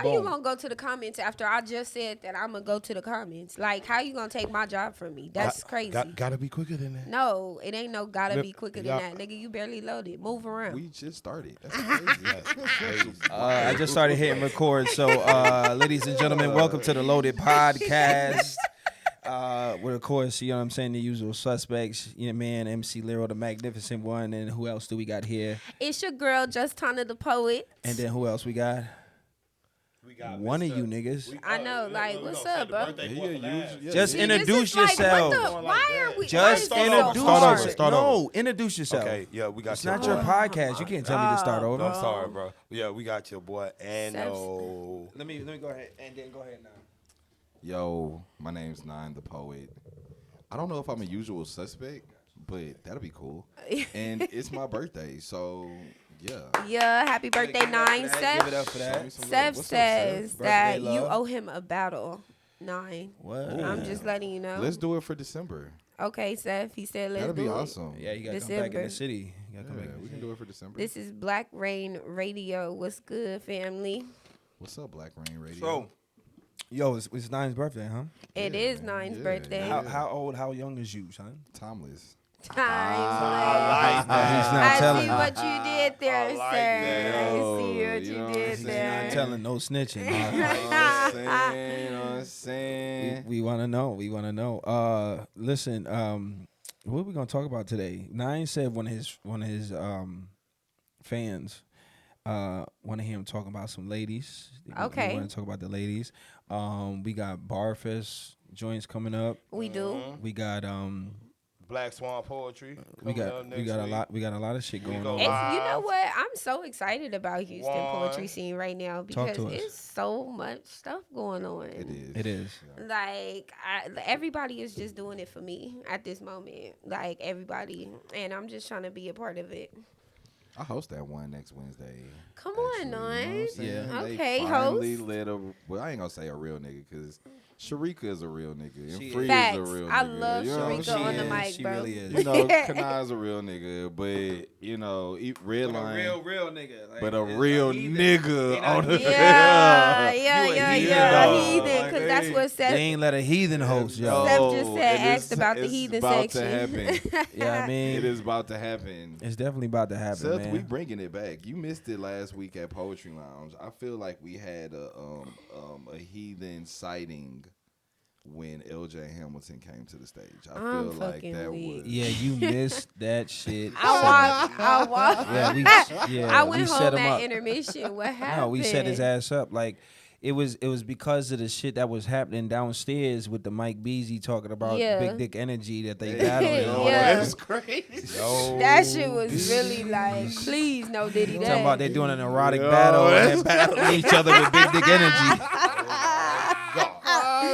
how you gonna go to the comments after I just said that I'm gonna go to the comments? Like, how you gonna take my job from me? That's crazy. Gotta be quicker than that. No, it ain't no gotta be quicker than that, nigga. You barely loaded. Move around. We just started. That's crazy. That's crazy. I just started hitting record. So, ladies and gentlemen, welcome to the Loaded Podcast. With, of course, you know what I'm saying, the usual suspects. You know, man, MC Lyro, the magnificent one. And who else do we got here? It's your girl, Just Tona, the poet. And then who else we got? We got one of you niggas. I know, like, what's up, bro? Just introduce yourself. Why are we? Just introduce yourself. No, introduce yourself. Okay, yeah, we got It's your not boy. your podcast. You can't tell me to start over. I'm sorry, bro. Yeah, we got your boy Anno. Let me go ahead and then go ahead now. Yo, my name's Nyne the Poet. I don't know if I'm a usual suspect, but that'll be cool. And it's my birthday, so yeah. Yeah, happy birthday, Nyne. Give it up for that. Seth says Birthday that love. you owe him a battle, Nyne. What? I'm just letting you know. Let's do it for December. Okay, Seth. He said let's That'll do be it. awesome. Yeah, you gotta come back in December. the city. You gotta come back. We can do it for December. This is Black Rain Radio. What's good, family? What's up, Black Rain Radio? So, yo, it's Nyne's birthday, huh? It is Nyne's birthday. How old, how young is you, son? Timeless. Timeless. He's not I telling. see what you did there, I like sir. that. I see what You you know did what He's there. not telling, no snitching. You know what I'm saying? we want to know. We want to know. Listen, what are we gonna talk about today? Nyne said one of his fans want to hear him talking about some ladies. Okay. We want to talk about the ladies. We got Barfest joints coming up. We do. We got Black Swan Poetry. we coming got up we next got a week. lot. We got a lot of shit going go on. It's, live. you know what? I'm so excited about Houston One. poetry scene right now Talk because to us. it's so much stuff going on. It is. It is. Like everybody is just doing it for me at this moment. Like everybody, and I'm just trying to be a part of it. I host that one next Wednesday. Come actually, on, you know what I'm Nyne. saying? Yeah. They Okay, finally host. let well, I ain't gonna say a real nigga because Shareka is a real nigga and She Free is. is Facts. a real nigga. I love you know what I'm Shareka on the saying? mic, She bro. really is. You know, Kanai's a real nigga, but you know, red line. real nigga. Like, But a real nigga on the Yeah, You a heathen yeah. dog. Heathen, Like, because that's what They Seth. ain't let a heathen host, yo. Seth just said, it asked about the it's Heathen about Section. To happen. Yeah, I mean, It is about to happen. it's definitely about to happen, Seth, man. we bringing it back. You missed it last week at Poetry Lounge. I feel like we had a heathen sighting when LJ Hamilton came to the stage. I I'm feel like fucking that weak. was. Yeah, you missed that shit. I walked. Yeah, I we went set home him at up. intermission. What happened? No, we set his ass up. Like it was because of the shit that was happening downstairs with the Mike Beasley talking about Yeah. big dick energy that they Hey, battling. yo, Yeah. That's crazy. That shit was really like, please, no Diddy. Talking about they doing an erotic Yo, battle and that's- they're battling each other with big dick energy.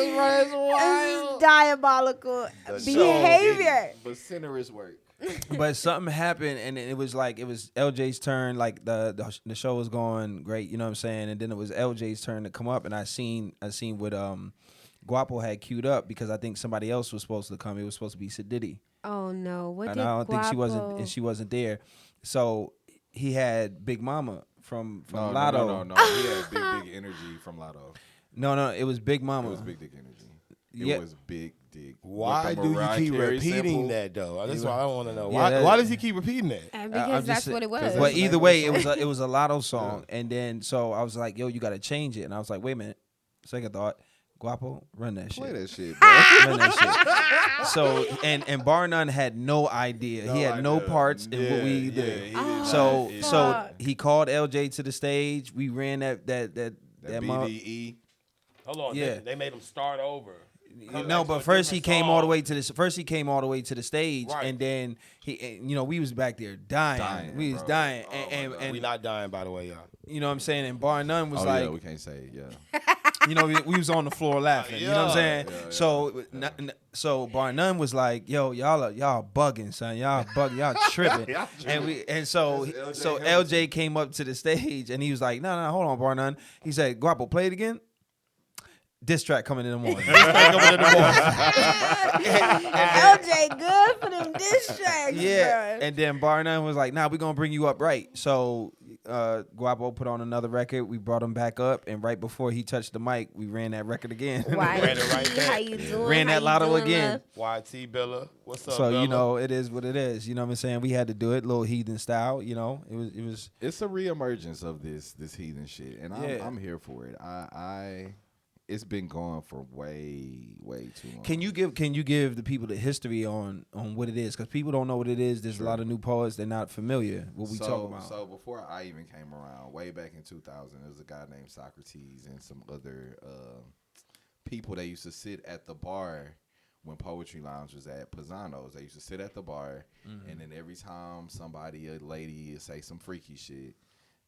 It's diabolical behavior. But centerist work. But something happened and it was LJ's turn. Like the show was going great, you know what I'm saying? And then it was LJ's turn to come up, and I seen what Guapo had queued up because I think somebody else was supposed to come. It was supposed to be Sididdy. Oh no! What And did I don't think she wasn't, Guapo- and she wasn't there. So he had Big Mama from No, Lotto. no. He had big energy from Lotto. No, it was Big Mama. It was big dick energy. It Yeah. was big dick. Why With the do you Mariah keep Carey repeating sample. that though? That's what I want to know. Yeah, Why does he keep repeating that? And I'm because just that's saying- what it was. That's But the either name of way, the it was a Lotto song, and then so I was like, "Yo, you got to change it." And I was like, "Wait a minute." Second thought, Guapo, run that Play shit. that shit, bro. Run that shit. So and Bar None had no idea. He had no parts in what we did. So fuck. he called LJ to the stage. We ran that that mo- BDE. Hold on. Yeah. They made him start over. No, but first he came all the way to the stage, Right. and then we was back there dying. We was bro. dying, Oh, my God. and We not dying, by the way, y'all. you know what I'm saying. And Bar None was Oh like, yeah, we can't say it. Yeah. we was on the floor laughing. You know what I'm saying? So Bar None was like, "Yo, y'all bugging, son. Y'all bugging. Y'all tripping." So That's LJ came up to the stage and he was like, "No, hold on, Bar None." He said, "Guapo, play it again." diss track coming in the morning. LJ good for them diss tracks, Yeah, bro. and then Bar None was like, "Nah, we're gonna bring you up right." So Guapo put on another record. We brought him back up, and right before he touched the mic, we ran that record again. Why? Ran it right back. How you doing? Ran How that you lotto doing, again. love? YT Bella, what's up, So Bella? you know, it is what it is. You know what I'm saying? We had to do it, little heathen style. You know, it was. It's a reemergence of this heathen shit, and Yeah. I'm here for it. It's been going for way too long. Can you give the people the history on what it is? Because people don't know what it is. There's a lot of new poets. They're not familiar what we talk about. So before I even came around, way back in 2000, there was a guy named Socrates and some other people that used to sit at the bar when Poetry Lounge was at Pisano's. They used to sit at the bar, and then every time a lady, say some freaky shit,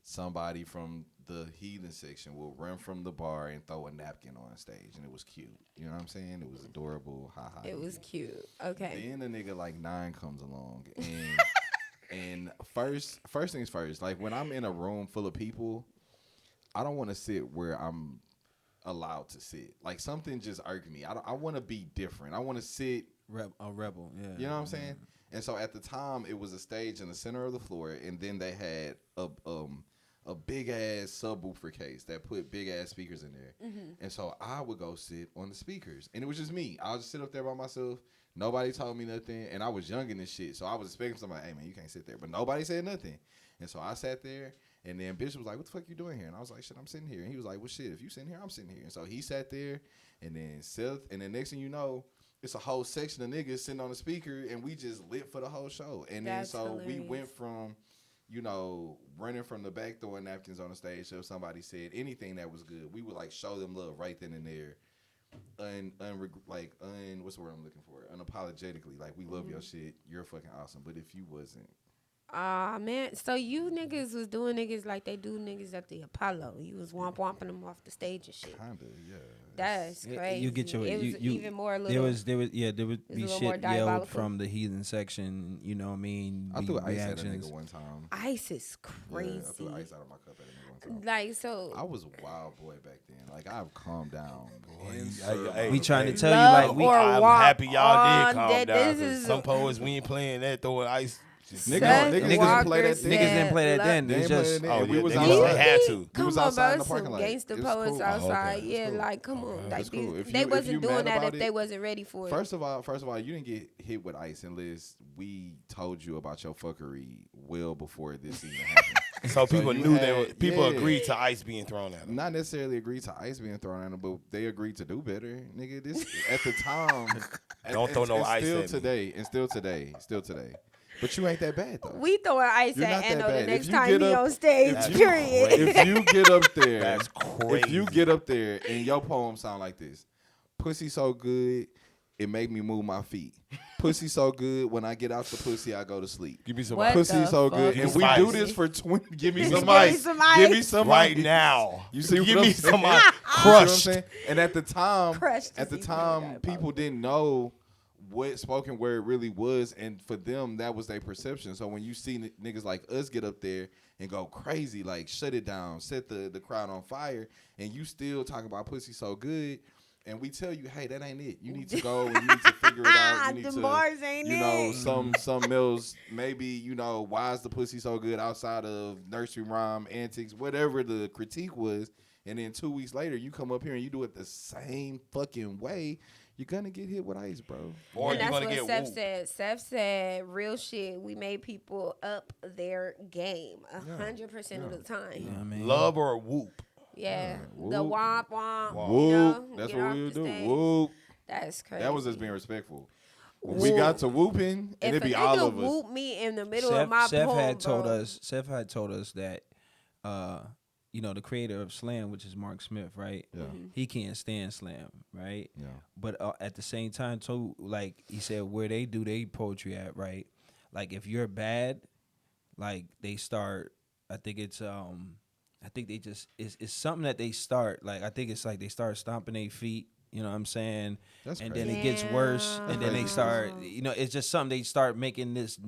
somebody from the Heathen Section will run from the bar and throw a napkin on stage, and it was cute. You know what I'm saying? It was adorable. Ha ha. It was cute. Okay. Then a nigga like Nyne comes along, and first things first, like when I'm in a room full of people, I don't want to sit where I'm allowed to sit. Like something just irked me. I want to be different. I want to sit A rebel, yeah. You know what I'm saying? And so at the time, it was a stage in the center of the floor, and then they had a big ass subwoofer case that put big ass speakers in there. And so I would go sit on the speakers, and it was just me. I would just sit up there by myself. Nobody told me nothing, and I was young in this shit, so I was expecting somebody, hey man, you can't sit there, but nobody said nothing. And so I sat there, and then Bishop was like, what the fuck you doing here? And I was like, shit, I'm sitting here. And he was like, well shit, if you sitting here, I'm sitting here. And so he sat there, and then Seth, and then next thing you know, it's a whole section of niggas sitting on the speaker, and we just lit for the whole show. And That's then so hilarious. we went from, you know, running from the back throwing napkins on the stage. So if somebody said anything that was good, we would like show them love right then and there. What's the word I'm looking for? Unapologetically, like we love your shit. You're fucking awesome. But if you wasn't, Man. So you niggas was doing niggas like they do niggas at the Apollo. You was womping them off the stage and shit. kinda, yeah. That's crazy. You get your It was you, even more there little. was there would a be little more shit yelled diabolical. from the Heathen Section. You know what I mean? I threw ice at a reactions. nigga one time. Ice is crazy. Yeah, I threw ice out of my cup at a nigga one time. Like so. I was a wild boy back then. Like I've calmed down. We trying to tell you Love like we. or I'm womp happy y'all on did calm that. down. This 'Cause is some poets, we ain't playing that, throwing ice. Niggas Seth didn't Walker play that said, then. Niggas didn't play that love- then. They It's ain't play just that Oh, then. We yeah, was they outside. had to. Come was on, outside in bro. the parking Some lot. gangster It was poets cool. outside. Okay, Yeah, it's cool. like come on. Like It's cool. these- If they you wasn't doing mad that about if they it- wasn't ready for it. First of all, you didn't get hit with ice unless we told you about your fuckery well before this even happened. So people you knew had- people yeah. agreed to ice being thrown at them. Not necessarily agreed to ice being thrown at them, but they agreed to do better. Nigga, this at the time. Don't throw no ice still at me. today, and still today. But you ain't that bad though. We throwing ice You're at not that Anno the bad. next If you time get he up- on stage. That's Period. crazy. If you get up there, That's crazy. If you get up there and your poem sound like this, pussy so good, it make me move my feet. Pussy so good, when I get out the pussy, I go to sleep. Give me some What? ice Pussy so fuck? good, Give and me we some do ice. this for 20. Give me Give some me ice. some Give me ice. some right ice. now. You see Give what me I'm saying? some ice. You see what I'm Crushed. saying? And at the time, Crushed is at the even time, more people didn't know what spoken word really was, and for them, that was their perception. So when you see niggas like us get up there and go crazy, like shut it down, set the crowd on fire, and you still talking about pussy so good, and we tell you, hey, that ain't it. You need to go and you need to figure it out. You need Them to, bars ain't you know, it. some else, maybe, you know, why is the pussy so good outside of nursery rhyme antics, whatever the critique was, and then 2 weeks later, you come up here and you do it the same fucking way, you're gonna get hit with ice, bro. Or And you're that's gonna what get Seth whooped. said. Seth said, real shit, we made people up their game 100% of the time. You know what I mean? Love or whoop. Yeah. Whoop. The womp womp. Whoop. You know, Whoop. That's get what off we the would do. stage. Whoop. That's crazy. That was us being respectful. When Whoop. we got to whooping, and If it'd a be all nigga of us. whoop me in the middle of my Seth poem, had told bro, us. Seth had told us that, you know, the creator of slam, which is Mark Smith, right? Yeah. He can't stand slam, right? Yeah. But at the same time, too, like he said, where they do their poetry at, right? Like if you're bad, like they start. I think it's I think they just it's something that they start. Like I think it's like they start stomping their feet You know what I'm saying? That's and crazy. then it gets worse, and then they crazy. start, it's just something they start making this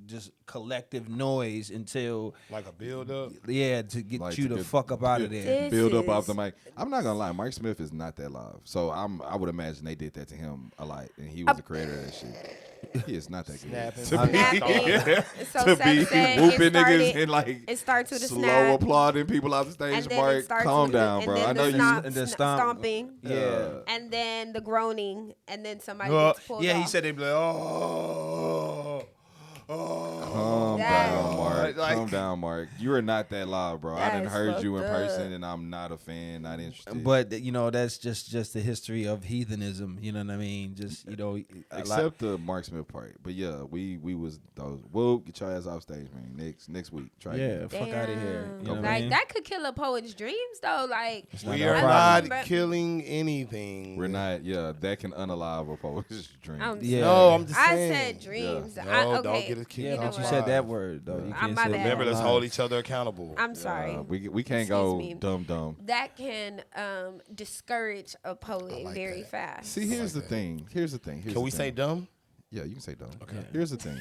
just collective noise until Like a build up. to get Like you to the get- fuck up out of there. This Build up off is- the mic. I'm not gonna lie, Mike Smith is not that live. So I would imagine they did that to him a lot, and he was the creator of that shit. He is not that good. Snapping. Snapping. So To Seth be said whooping it started, niggas and like it starts with a slow snap, applauding people off the stage. and then it Mark, starts calm with down, and bro. then I know the you. stomp, and the stomp. stomping, Yeah. and then the groaning, and then somebody gets pulled Yeah, off. he said they'd be like, Calm That- down, Mark. Like- Calm down, Mark. You are not that loud, bro. I done That's heard you in fucked person, up. and I'm not a fan, not interested. But that's just the history of heathenism. You know what I mean? Just a lot. Except the Mark Smith part. But yeah, we was those. Whoa, get your ass off stage, man. Next week. Try again. Yeah, fuck out of here. You know what I Like mean? that could kill a poet's dreams, though. Like It's not We our are problem. not killing anything. We're not. Yeah, that can unalive a poet's dream. Yeah. No, I'm just I saying. said dreams. No, okay. don't get it kicked Yeah, You know but you what? said that word though. You I'm can't my say bad. Remember, let's line. hold each other accountable. I'm sorry. We can't Excuse go me. dumb. That can discourage a poet like very that. fast. See, here's the thing. Here's the thing. Can we say dumb? Yeah, you can say dumb. Okay. Here's the thing.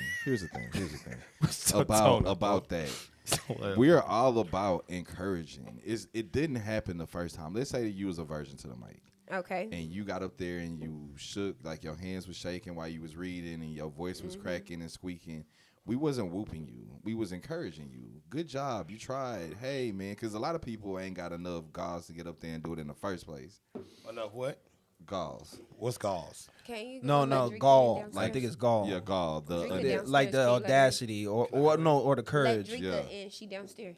So about that. Tona. We are all about encouraging. It didn't happen the first time. Let's say that you was a virgin to the mic. Okay. And you got up there and you shook, like your hands was shaking while you was reading and your voice was cracking and squeaking. We wasn't whooping you. We was encouraging you. Good job. You tried. Hey, man, because a lot of people ain't got enough gauze to get up there and do it in the first place. Enough what? Gauze. What's gauze? Can you No, go let Dricka gall. downstairs? I think it's gall. Yeah, gauze. Dricka The, downstairs. Like the Can you let her in? audacity or the Let courage. Dricka Yeah. in. She downstairs.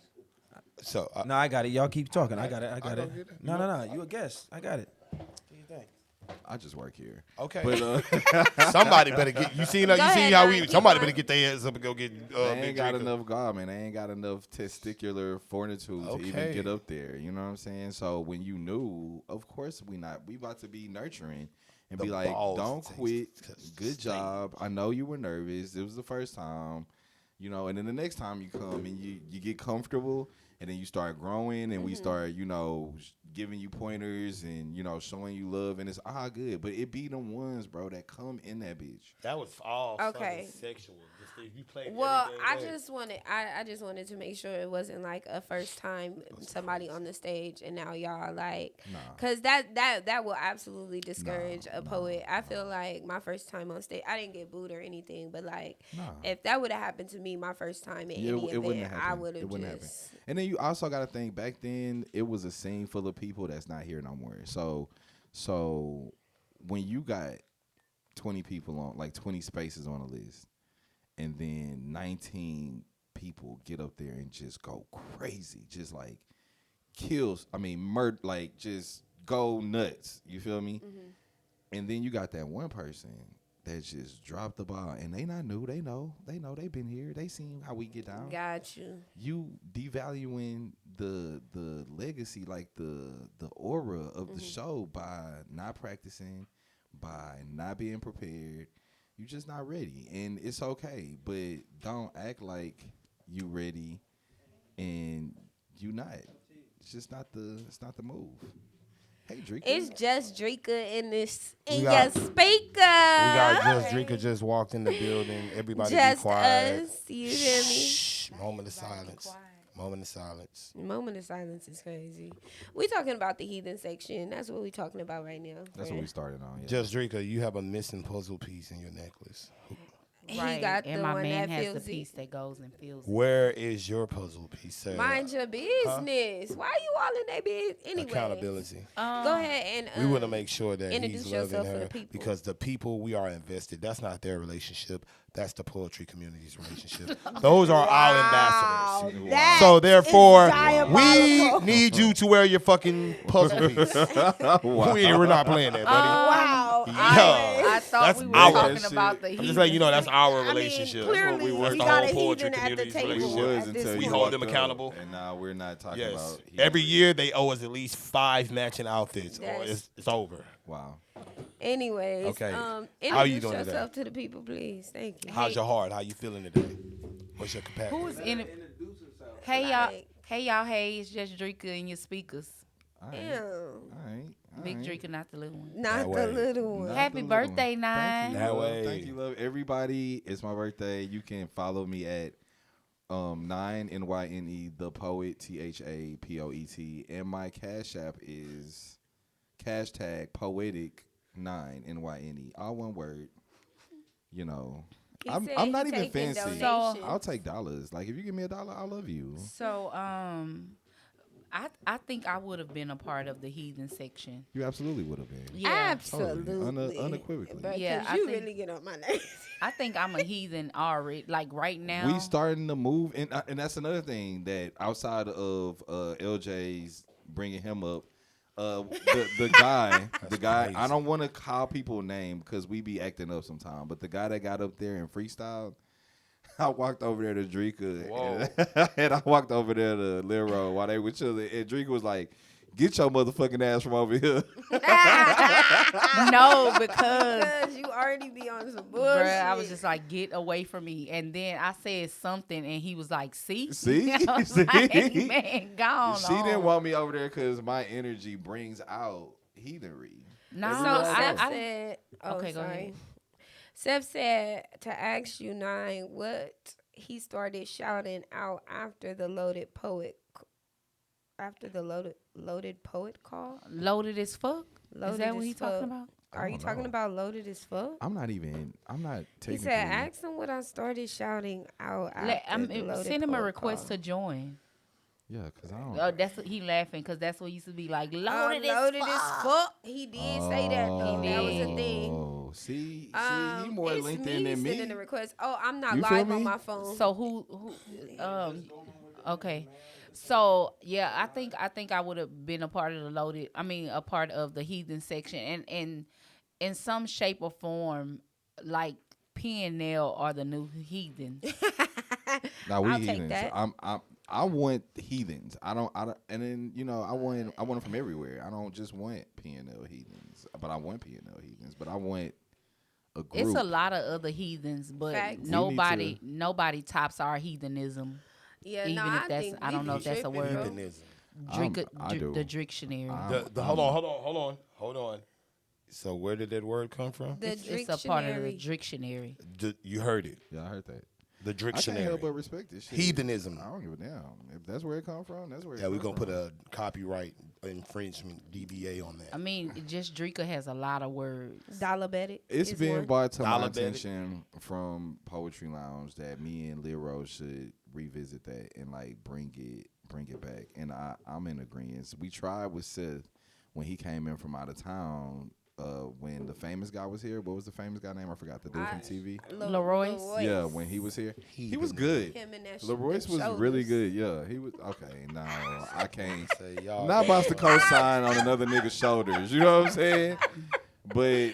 So No, I got it. Y'all keep talking. I got it. go get it. No. You a guest. I got it. I just work here. okay. But Somebody better get. You see ahead, how Nyne, we. keep Somebody going. better get their ass up and go get. they ain't Big got Dricka. enough God, man. They ain't got enough testicular fortitude to even Okay. get up there. You know what I'm saying? So when you knew, of course we about to be nurturing and The be like, balls don't to quit. take- Good job. I know you were nervous. It was the first time. And then the next time you come and you get comfortable and then you start growing and we start, giving you pointers and, showing you love and it's all good. But it be them ones, bro, that come in that bitch. That was all Okay. fucking sexual. Just, you played Well, everything I just wanted to make sure it wasn't like a first time somebody on the stage and now y'all like, cause that will absolutely discourage a poet. I feel like my first time on stage, I didn't get booed or anything, but like if that would have happened to me my first time in any it wouldn't event, have I happened. would It have wouldn't happen. just. And then you also got to think back then it was a scene full of people that's not here no more. So when you got 20 people on, like 20 spaces on a list, and then 19 people get up there and just go crazy, just like murder, like just go nuts. You feel me? And then you got that one person that just dropped the ball, and they not new. They know. They been here. They seen how we get down. Got you. You devaluing the legacy, like the aura of the show by not practicing, by not being prepared. You just not ready, and it's okay. But don't act like you ready, and you not. It's just not the move. Hey, Dricka. It's just Dricka in this in got- your speaker. We got Just Dricka just walked in the building. Everybody Just be quiet. us. You hear me? Shh. Moment of silence. Moment of silence. Moment of silence is crazy. We talking about the Heathen Section. That's what we talking about right now. That's what we started on. Yeah. Just Dricka, you have a missing puzzle piece in your necklace. He Right, got and the my one man that has feels the it. piece that goes and feels it. Where is your puzzle piece, sir? Mind your business. Why you all in that business anyway? Accountability. Go ahead and We want to make sure that introduce he's loving yourself for her the people. because the people we are invested. That's not their relationship. That's the poetry community's relationship. Those are our ambassadors. that So therefore, is we diabolical. need you to wear your fucking puzzle piece. We're not playing that, buddy. Wow. I thought That's we were our talking shit. about the I'm heathen. just letting you know that's our I mean, relationship. clearly That's we the got a whole poetry heathen at the community's table. We relationship. was At this until point. you We hold them walked up, accountable. and now we're not talking Yes. about Every year they owe us at least 5 matching outfits, or That's- it's over. Wow. Anyways, Okay. introduce How you doing yourself to the people, please. Thank you. How's your heart? How you feeling today? What's your capacity? Who is in it? Hey y'all, Like- hey, it's just Dricka in your speakers. All right. Damn. All right. Big Dricka, not the little one. Not That the way. little one. Happy birthday, Nyne. Thank you, That love. way. Thank you, love. Everybody, it's my birthday. You can follow me at Nyne, Nyne, The Poet, THAPOET. And my Cash App is hashtag poetic 9 NYNE. All one word. You know. He I'm said not he even taking fancy. donations. I'll take dollars. Like if you give me $1, I love you. So, I think I would have been a part of the Heathen Section. You absolutely would have been. Yeah. Absolutely. Totally. Unequivocally. Because Yeah, I you think- really get on my nerves. I think I'm a heathen already. Like right now. We starting to move, and that's another thing that outside of LJ's bringing him up, the guy, crazy. I don't want to call people name because we be acting up sometime, but the guy that got up there and freestyled, I walked over there to Dricka, and I walked over there to Lyro while they were chilling, and Dricka was like, "Get your motherfucking ass from over here." No, because Because you already be on some bullshit. bruh, I was just like, get away from me. And then I said something, and he was like, see? See? I was See? like, man, gone. She didn't want me over there because my energy brings out heathenry. No, So Everywhere Seth I go. said, Okay, go ahead. Seth said to ask you, Nyne, what he started shouting out after the loaded poet call? Loaded as fuck? Loaded Is that what as he talking fuck. about? Are you don't talking know. about loaded as fuck? I'm not technically. He said, ask him what I started shouting out after the loaded Send him a poet request call. to join. Yeah, because I don't. Oh, that's what he laughing because that's what he used to be like. Loaded, Loaded as as fuck. fuck. He did say that though. He That was a did. thing. Oh, see, he more it's LinkedIn me than me. sending the request. Oh, I'm not You feel live on me? my phone. So who okay. So yeah, I think I would have been a part of the loaded. I mean, a part of the Heathen Section, and in some shape or form, like PNL are the new heathens. Now we I'll take heathens. that. I want heathens. I don't. And then I want them from everywhere. I don't just want PNL heathens, but I want PNL heathens. But I want a group. It's a lot of other heathens, but Facts. nobody tops our heathenism. Yeah, Even no, if I that's- think I don't we know be if that's a tripping, word. bro. Heathenism. I do. The Drictionary. Hold on. So where did that word come from? The It's a part of the dictionary. Drictionary. You heard it. Yeah, I heard that. The I can't help dictionary. but respect this shit. Heathenism. I don't give a damn. If that's where it come from, that's where it Yeah, we're come gonna put from. a copyright infringement DBA on that. I mean, just Dricka has a lot of words. Diabolical. It's is been one. brought to my Dollar attention from Poetry Lounge that me and Lyro should revisit that and like bring it back. And I'm in agreement. We tried with Seth when he came in from out of town. When the famous guy was here, what was the famous guy name? I forgot. The dude from TV. Leroy's? Yeah, when he was here, he was good. Him and that Leroy's was shoulders. really good. Yeah, he was okay. No, I can't. Say y'all. Not about to co-sign on another nigga's shoulders. You know what I'm saying? But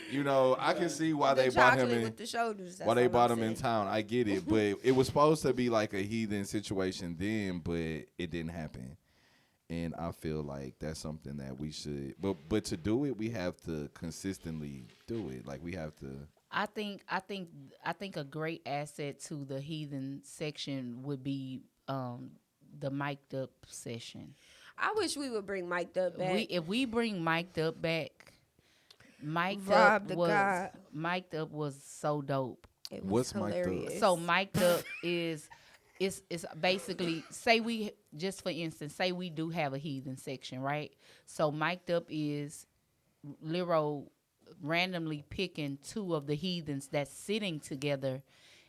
I can see why they The brought him chocolate in. with the shoulders. Why they that's all brought I'm him in saying. town. I get it, but it was supposed to be like a heathen situation then, but it didn't happen. And I feel like that's something that we should. But to do it, we have to consistently do it. Like we have to. I think a great asset to the Heathen Section would be the mic'd up session. I wish we would bring Mike Up back. If we bring mic'd up back, mic'd Rob the God. was so dope. It was What's mic'd up? hilarious. So mic'd up is it's basically, say we, just for instance, say we do have a Heathen Section, right? So mic'd up is Lyro randomly picking two of the heathens that's sitting together,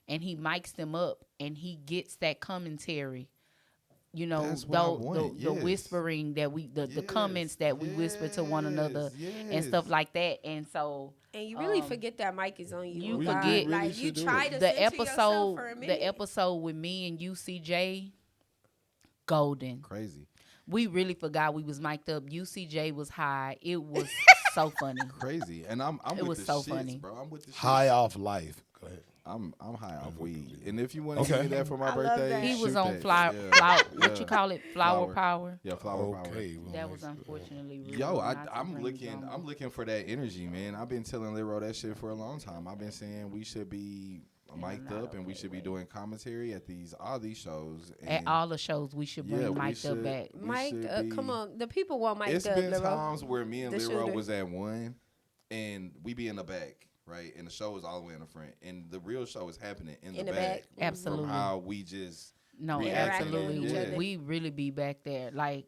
and he mics them up, and he gets that commentary. That's what I want, the yes. whispering that the comments that we whisper to one another and stuff like that. And so And you really forget that mic is on you. you Oh, God. forget- like really you should do try it. to the center yourself episode for a minute. the episode with me and UCJ, golden. Crazy. We really forgot we was mic'd up. UCJ was high. It was so funny. Crazy. And I'm It with was the so shits, funny. bro. I'm with the shits. High off life. Go ahead. I'm high off weed. And if you want to Okay. give me that for my I love birthday, that. He was shoot on that. flower, Yeah. what Yeah. you call it, flower Flower. power. Yeah, flower power. Okay. well, That was nice. unfortunately real. Yo, not to I'm bring looking. drama. I'm looking for that energy, man. I've been telling Lyro that shit for a long time. I've been saying we should be mic'd not up, and we okay should be with doing commentary at all these shows. At And all the shows, we should bring mic'd up back. Mic'd up, come on. The people want mic'd It's up, been Lyro. times where me and The Lyro shooter. was at one, and we be in the back, right? And the show is all the way in the front, and the real show is happening in the back. Absolutely. From how we just No, reacting absolutely. with each other. We really be back there. Like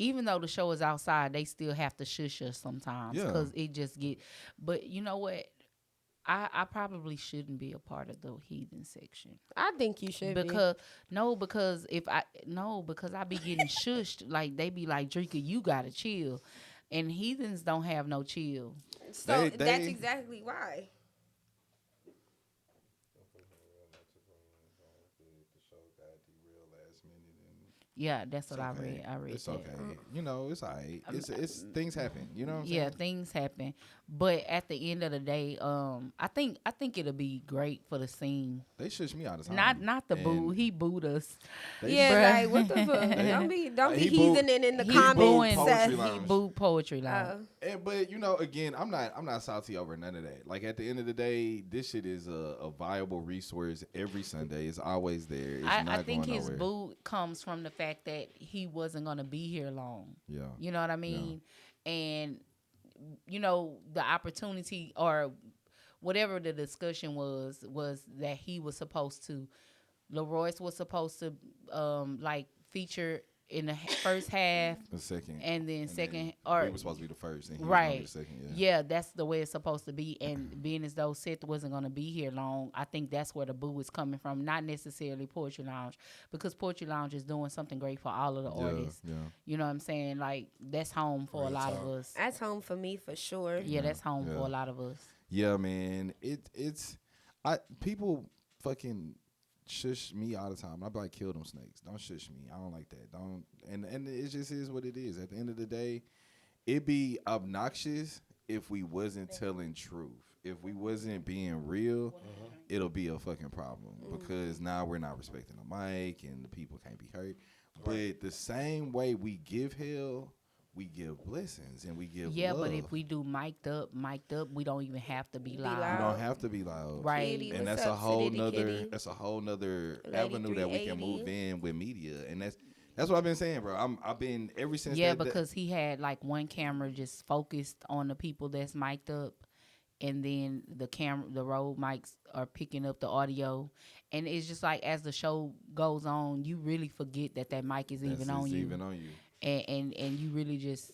even though the show is outside, they still have to shush us sometimes because it just get. But you know what? I probably shouldn't be a part of the Heathen Section. I think you should because I be getting shushed. Like they be like, Dricka, you gotta chill, and heathens don't have no chill. So that's exactly why. Yeah, that's what I read. I read it's that. okay. You know, it's all right. It's things happen. You know what I'm saying? Yeah, things happen. But at the end of the day, I think it'll be great for the scene. They shush me all the time. Not the boo. He booed us. Yeah, like what the fuck? Don't be heathening in the comments. He booed Poetry Lounge. But you know, again, I'm not salty over none of that. Like at the end of the day, this shit is a viable resource every Sunday. It's always there. It's I think going his nowhere. boo comes from the fact that he wasn't gonna be here long. Yeah. You know what I mean? Yeah. And you know, the opportunity or whatever the discussion was that he was supposed to, Leroyce was supposed to like feature in the first half, the second, and then he was supposed to be the first, and he was right? gonna be the second, yeah, that's the way it's supposed to be. And being as though Seth wasn't gonna be here long, I think that's where the boo is coming from, not necessarily Poetry Lounge, because Poetry Lounge is doing something great for all of the artists. Yeah. You know what I'm saying? Like that's home for a lot of us. That's home for me for sure. Yeah, that's home for a lot of us. Yeah, man. People fucking shush me all the time. I be like, kill them snakes. Don't shush me. I don't like that. Don't. And it just is what it is. At the end of the day, it'd be obnoxious if we wasn't telling truth. If we wasn't being real, it'll be a fucking problem because now we're not respecting the mic and the people can't be hurt. But the same way we give hell, we give blessings and we give love. But if we do mic'd up, we don't even have to be loud. We don't have to be loud. Right. Kitty, And that's a whole nother avenue that we can move in with media. And that's what I've been saying, bro. I've been ever since. Yeah, because he had like one camera just focused on the people that's mic'd up, and then the Rode mics are picking up the audio, and it's just like as the show goes on, you really forget that mic is even on you. And you really just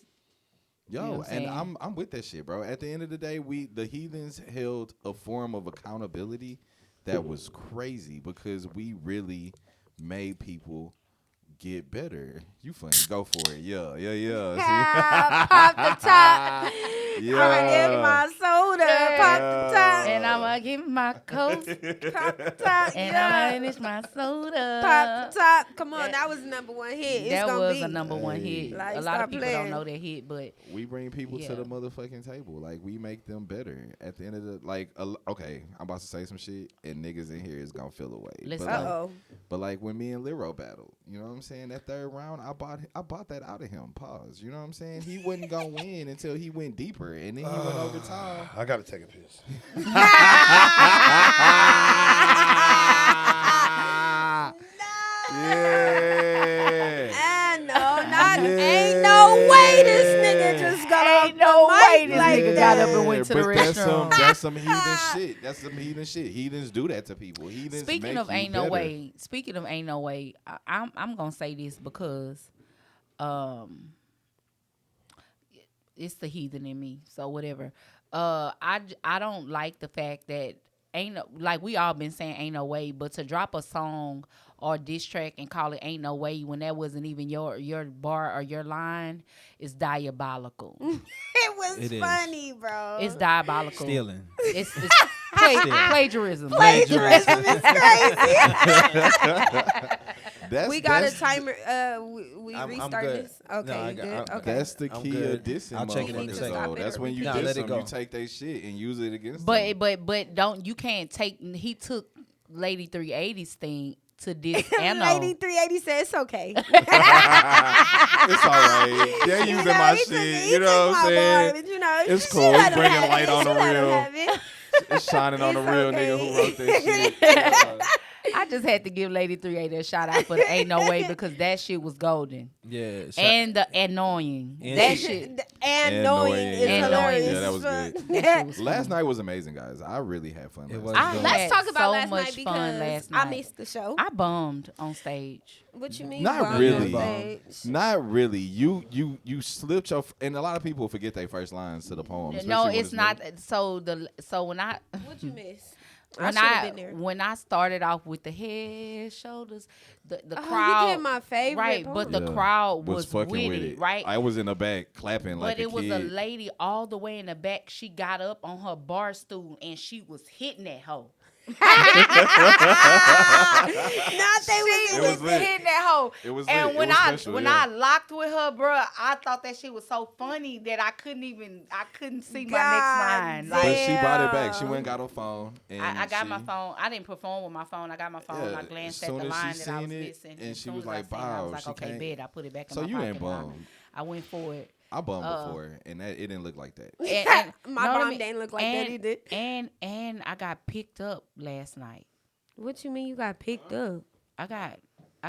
yo, you know and I'm with that shit, bro. At the end of the day, the Heathens held a form of accountability that was crazy because we really made people get better. You funny. Go for it. Yeah. Pop the top. Yeah. I'ma get my soda. Pop the top. And I'ma get my Coke. Pop the top. And I'ma finish my soda. Pop the top. Come on, that was the number one hit. That was a number one hit. Like, a lot of people don't know that hit, but we bring people to the motherfucking table. Like we make them better. At the end of the okay, I'm about to say some shit, and niggas in here is gonna feel away. Let's go. But like when me and Lyro battled, you know what I'm saying? That third round, I bought that out of him. Pause. You know what I'm saying? He wasn't gonna win until he went deeper, and then he went overtime. I gotta take a piss. Yeah. Ain't no way this nigga just got off the mic like that. Got up and went to the restroom. That's some heathen shit. That's some heathen shit. Heathens do that to people. Heathens Speaking of ain't no way, I'm gonna say this because it's the heathen in me. So whatever. I don't like the fact that like we all been saying ain't no way, but to drop a song or diss track and call it ain't no way when that wasn't even your bar or your line is diabolical. It was funny, bro. It's diabolical. Stealing. It's plagiarism. Plagiarism is crazy. We got a timer. We restart this. Okay, good. Okay. That's the key of dissing. I'll check it in a second. That's when you diss them, you take their shit and use it against them. But you can't take. He took Lady 380's thing to diss Anno. Lady 380 said it's okay. It's all right. They're using my shit. You know what I'm saying? But, it's cool. Bringing light on the real. It's shining on the It's real okay. nigga who wrote that shit. I just had to give Lady 380 a shout out for the Ain't No Way because that shit was golden. Yeah. And the annoying. And That she- shit. And knowing is And hilarious. Yeah, that was as good. fuck. That shit was Last funny. night was amazing, guys. I really had fun. It last was night. dope. Let's had talk about so last much night fun because last I night. missed the show. I bummed on stage. What you mean? Not bummed on really. stage? Not really. You slipped your and a lot of people forget their first lines to the poem. No, especially when it's not. new. So when I What you miss? when should've I been there. when I started off with the head, shoulders, the Oh, crowd. you did my favorite right, poem. but the Yeah, crowd was fucking with it, right? I was in the back clapping like But it a was kid. a lady all the way in the back. She got up on her bar stool and she was hitting that hoe. Not they She It was was lit. hitting that hoe. It was and lit. when It was I special, when yeah. I locked with her, bruh, I thought that shit was so funny that I couldn't see my next line. God But Like she brought it back. She Damn. went and got her phone. And I got my she- phone. I didn't perform with my phone. I got my phone. Yeah, I glanced as at soon the as she line that I was seen it, missing. and As she soon was as like, I seen it, I "Wow, was like, she okay, can't-" bed. I put it back in So my you pocket. ain't and bummed. I went for it. I bummed before, and that it didn't look like that. And My know what I bomb mean? didn't look like that either. And I got picked up last night. What you mean you got picked up? I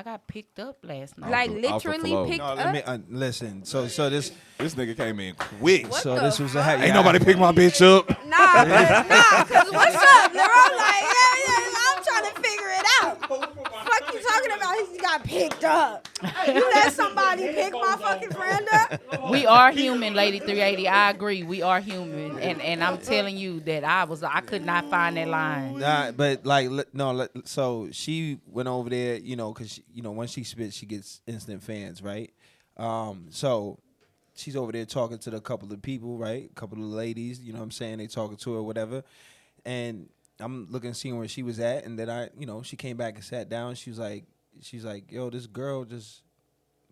got picked up last night. Like off the literally floor. picked No, up? let me listen. So this This nigga came in quick. What so the this was a fuck? Ain't nobody pick my bitch up. Nah, cause what's up, Lyro? Like, yeah, I'm trying to figure it out. Fuck you talking about? He got picked up. You let somebody pick my fucking friend up? We are human, Lady 380. I agree. We are human, and I'm telling you that I could not find that line. Nah, but so she went over there, because once she spits, she gets instant fans, right? So she's over there talking to a couple of people, right? A couple of ladies, you know what I'm saying? They talking to her, whatever. And I'm looking, seeing where she was at, and then she came back and sat down. She's like, yo, this girl just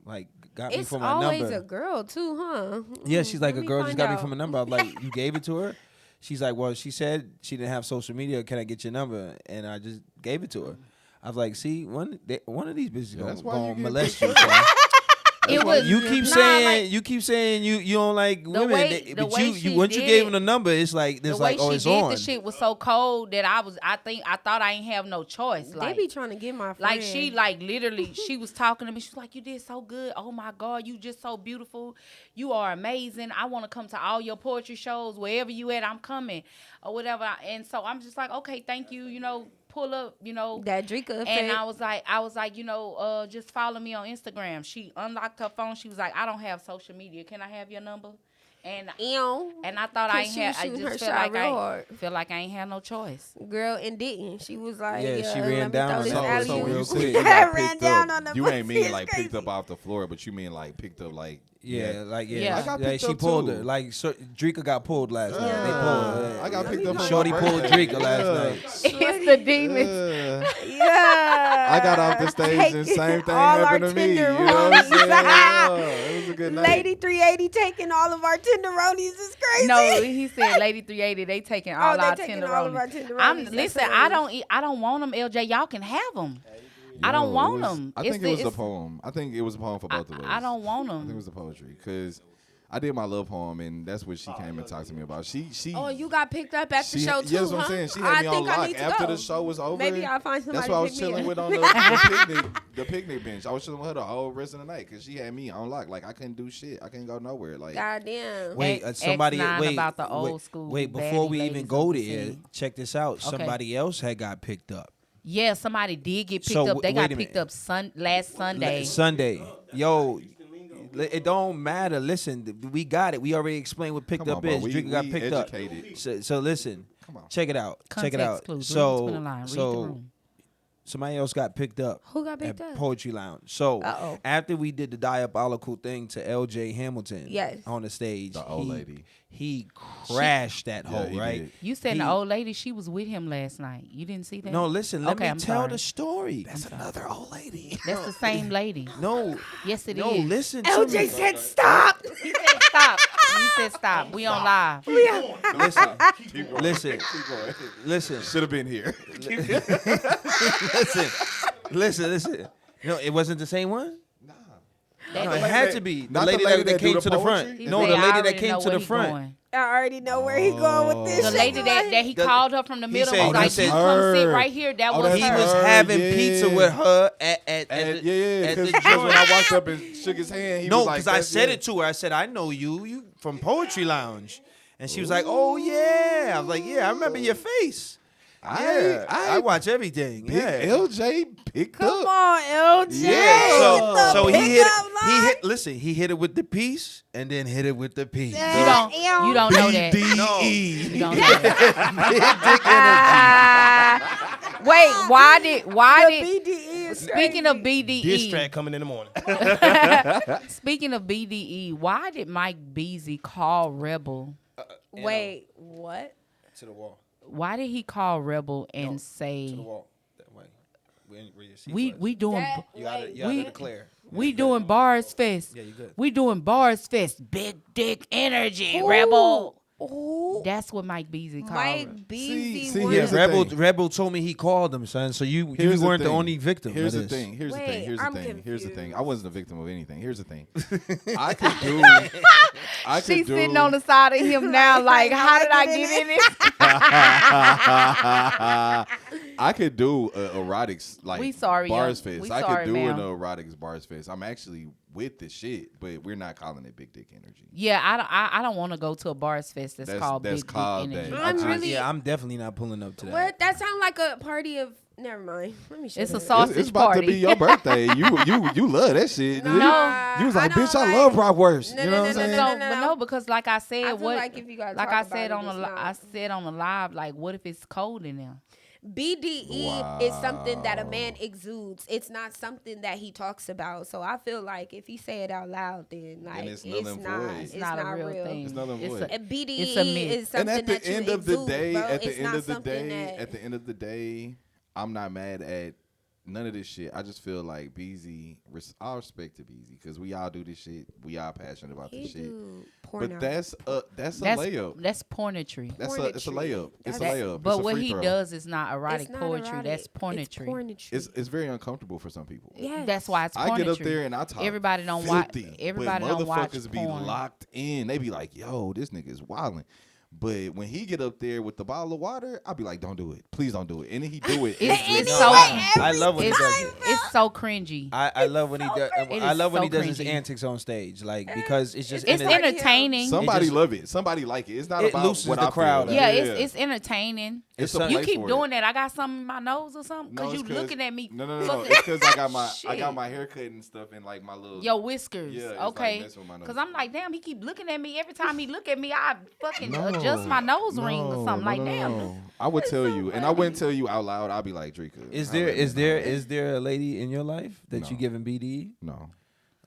like got me It's for my always number. a girl too, huh? Yeah, she's like, Let a me girl just find got me out. from a number. I'm like, you gave it to her? She's like, well, she said she didn't have social media. Can I get your number? And I just gave it to her. I was like, see, one of these bitches that's gonna why you get molest picked you. up. bro. It was You keep nah, saying like, you don't like women, way- the but way you she once you did gave it, them the number, it's like the there's way like oh she it's did on. the shit was so cold that I thought I ain't have no choice. They Like be trying to get my friend. Like she literally she was talking to me. She was like, "You did so good. Oh my God, you just so beautiful. You are amazing. I want to come to all your poetry shows. Wherever you at, I'm coming or whatever." And so I'm just like, "Okay, thank you. Pull up. that Dricka effect. And I was like, just follow me on Instagram." She unlocked her phone. She was like, "I don't have social media. Can I have your number?" And Ew. and I thought I ain't She was had. I shooting her just felt shot like real hard. feel like I ain't had no choice. Girl, and didn't. She was like, Yeah, she let ran me down throw on this that alley-oop. So when you real say quick. you got Ran picked down up, on the you ain't pussy. mean It's like picked crazy. up off the floor, but you mean like picked up like Yeah, like Yeah. I got like picked she up pulled too. her. Like Dricka got pulled last night. They Yeah. pulled her. I got picked up. on Shorty my pulled birthday. Dricka last night. It's the demons. Yeah. Yeah. I got off the stage and Taking same thing all our happened to me. You know what I'm tenderonis. saying? Yeah, it was a good night. Lady 380 taking all of our tenderonis is crazy. No, he said Lady 380. They taking all they our taking tenderonis. all of our tenderonis. I'm That's listen. hilarious. I don't want them. LJ, y'all can have them. I don't Yo, want it was- them. I think it was the poem. I think it was a poem for both of us. I don't want I think it them. was the poetry because I did my love poem and that's what she came and talked to me about. She Oh, you got picked up at the she, show too, yeah, that's what huh? I'm saying. She I had me on think I lock need to after go. the show was over. Maybe I'll find somebody That's what I to was pick me chilling up. with on the picnic bench. I was chilling with her the whole rest of the night because she had me on lock. Like I couldn't do shit. I couldn't go nowhere. Like Goddamn. Wait, X9 somebody wait about the old school Wait, before baddie we even ladies go of the there, scene. check this out. Somebody else had got picked up. Yeah, somebody did get picked So, up. They wait got a picked minute. up last Sunday. Sunday. Yo, it don't matter. Listen, we got it. We already explained what picked come on, up bro. is. We Dricka got picked up. educated. So listen, Come on. check it out. Check it Context out. clues. Read So, between the lines. Read the so room. somebody else got picked up. Who got picked at up? Poetry Lounge. So Uh-oh. after we did the diabolical thing to LJ Hamilton Yes. on the stage, The old lady. he crashed that Yeah, hoe, he right? did. You said He- the old lady, she was with him last night. You didn't see that? No, listen, let Okay, me I'm tell sorry. the story. That's another old lady. That's the same lady. No, Yes, it is. no, listen to LJ me. said stop. He said stop. He said stop. We on live. Listen, Keep going. listen, Keep going. listen, Should have been here. listen. No, it wasn't the same one? That No, was- it had to be. The Not lady that do came the to the poetry? front. He No, said, the "I lady that already came know to where the he front. going." I already know where he going with this. The lady that he called her from the middle said- was like, he "You said- come sit right here." That was that's He her. was her, having yeah. pizza with her at And, the yeah, at the because when I joint. walked up and shook his hand, he No, was like, because I said it to her. I said, I know you from Poetry Lounge. And she was like, oh, yeah. I was like, yeah, I remember your face. Yeah, I watch everything. Big Yeah. LJ picked Come up. on, LJ. Yeah. So Pick he hit up line. he hit listen, he hit it with the piece and then hit it with the piece. You don't know that. No. You don't know that. Wait, why did BDE is speaking of Diss track BDE, coming in the morning. speaking of BDE, why did Mike Beasley call Rebel? Wait, what? To the wall. Why did he call Rebel and To the say wall. That way. we doing That- You gotta we- declare. we doing bars fest? Yeah, you good. We doing bars fest. Big dick energy, Rebel. Ooh. That's what Mike Beasley called. Mike Beasley. see, wanted- here's the thing. Rebel told me he called him, son. So you Here's weren't the thing. only victim. Here's of the this. thing. Here's the Wait, thing. Here's the I'm thing. Here's the thing. confused. I wasn't a victim of anything. Here's the thing. I could do. I could She's do. sitting on the side of him now, like, how did I get in this? I could do erotics like We sorry, bars young- fest. we I sorry, could do ma'am. an erotics bars fest. I'm actually with the shit, but we're not calling it big dick energy. Yeah, I don't want to go to a bars fest that's called that's Big called Dick Energy. that. I'm really. Yeah, I'm definitely not pulling up to that. What? That sounds like a party of. Never mind. Let me shut It's a up. sausage It's about party. to be your birthday. You love that shit. No. You was like, I don't bitch, I like- love bratwurst. No, you no, know no, what I'm no, saying? no, So, but no, because like I said, I feel what like if you gotta like talk I about said it, on the it's not. I said on the live, like what if it's cold in there? BDE is something that a man exudes. It's not something that he talks about. So I feel like if he say it out loud, then like it's it's, null and not. void. It's not not a real real. thing. It's null and It's void. a- And BDE It's a myth. is And something at the that you end of the exude, day, bro. at the It's end not of the something day, that- at the end of the day, I'm not mad at none of this shit. I just feel like Beezy, I respect to Beezy because we all do this shit. We all passionate about He this shit. do porno. But that's a That's layup. That's pornetry. It's a layup. It's a That's- layup. But it's a what free he throw. does is not erotic It's not poetry. erotic. That's It's pornetry. pornetry. It's very uncomfortable for some people. Yes. That's why it's pornetry. I get up there and I talk. Everybody don't watch. filthy, Everybody but don't watch motherfuckers be porn. locked in. They be like, "Yo, this nigga is wilding." But when he get up there with the bottle of water, I'll be like, "Don't do it, please don't do it." And then he do it. It's and so I love when he it's, does it. it's so cringy. I love when he does. It I is love when so he does his cringy. antics on stage, like because it's just It's like him. entertaining. somebody just- love it. Somebody like it. It's not It about loosens what the I crowd feel. up. Yeah, it's entertaining. It's You a You place keep for doing it. that. I got something in my nose or something No, because it's you looking at me. No. fucking- It's because I got my Shit. haircut and stuff and like my little. Your whiskers. Yeah, it's okay. like messing with my nose. Because I'm like, damn, he keep looking at me. Every time he look at me, I fucking No, adjust my nose ring or no, something. Like, no, damn. no. I would tell you, and I wouldn't tell you out loud. I'll be like, Dricka. Is holla there at me, is there a lady in your life that you No. giving BD? No.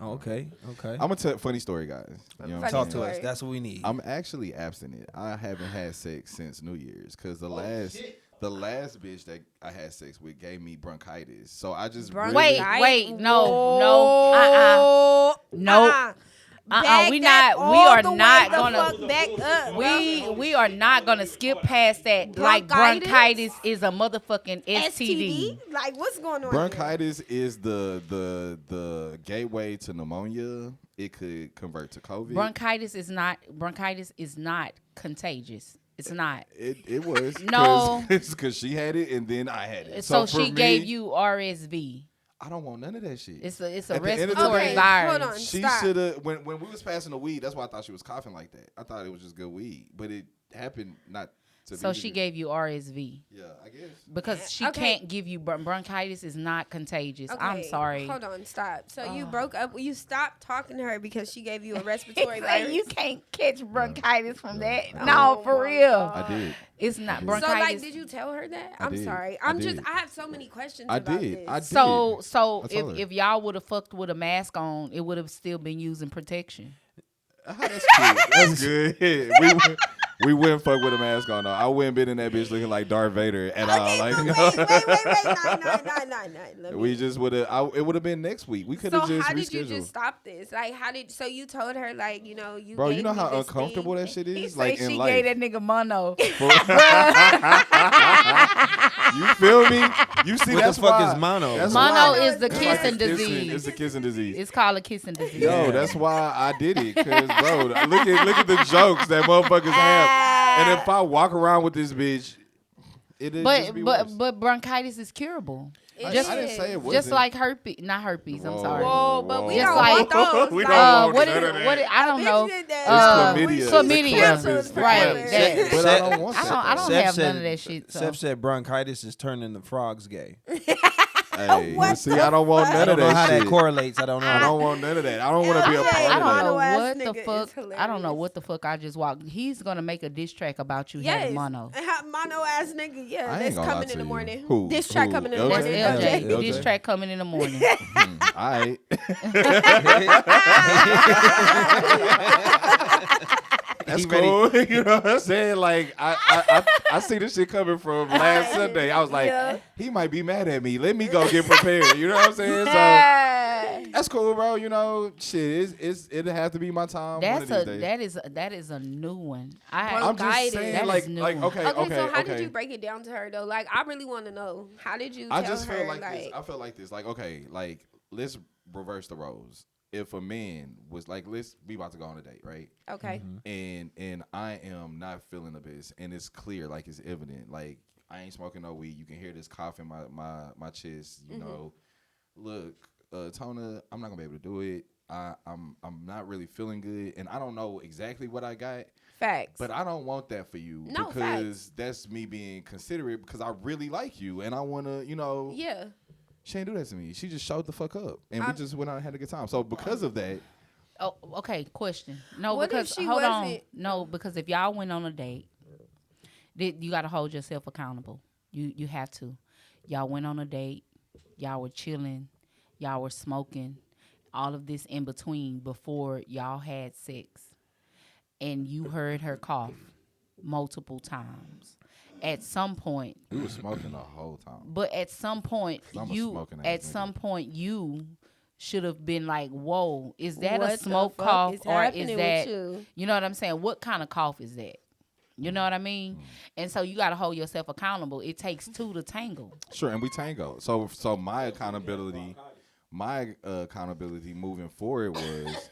Oh, okay. I'm gonna tell a funny story, guys. You know what I'm Talk saying? to us. Story. That's what we need. I'm actually abstinent. I haven't had sex since New Year's because the last bitch that I had sex with gave me bronchitis. So I just really, Wait, no. We are not gonna. back up. We are not gonna skip past that. Like Bronchitis? bronchitis is a motherfucking STD. STD. Like what's going on? bronchitis is the gateway to pneumonia. It could convert to COVID. Bronchitis is not contagious. It's not. It was No. because she had it and then I had it. So for she me, gave you RSV. I don't want none of that shit. It's a At the end of the respiratory day- virus. Hold on. She Stop. should have when we was passing the weed. That's why I thought she was coughing like that. I thought it was just good weed, but it happened not to. So be she good. gave you RSV Yeah, I guess. because she Okay. can't give you bronchitis is not contagious. I'm Okay, sorry. Hold on, stop. So you broke up. You stopped talking to her because she gave you a respiratory virus. You can't catch bronchitis from that. Oh No, for my real. God. I did. It's not So bronchitis. like, did you tell her that? I'm did. sorry. I I'm just. did. I have so many questions I about did. this. I did. So I told her. if y'all would have fucked with a mask on, it would have still been using protection. That's cute. That's good. We wouldn't fuck with a mask on though. I wouldn't been in that bitch looking like Darth Vader at all. Okay, Like, but wait. we just would have. It would have been next week. We could So have just how did you rescheduled. just stop this? Like, how did? So you told her like, you know, you. Bro, you gave know me how this uncomfortable thing. that shit He is. said Like she in gave life. that nigga mono. You feel me? You see, What that's the fuck why, is mono? that's Mono why- is the it's like kissing the disease. It's the kissing disease. It's called a kissing disease. Yo, that's why I did it. Cause bro, look at the jokes that motherfuckers have. And if I walk around with this bitch, it'll just be worse. But bronchitis is curable. I Just- didn't say it wasn't. Just like herpes, not herpes. I'm sorry. Whoa, but we Just don't like- want those. We like, don't want What none is of that. what? I don't know. It's chlamydia. chlamydia. The clampus, Right, the that- clampus. But I don't want that. I don't though. have none of that shit. So. Seth said bronchitis is turning the frogs gay. Hey, What see, the I don't want fuck? I none don't of know how that that shit. correlates. I don't know. I don't want none of that. I don't want to be a part I of don't that. know Mono-ass what the nigga is fuck. I don't know hilarious. what the fuck I just walked. He's gonna make a diss track about you Yes. having mono. Mono ass nigga. Yeah, I ain't that's gonna lie coming to in the you. morning. Who? This track Who? coming in the That's LJ? morning. LJ. LJ? Diss track coming in the morning. All right. That's He ready. cool. You know what I'm saying? Like I see this shit coming from last Sunday. I was like, Yeah. he might be mad at me. Let me go get prepared. You know what I'm saying? So that's cool, bro. You know, shit. It'll have to be my time. one of these days. that is a new one. I'm just Bronchitis. saying, That like, is new. okay. Okay, so how did you break it down to her though? Like, I really want to know. How did you? I tell just her, feel like this. I feel like this. Like, okay, like let's reverse the roles. If a man was like, we about to go on a date, right? Okay. And I am not feeling the best, and it's clear, like it's evident, like I ain't smoking no weed. You can hear this cough in my chest. You know, look, Tona, I'm not gonna be able to do it. I'm not really feeling good, and I don't know exactly what I got. Facts. But I don't want that for you No, because that's me being considerate because I really like you and I wanna, you know. Yeah. She ain't do that to me. She just showed the fuck up, and we just went out and had a good time. So because of that, Oh, okay. Question. No, What if because she hold on. wasn't- No, because if y'all went on a date, you got to hold yourself accountable. You have to. Y'all went on a date. Y'all were chilling. Y'all were smoking. All of this in between before y'all had sex, and you heard her cough multiple times. At some point, we were smoking the whole time. but at some point, I'm a you smoking ass at nigga. some point you should have been like, "Whoa, is that What a the smoke fuck cough is or happening is with that you? know what I'm saying? What kind of cough is that? You know what I mean? And so you got to hold yourself accountable. It takes two to tangle. Sure, and we tango. So my accountability moving forward was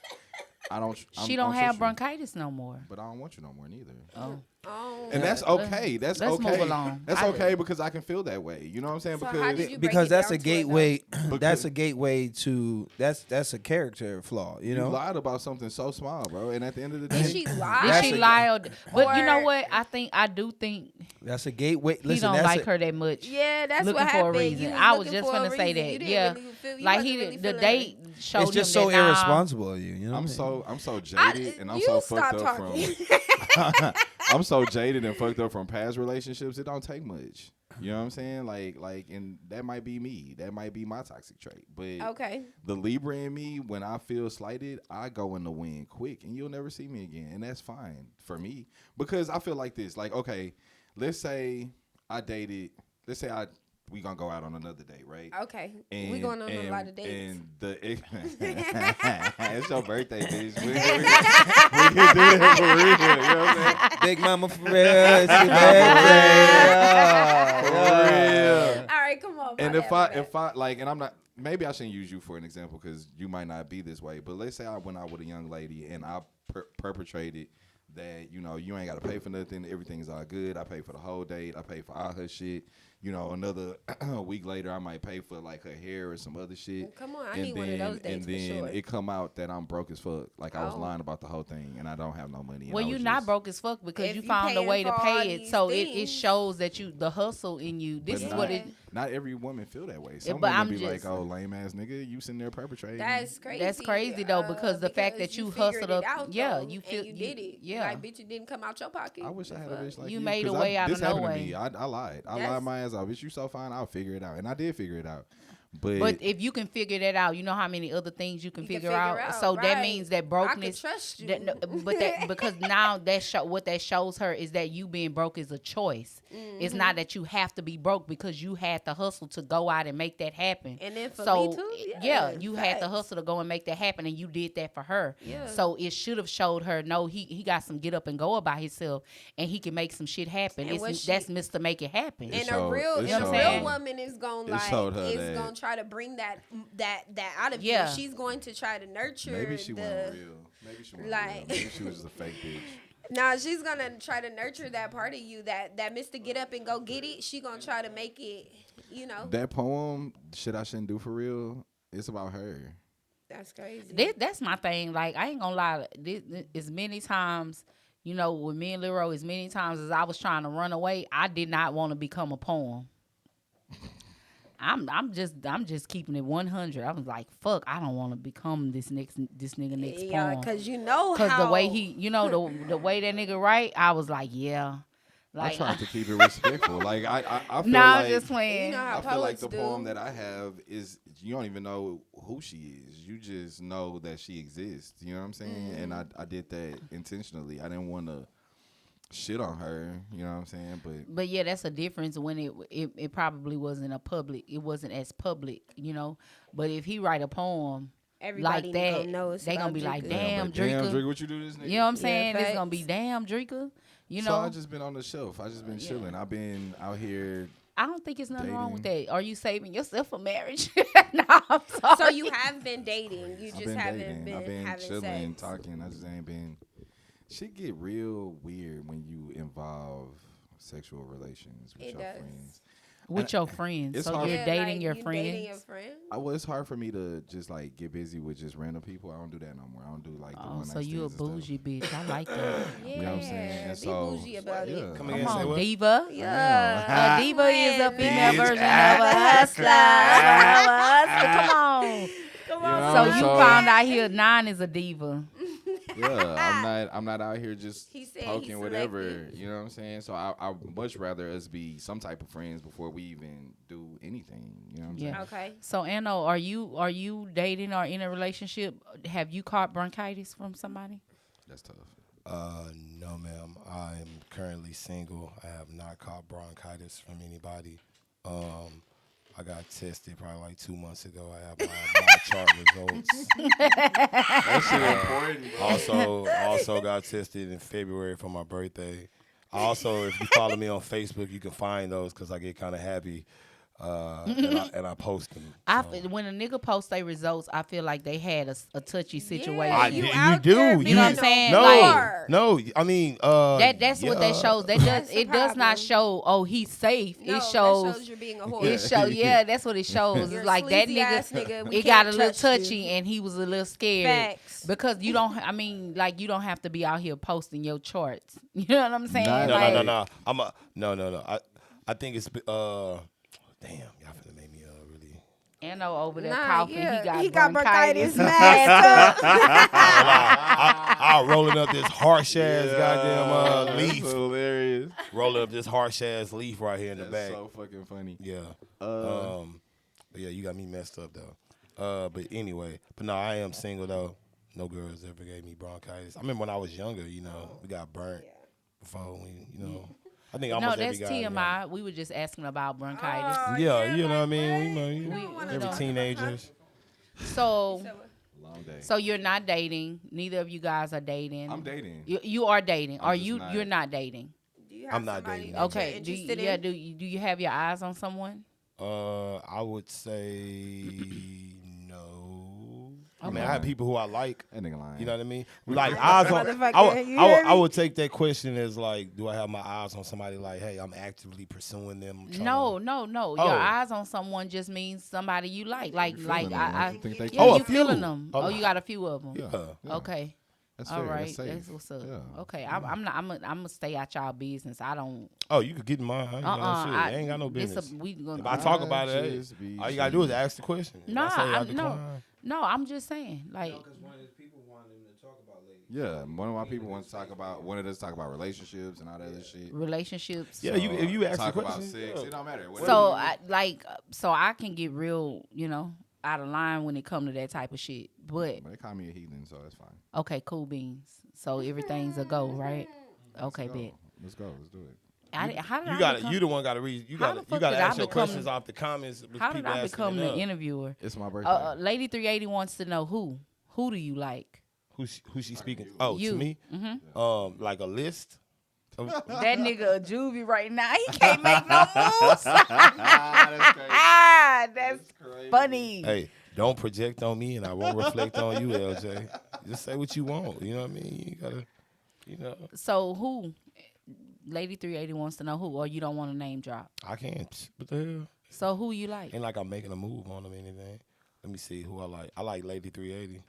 She don't have bronchitis no more. but I don't want you no more neither. Oh. Oh. And that's okay. That's Let's okay. move along. That's okay because I can feel that way. You know what I'm saying? So how Because did you break Because it that's down a to her, though? gateway. Because- That's a gateway to that's a character flaw. You you know. lied about something so small, bro. And at the end of the Did day, she Did lie? she lie? But you know Or- what? I do think That's a gateway. he Listen, don't that's like her that much. Yeah, that's looking what for a happened. reason. You I was looking just for a gonna say reason. that. You didn't Yeah, really feel, you like wasn't he really the feeling date her. showed it's him just so that nah, irresponsible of you. You know. I'm so jaded and I'm you so stop fucked up talking. from I'm so jaded and fucked up from past relationships. It don't take much. You know what I'm saying? Like, and that might be me. That might be my toxic trait. But Okay. the Libra in me, when I feel slighted, I go in the wind quick, and you'll never see me again, and that's fine for me because I feel like this. Like, okay, let's say I dated. Let's say we gonna go out on another date, right? Okay. We going on a lot of dates. And it's your birthday, bitch. We can do that for real. You know what I'm saying? Big Mama for real. It's your birthday. For real. All right, come on. And my if bad. I like, and I'm not, maybe I shouldn't use you for an example because you might not be this way. But let's say I went out with a young lady and I perpetrated that, you know, you ain't got to pay for nothing. Everything's all good. I pay for the whole date. I pay for all her shit. You know, another week later, I might pay for like her hair or some other shit. Come on, I need one of those dates And for then sure. it come out that I'm broke as fuck. Like I was Oh. lying about the whole thing, and I don't have no money. and Well, I you're was not just- broke as fuck because If you you found a paying way to for all pay it. these So it things. shows that the hustle in you. This But is what it. Not every woman feel that way. Some but women I'm be just- like, "Oh, lame ass nigga, you sitting there perpetrating." That's crazy. That's crazy, though, because the fact that you figured hustled it up- out, yeah, though, you feel- and you did it. yeah. Like, bitch, it didn't come out your pocket. I wish I had a bitch like You you. made a 'cause way out this of no happened way. to me. I lied. I That's- lied my ass off. Bitch, you so fine. I'll figure it out, and I did figure it out. But if you can figure that out, you know how many other things you can figure out. So that means that brokenness. I can trust you. Because now what that shows her is that you being broke is a choice. It's not that you have to be broke because you had to hustle to go out and make that happen. And then for me too, you had to hustle to go and make that happen, and you did that for her. Yeah. So it should have showed her, no, he got some get up and go about himself, and he can make some shit happen. That's Mr. Make It Happen. And a real woman is gonna try to bring that out of you. She's going to try to nurture. Maybe she wasn't real. Maybe she wasn't real. Maybe she was just a fake bitch. Nah, she's gonna try to nurture that part of you, that Mr. Get Up and Go Get It. She gonna try to make it, That poem, Shit I Shouldn't Do For Real, it's about her. That's crazy. That's my thing. Like, I ain't gonna lie. As many times, with me and Lyro, as many times as I was trying to run away, I did not want to become a poem. I'm just keeping it 100. I was like, fuck, I don't want to become this nigga next poem. Because the way he, the way that nigga write, I was like, yeah. Like, I tried to keep it respectful. Like I feel I'm like, just playing. I feel like the poem that I have is, you don't even know who she is. You just know that she exists. You know what I'm saying? And I did that intentionally. I didn't want to shit on her. You know what I'm saying? But yeah, that's a difference when it probably wasn't it wasn't as public. But if he write a poem. Everybody like that, gonna know they gonna be Dricka. like, damn, Damn, Dricka. Dricka, what you do to this nigga? You know what I'm saying? Yeah, it's gonna be damn, Dricka. So I just been on the shelf. I just been chilling. I've been out here. I don't think it's nothing wrong with dating. that. Are you saving yourself for marriage? No, I'm sorry. So you have been dating. You I've just been haven't dating. been I've been having chilling, sex. talking. I just ain't been. Shit get real weird when you involve sexual relations with your friends. With your friends. It's So hard. you're dating your Dating your friends? friends? It's hard for me to just like get busy with just random people. I don't do that no more. I don't do like the one night So you a stands and stuff. bougie bitch. I like that. Yeah, You know what I'm saying? And be so, bougie about it. Come Come again, say on, what? diva. Yeah. A diva is a female Bitch. version of a hustler. Come on. Come You on. know, So you so- found out here Nyne is a diva. Yeah, I'm not out here just He said talking he's whatever. selective. You know what I'm saying? So I much rather us be some type of friends before we even do anything. You know what I'm saying? Okay. So Anno, are you dating or in a relationship? Have you caught bronchitis from somebody? That's tough. No, ma'am. I am currently single. I have not caught bronchitis from anybody. I got tested probably like 2 months ago. I have my chart results. That shit important. Also got tested in February for my birthday. Also, if you follow me on Facebook, you can find those because I get kind of happy. And I post them. So. When a nigga posts their results, I feel like they had a touchy situation. you you out do. there You being know what I'm saying? No, Like- no. I mean, That's what that yeah. shows. That's the It does not problem. show. Oh, he's safe. No, it that shows. you're being a It whore. show. Yeah, that's what it shows. You're It's a like that sleazy ass nigga. nigga. We It got a can't little trust touchy, you. and he was a little scared. Facts. Because you don't. I mean, like you don't have to be out here posting your charts. You know what I'm saying? Nah, Like, No. I think it's damn, y'all finna make me really. Anno over there Nah, coughing. yeah. He got bronchitis. messed up. I'll rolling up this harsh ass goddamn That's leaf. hilarious. Rolling up this harsh ass leaf right here in the That's back. so fucking funny. Yeah. But yeah, you got me messed up though. But anyway, no, I am single though. No girls ever gave me bronchitis. I remember when I was younger, we got burnt before I think No, almost that's every guy. TMI. We were just asking about bronchitis. Yeah, you know what I mean. wanna Every talk teenagers. So Long day. So you're not dating. Neither of you guys are dating. I'm dating. You are dating. I'm Are just you? not. You're not dating. Do you have I'm not somebody dating. that you're Okay. interested Yeah. in? Do you have your eyes on someone? I would say no. I mean, Okay. I have people who I like. That nigga lying. You know what I mean? Like Like eyes on. motherfucker, you hear I me? would take that question as like, do I have my eyes on somebody? Like, hey, I'm actively pursuing them. trying No. to- Your Oh. eyes on someone just means somebody you like. Like feeling them. I You think they yeah, Oh, a you feeling few. them. Oh, Oh, you got a few of them. Yeah. Okay. That's All fair. right. That's safe. That's what's up. Yeah. Okay. I'm not. I'm gonna stay out y'all business. I don't. Oh, you could get in mine. I ain't, got no shit. I ain't got no it's business. we gonna, If I talk about it, hey, just be all you gotta do is ask the question. If I Nah, say I no. decline. No, I'm just saying. Like, Because one of the people wanted him to talk about ladies. Yeah, one of my people wanted us to talk about relationships and all that other shit. Relationships. Yeah, if you ask talk the about question, sex, it don't matter. So I can get real, out of line when it come to that type of shit. But They call me a heathen, so that's fine. okay, cool beans. So everything's a go, right? Okay, bet. Let's go. Let's do it. You the one got to read. You got to ask your questions off the comments. How did I become the interviewer? It's my birthday. Lady 380 wants to know who do you like? Who's she speaking? Oh, you. To me. Mm-hmm. Like a list. That nigga a juvie right now. He can't make no moves. That's funny. Hey, don't project on me, and I won't reflect on you, LJ. Just say what you want. You know what I mean? You gotta. So who? Lady 380 wants to know who, or you don't want to name drop? I can't. What the hell? So who you like? Ain't like I'm making a move on them or anything. Let me see who I like. I like Lady 380.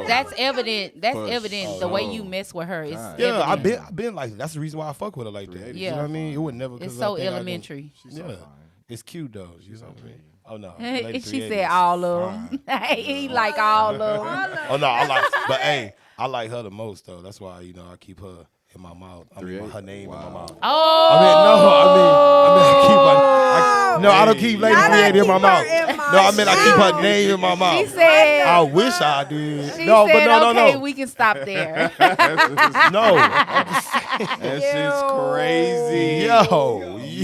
That's evident. That's evident. The way you mess with her is evident. I've been like that. That's the reason why I fuck with her like that. Yeah. You know what I mean? It would never. It's so elementary. It's cute though. You know what I mean? Oh no. She said all of them. He like all of them. Oh no, but hey, I like her the most though. That's why I keep her in my mouth. I mean, her name in my mouth. I don't keep Lady 380 in my mouth. I keep her name in my mouth. She said, I wish I did. She said, okay, we can stop there. No. That shit's crazy.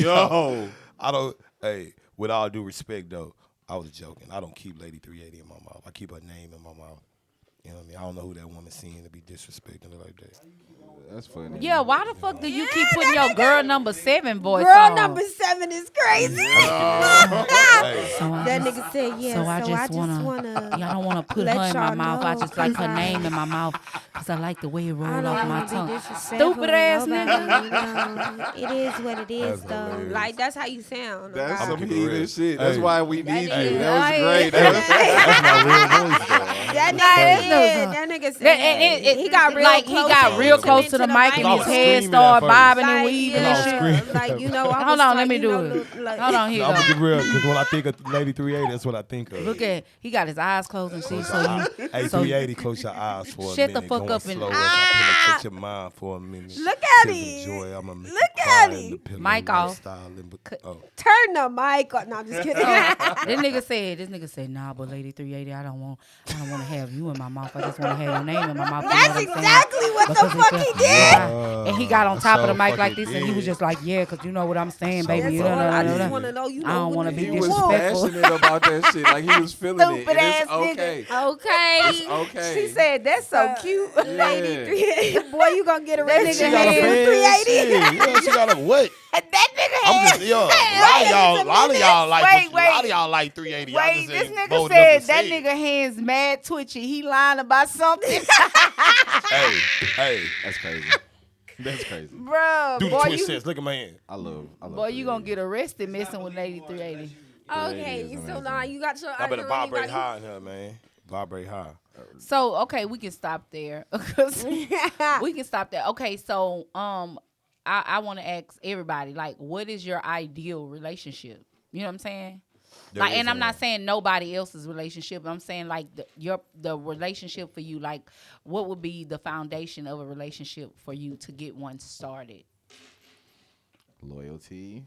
Yo. I don't, hey, with all due respect, though, I was joking. I don't keep Lady 380 in my mouth. I keep her name in my mouth. You know what I mean? I don't know who that woman's seeing to be disrespecting her like that. That's funny. Yeah, why the fuck do you keep putting your girl number 7 voice Girl on? number 7 is crazy. That nigga said, yeah, so I just wanna I don't wanna put her in my mouth. I just like her name in my mouth because I like the way it rolled off my tongue. Stupid ass nigga. It is what it is, though. Like, that's how you sound. That's some heathen shit. That's why we need you. That was great. That's my real voice, though. That nigga said he got real like close. He got real close to the mic and his head started bobbing and weaving and shit. Like, hold on, let me do it. Hold on, here. I'm gonna get real because when I think of Lady 380, that's what I think of. Look at he got his eyes closed and shit. Hey, 380, close your eyes for a minute. Shut the fuck up and slow as I penetrate your mind for a minute. Look at him. Look at him. Mic off. Turn the mic off. No, I'm just kidding. This nigga said, nah, but Lady 380, I don't want to have you in my mouth. I just want to have your name in my mouth. That's exactly what the fuck he did. And he got on top of the mic like this, and he was just like, yeah, because you know what I'm saying, baby. I just want to know, I don't want to be He was disrespectful. passionate about that shit. Like, he was feeling it. Stupid And ass it's okay. nigga. Okay. It's okay. She said, that's so cute. Lady 380. Boy, you gonna get arrested. She got a fan 380. Yeah, she got a what? That nigga I'm just, had. yo, a lot of y'all like 380. Wait, this nigga said that nigga hands mad twitchy. He lying about something. Hey. That's crazy. That's crazy. Bro, Do the boy, twist sense. Look at my hand. I love boy, you gonna get arrested messing with Lady 380. Okay, so now you got your. I better vibrate high in her, man. Vibrate high. So okay, we can stop there. We can stop there. Okay, so I want to ask everybody, like, what is your ideal relationship? You know what I'm saying? Like, and I'm not saying nobody else's relationship. I'm saying like the relationship for you. Like, what would be the foundation of a relationship for you to get one started? Loyalty.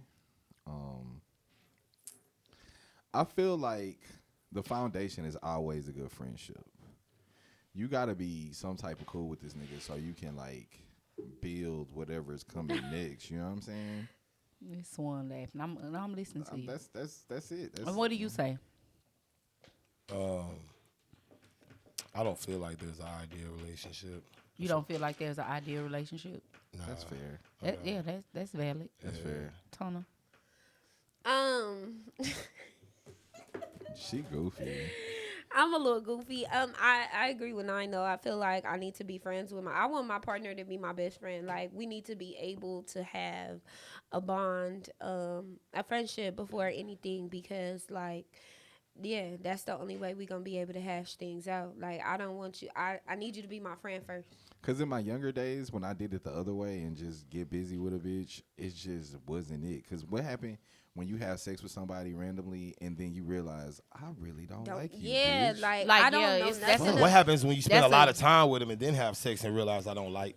I feel like the foundation is always a good friendship. You gotta be some type of cool with this nigga so you can like build whatever is coming next. You know what I'm saying? This one laughing. I'm listening to you. That's it. And what do you say? I don't feel like there's an ideal relationship. You don't feel like there's an ideal relationship? Nah, that's fair. That's valid. That's fair. Tona. She goofy. I'm a little goofy. I agree with Nyne though. I feel like I need to be friends with I want my partner to be my best friend. Like, we need to be able to have a bond, a friendship before anything, because like, yeah, that's the only way we're gonna be able to hash things out. Like, I don't want you. I need you to be my friend first. Because in my younger days, when I did it the other way and just get busy with a bitch, it just wasn't it. Because what happened when you have sex with somebody randomly and then you realize, I really don't like you, yeah, bitch. like Like, I don't yeah, know it's- that's nothing. a- What happens when you spend a That's lot a- of time with them and then have sex and realize I don't like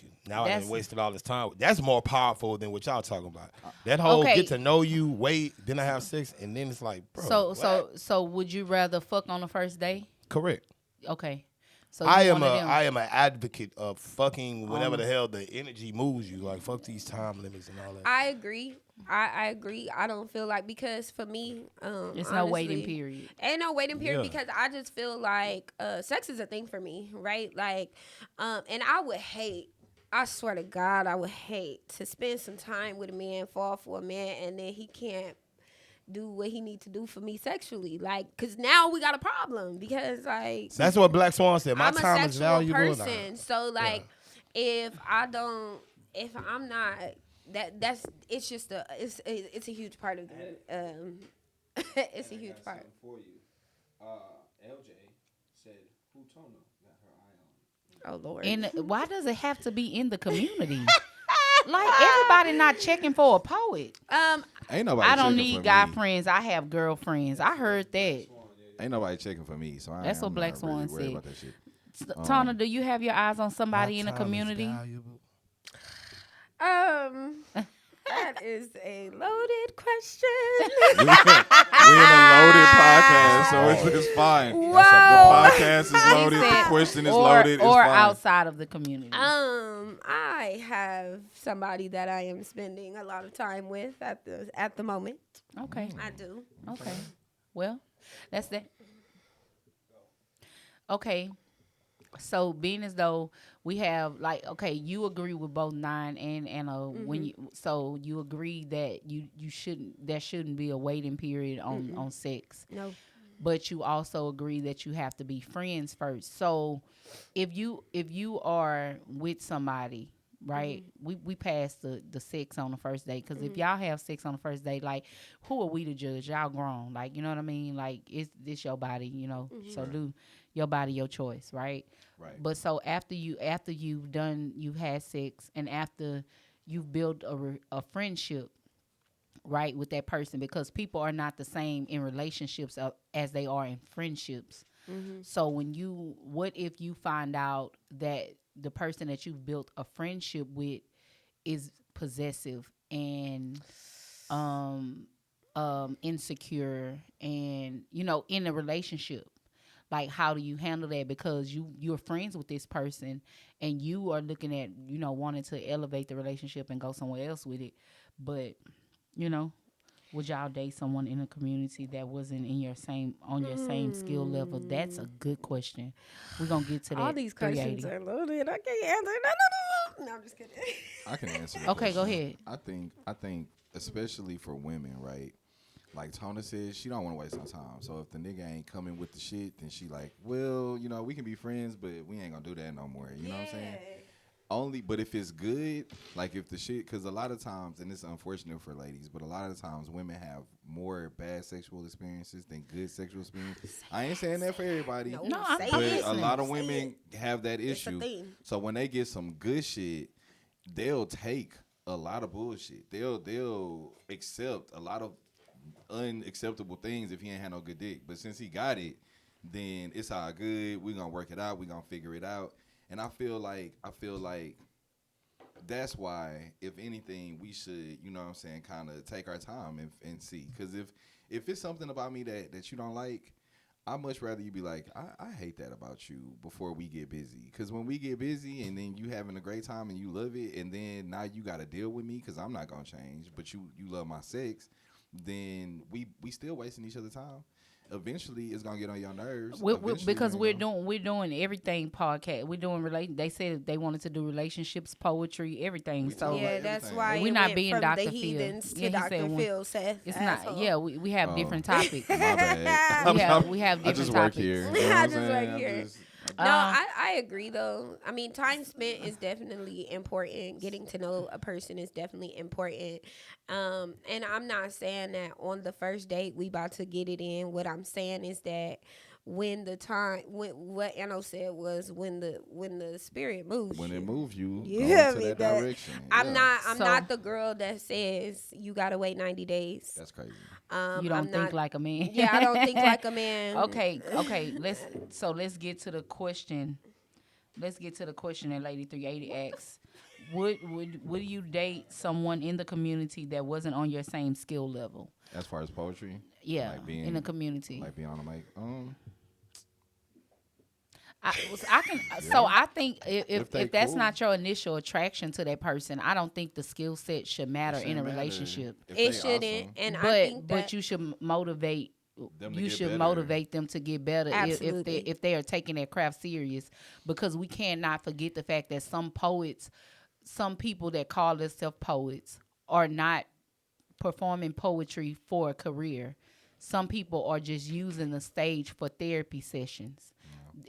you? Now I That's- done wasted all this time. That's more powerful than what y'all talking about. That whole Okay. get to know you, wait, then I have sex, and then it's like, bro. So would you rather fuck on the first day? Correct. Okay. So I you am one of them. an advocate of fucking whenever the hell the energy moves you. Like fuck these time limits and all that. I agree. I agree. I don't feel like, because for me, It's no waiting honestly, period. Ain't no waiting period, Yeah. because I just feel like sex is a thing for me, right? Like, and I would hate. I swear to God, I would hate to spend some time with a man, fall for a man, and then he can't do what he need to do for me sexually. Like, cause now we got a problem, because like That's what Black Swan said. My I'm a time is sexual valuable. person. So like, if I'm not, it's just it's a huge part of the it's a huge part. For you, LJ said who Tona got her eye on. Oh Lord. And why does it have to be in the community? Like, everybody not checking for a poet. Ain't nobody I don't checking need for guy me. friends. I have girlfriends. I heard that. Ain't nobody checking for me, so That's what I'm Black not really Swan worried said. about that shit. Tona, do you have your eyes on somebody in the community? That is a loaded question. We in a loaded podcast, so it's fine. Whoa. The podcast is loaded. He The said, question is or, loaded. It's or fine. outside of the community. I have somebody that I am spending a lot of time with at the moment. Okay. I do. Okay. Well, that's that. Okay. So being as though we have like, okay, you agree with both Nyne and Anna when you agree that you shouldn't, there shouldn't be a waiting period on sex. No. But you also agree that you have to be friends first. So if you are with somebody, right? We passed the sex on the first day, because if y'all have sex on the first day, like, who are we to judge? Y'all grown, like, you know what I mean? Like, it's your body, you know. So do your body, your choice, right? Right. But so after you've had sex, and after you've built a friendship, right, with that person, because people are not the same in relationships as they are in friendships. So what if you find out that the person that you've built a friendship with is possessive and insecure, and in a relationship? Like, how do you handle that? Because you're friends with this person, and you are looking at wanting to elevate the relationship and go somewhere else with it, but would y'all date someone in a community that wasn't in your same skill level? That's a good question. We're gonna get to that. All these questions 380. are loaded. I can't answer. No, I'm just kidding. I can answer that. Okay, go question. ahead. I think especially for women, right? Like Tona says, she don't want to waste no time. So if the nigga ain't coming with the shit, then she like, well, we can be friends, but we ain't gonna do that no more. You know what I'm saying? But if it's good, like if the shit, because a lot of times, and it's unfortunate for ladies, but a lot of times women have more bad sexual experiences than good sexual experiences. I ain't saying that for everybody, No, I'm say but it. a lot of Say women have that It's a issue. thing. So when they get some good shit, they'll take a lot of bullshit. They'll accept a lot of unacceptable things if he ain't had no good dick. But since he got it, then it's all good. We're gonna work it out. We're gonna figure it out. And I feel like that's why, if anything, we should, kind of take our time and see. Because if it's something about me that you don't like, I'd much rather you be like, I hate that about you, before we get busy. Because when we get busy and then you having a great time and you love it, and then now you got to deal with me because I'm not going to change, but you love my sex, then we still wasting each other's time. Eventually, it's gonna get on your nerves. Because we're doing everything podcast. We're doing They said they wanted to do relationships, poetry, everything. We So talking Yeah, about that's everything. why We're it not went being from Dr. the Phil. heathens Yeah, to he Dr. said Phil, Seth. it's asshole. not. Yeah, we have different topics. My bad. We have I different just topics. work here. You know I what I'm just saying? work I'm here. just- No, I agree though. I mean, time spent is definitely important. Getting to know a person is definitely important. And I'm not saying that on the first date we about to get it in. What I'm saying is that when the time, when what Anno said was when the spirit moves When you. it moves you, You go feel into me? that That- direction. I'm Yeah. I'm So- not the girl that says you gotta wait 90 days. That's crazy. You don't I'm think not, like a man. Yeah, I don't think like a man. Okay. Let's get to the question. Let's get to the question that Lady 380 asks. Would you date someone in the community that wasn't on your same skill level? As far as poetry, Yeah, like being in the community. like being on the mic. I can. So I think If they if that's cool. not your initial attraction to that person, I don't think the skill set should matter in a relationship. If It they shouldn't, awesome, and I But think that but you should motivate. Them to You get should better. motivate them to get better Absolutely. if they are taking their craft serious, because we cannot forget the fact that some poets, some people that call themselves poets, are not performing poetry for a career. Some people are just using the stage for therapy sessions.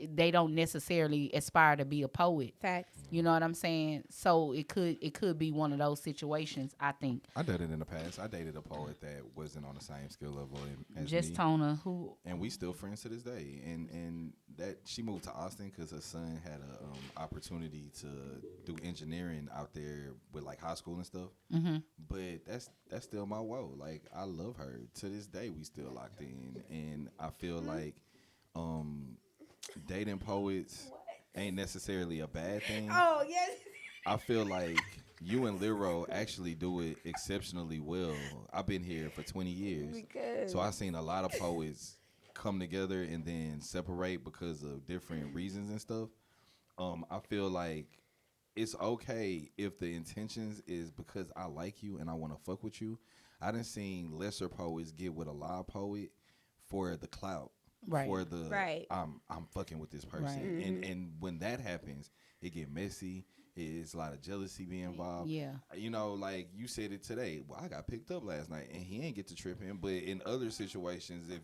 They don't necessarily aspire to be a poet. facts. You know what I'm saying? So it could be one of those situations, I think. I dated in the past. I dated a poet that wasn't on the same skill level as Just me. Tona, who And we still friends to this day. And that she moved to Austin because her son had a opportunity to do engineering out there with like high school and stuff. Mm-hmm. But that's still my woe. Like I love her to this day. We still locked in, and I feel like dating poets ain't necessarily a bad thing. Oh yes. I feel like you and Lyro actually do it exceptionally well. I've been here for 20 years. Because So I've seen a lot of poets come together and then separate because of different reasons and stuff. I feel like it's okay if the intentions is because I like you and I want to fuck with you. I done seen lesser poets get with a live poet for the clout. Right. For the Right. I'm fucking with this person. Right. And when that happens, it get messy. It's a lot of jealousy being involved. Yeah. You know, like you said it today. Well, I got picked up last night, and he ain't get to tripping. But in other situations, if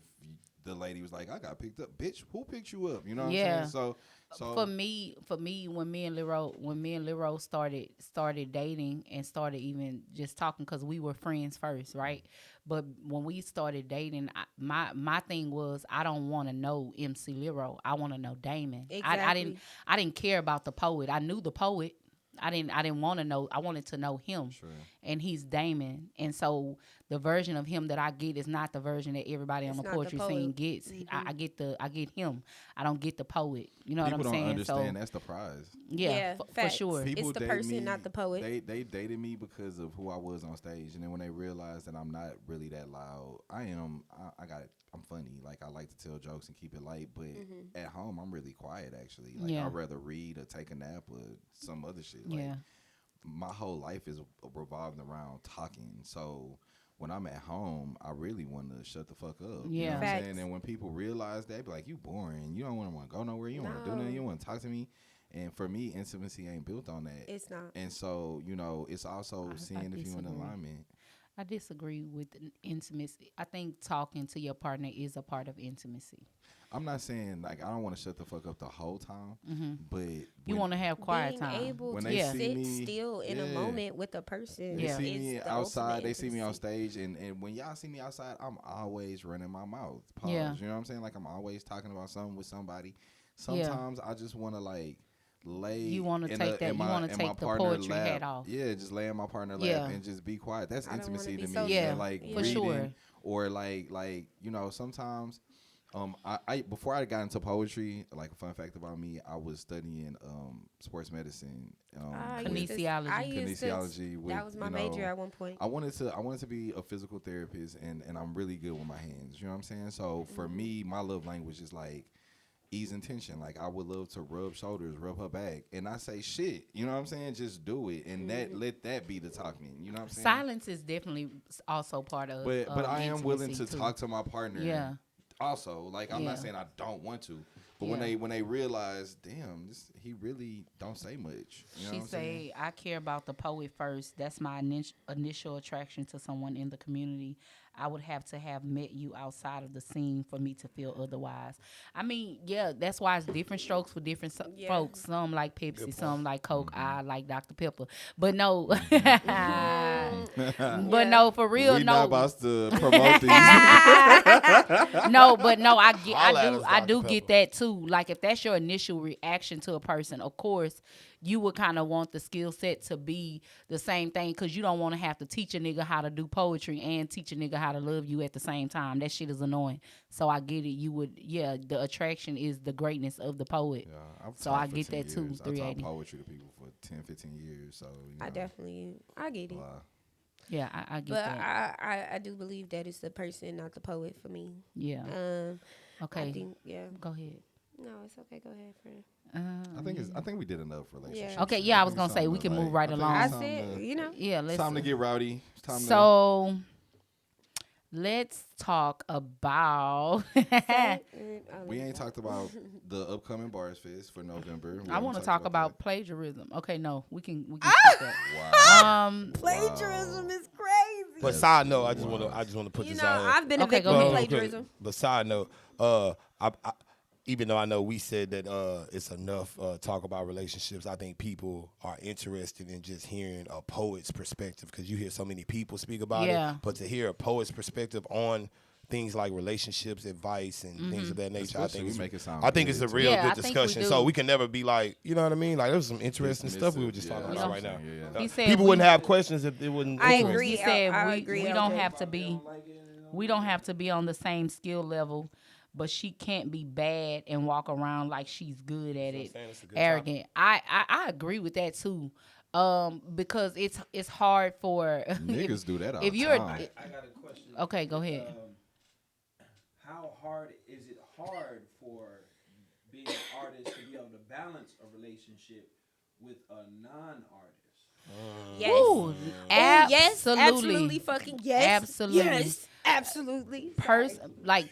the lady was like, "I got picked up," bitch, who picked you up? You know what Yeah. I'm saying? So for me, when me and Lyro started dating and started even just talking, because we were friends first, right? But when we started dating, my thing was, I don't want to know MC Lyro. I want to know Damon. Exactly. I didn't care about the poet. I knew the poet. I didn't want to know. I wanted to know him. Sure. And he's Damon. And so the version of him that I get is not the version that everybody It's on the not the poetry poet. scene gets. I get him. I don't get the poet. You know people what I'm don't saying? understand So that's the prize. yeah, for facts. sure. It's the date person, me, not the poet. They dated me because of who I was on stage, and then when they realized that I'm not really that loud, I'm funny. Like I like to tell jokes and keep it light, but at home I'm really quiet actually. Like Yeah. I'd rather read or take a nap or some other shit. Like, Yeah. my whole life is revolving around talking. So when I'm at home, I really want to shut the fuck up. You know Yeah. what I'm Facts. saying? And when people realize that, they be like, you boring. You don't want to go nowhere. You don't want to do nothing. You don't want to talk to me. And for me, intimacy ain't built on that. It's not. And so, you know, it's also seeing if you're in disagree. alignment. I disagree with intimacy. I think talking to your partner is a part of intimacy. I'm not saying, like, I don't want to shut the fuck up the whole time, but You when want to have quiet Being time. able When to they see sit me, still in a yeah. moment with a person. they Yeah. see is me the outside, ultimate they see me on intimacy. stage, and when y'all see me outside, I'm always running my mouth. Pause. Yeah. You know what I'm saying? Like, I'm always talking about something with somebody. Sometimes I just want to, like, lay You wanna in take a- that- in you my- wanna in take my the partner poetry lap. hat off. Yeah, just lay in my partner Yeah. lap and just be quiet. That's I don't wanna intimacy be to me. social. Yeah, Like for reading, sure. or like you know, sometimes I before I got into poetry, like a fun fact about me, I was studying sports medicine. I with used to- Kinesiology. I used to- kinesiology with, That was my you major know, at one point. I wanted to be a physical therapist, and I'm really good with my hands. You know what I'm saying? So for me, my love language is like easing tension. Like I would love to rub shoulders, rub her back, and I say shit. You know what I'm saying? Just do it, and that let that be the talking. You know what I'm saying? Silence is definitely also part of. But I am willing to intimacy, too. talk to my partner. Yeah. Also, like I'm Yeah. not saying I don't want to, but Yeah. when they realize, damn, he really don't say much. You know She what I'm saying? say, I care about the poet first. That's my initial attraction to someone in the community. I would have to have met you outside of the scene for me to feel otherwise. I mean, yeah, that's why it's different strokes for different folks. Some like Pepsi, some like Coke. I like Dr. Pepper. But no, but no, for real, We no. not about to promote these. No, but no, I do Dr. get that too. Like if that's your initial reaction to a person, of course, you would kind of want the skill set to be the same thing because you don't want to have to teach a nigga how to do poetry and teach a nigga how to love you at the same time. That shit is annoying. So I get it. You would, the attraction is the greatness of the poet. Yeah, I've So taught I for get 10 that too. years. I 380. taught poetry to people for 10, 15 years. So I get it. Yeah, I get But that. I do believe that it's the person, not the poet for me. Yeah. Okay. I think, Go ahead. No, it's okay. Go ahead, friend. I think we did enough relationships. Yeah. Okay, man. yeah, I think was gonna it's say time we to, can move right I think along. it's I time said, to- you know. Yeah, It's time to get rowdy. It's time So let's talk about. we ain't talked about the upcoming Bars Fest for November. We I haven't want to talked talk about that. plagiarism. Okay, no, we can skip that. Wow. Plagiarism is crazy. But side note, I just want to put You this know, out here. I've been a Okay, victim go of ahead. plagiarism. But side note, even though I know we said that it's enough talk about relationships, I think people are interested in just hearing a poet's perspective because you hear so many people speak about Yeah. it. But to hear a poet's perspective on things like relationships, advice, and things of that nature, Especially I we think make it sound I think good, it's a too. real Yeah, I good think we discussion. do. So we can never be like, you know what I mean? Like there's some interesting stuff we were just talking Dismissive, about yeah. right now. Yeah. He said People we- wouldn't have questions if it wouldn't. I interest. agree. He said I we agree, don't LJ. have to be on the same skill level, but she can't be bad and walk around like she's good at it, It's a good arrogant. I agree with that too, because it's hard for Niggas do that all if the you're time. I got a question. Okay, go ahead. How hard is it hard for being an artist to be able to balance a relationship with a non-artist? Yes. Ooh, Yes, absolutely. absolutely fucking yes. Absolutely. Yes, absolutely. Personally,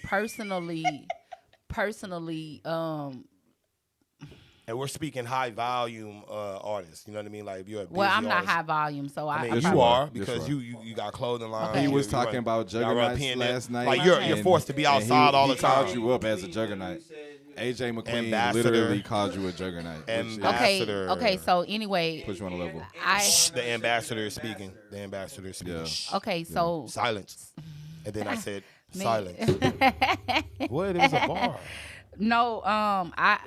And we're speaking high volume artists. You know what I mean? Like if you're a busy well, I'm not artist, high volume, so I mean, Yes, you you are are. because Yes, you you got clothing line. Okay. He You was talking about juggernauts PNL. last night. Like you're and- forced to be and outside all the he called time. you up as a juggernaut. AJ McQueen Ambassador. literally called you a juggernaut. which is- Ambassador. okay. So anyway, Put you on a level. The ambassador is speaking. The ambassador is speaking. Yeah. Shh. okay, so Silence. And then I said Me- silence. What is a bar? no, I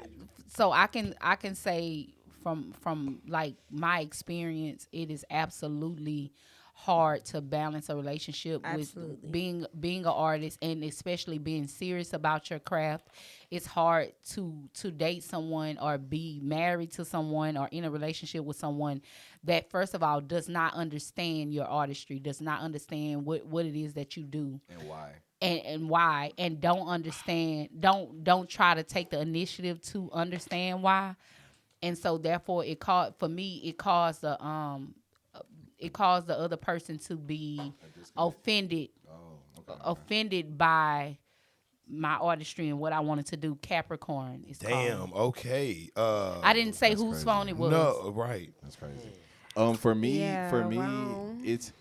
can say from like my experience, it is absolutely hard to balance a relationship Absolutely. with being an artist and especially being serious about your craft. It's hard to date someone or be married to someone or in a relationship with someone that first of all does not understand your artistry, does not understand what it is that you do And why? and why, and don't try to take the initiative to understand why. And so therefore it caused the other person to be offended offended by my artistry and what I wanted to do. Capricorn is called. Damn. Okay. I didn't say That's whose crazy. phone it was. No. Right. That's crazy. For me, wow. it's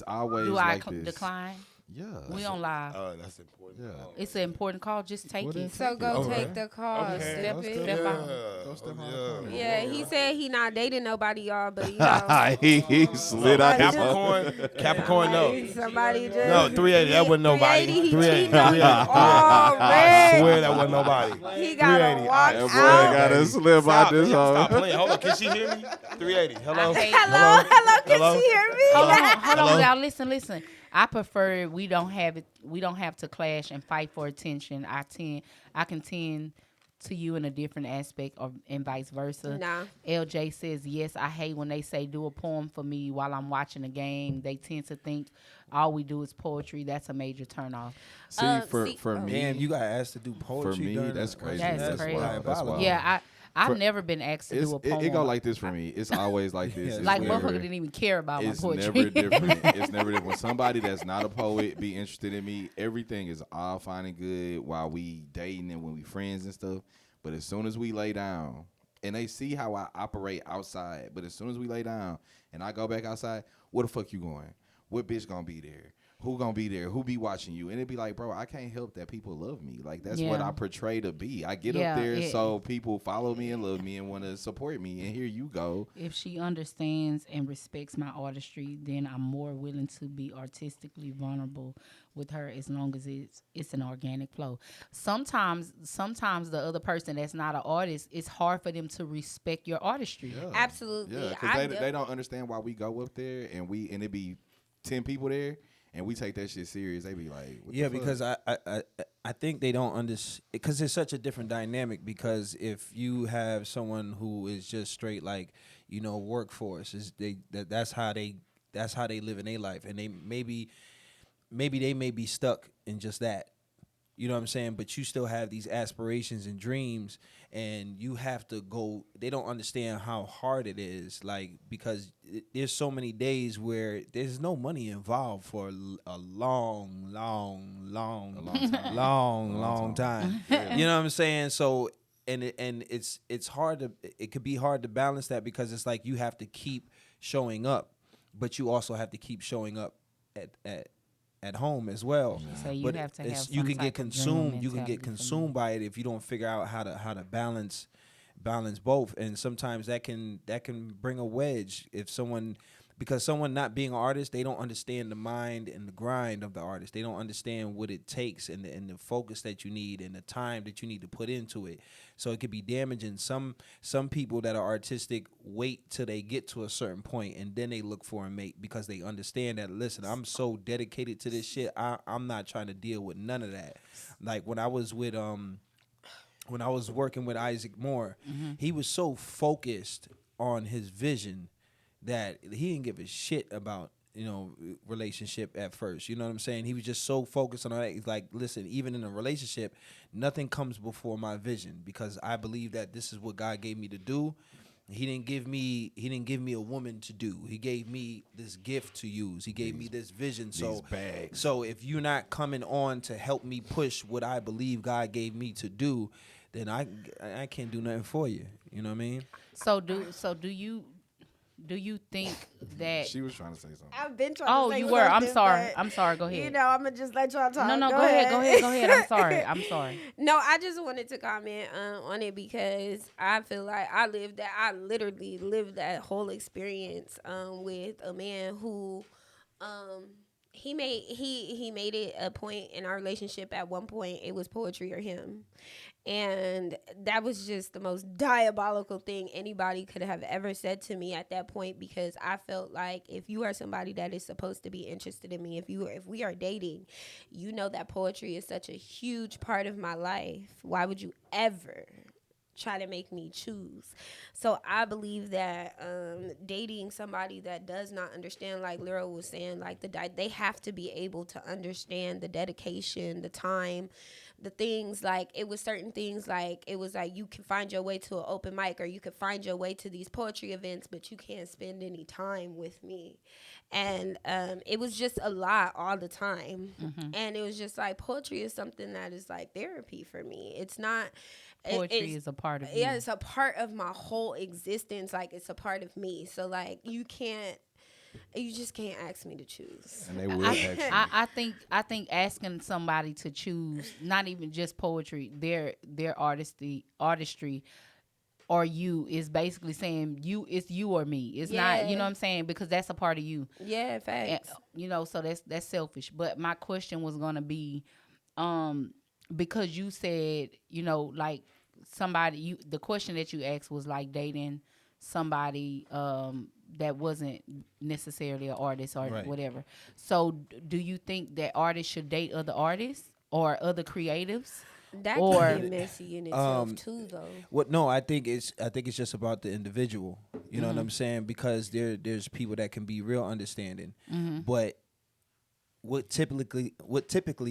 always Do I like this. decline? Yeah. We on live. That's important. Yeah. It's an important call. Just take Well, then it. So go Okay. take the call. Okay. Step Let's it. do Step that. out. Go step on the corner. Yeah, he said he not dating nobody, y'all, but you know. he slid out his phone. Capricorn. No. Somebody just. No. 380. That wasn't nobody. 380, he 380. cheating on you 380. already. I swear that wasn't nobody. He gotta 380. walk That boy out. gotta slip Stop, out this stop hole. playing. Hold on. Can she hear me? 380. Hello. I hate- Hello, can Hello? she hear me? Hold on, Hello? y'all. Listen. I prefer we don't have to clash and fight for attention. I can tend to you in a different aspect and vice versa. Nah. LJ says, yes, I hate when they say do a poem for me while I'm watching a game. They tend to think all we do is poetry. That's a major turnoff. For me, Damn, you got asked to do poetry. for me, during that's the- crazy. That's crazy. wild. That's wild. Yeah, I've For- never been asked to do a poem. It go like this for me. It's always like this. Yeah, It's like never- motherfucker didn't even care about my It's poetry. never different. It's never different. When somebody that's not a poet be interested in me, everything is all fine and good while we dating and when we friends and stuff. But as soon as we lay down, and they see how I operate outside, but as soon as we lay down and I go back outside, where the fuck you going? What bitch gonna be there? who gonna be there? Who be watching you? And it'd be like, bro, I can't help that people love me. Like, that's what I portray to be. I get up there so people follow me and love me and want to support me. And here you go. If she understands and respects my artistry, then I'm more willing to be artistically vulnerable with her as long as it's an organic flow. Sometimes the other person that's not an artist, it's hard for them to respect your artistry. Yeah. Absolutely. Yeah, because they don't understand why we go up there and it be 10 people there. And we take that shit serious. They be like, what the fuck? Because I think they don't understand, because it's such a different dynamic. Because if you have someone who is just straight like, workforce, that's how they live in their life, and they maybe they may be stuck in just that. You know what I'm saying? But you still have these aspirations and dreams, and you have to go. They don't understand how hard it is, like, because there's so many days where there's no money involved for a long time. You know what I'm saying? So, it's hard to. It could be hard to balance that, because it's like you have to keep showing up, but you also have to keep showing up at home as well. So you have to have you can get consumed. You can get consumed by it if you don't figure out how to balance both. And sometimes that can bring a wedge because someone not being an artist, they don't understand the mind and the grind of the artist. They don't understand what it takes and the focus that you need and the time that you need to put into it. So it could be damaging. Some people that are artistic wait till they get to a certain point and then they look for a mate, because they understand that, listen, I'm so dedicated to this shit. I'm not trying to deal with none of that. Like when I was working with Isaac Moore, he was so focused on his vision that he didn't give a shit about, relationship at first. You know what I'm saying? He was just so focused on that. He's like, listen, even in a relationship, nothing comes before my vision, because I believe that this is what God gave me to do. He didn't give me a woman to do. He gave me this gift to use. He gave me this vision. So if you're not coming on to help me push what I believe God gave me to do, then I can't do nothing for you. You know what I mean? So do you think that she was trying to say something? I've been trying to say you something. were. I'm sorry. Go ahead. I'm going to just let y'all talk. No, go ahead. I'm sorry. No, I just wanted to comment on it because I feel like I literally lived that whole experience with a man who he made it a point in our relationship. At one point it was poetry or him, and that was just the most diabolical thing anybody could have ever said to me at that point, because I felt like if you are somebody that is supposed to be interested in me, if we are dating, you know that poetry is such a huge part of my life. Why would you ever try to make me choose? So I believe that dating somebody that does not understand, like Lyro was saying, like they have to be able to understand the dedication, the time, the things. Like it was certain things, like it was like you can find your way to an open mic, or you could find your way to these poetry events, but you can't spend any time with me. And it was just a lot all the time. And it was just like, poetry is something that is like therapy for me. It's not poetry is a part of you. Yeah, it's a part of my whole existence. Like it's a part of me. So like you just can't ask me to choose. And they will ask you. I think asking somebody to choose, not even just poetry, their artistry or you, is basically saying it's you or me. It's not, you know what I'm saying? Because that's a part of you. Yeah, facts. And, so that's selfish. But my question was gonna be, because you said, like somebody, the question that you asked was like dating somebody that wasn't necessarily an artist or whatever. So do you think that artists should date other artists or other creatives? That can get messy in itself too, though. What? No, I think it's just about the individual. You know what I'm saying? Because there's people that can be real understanding, but what typically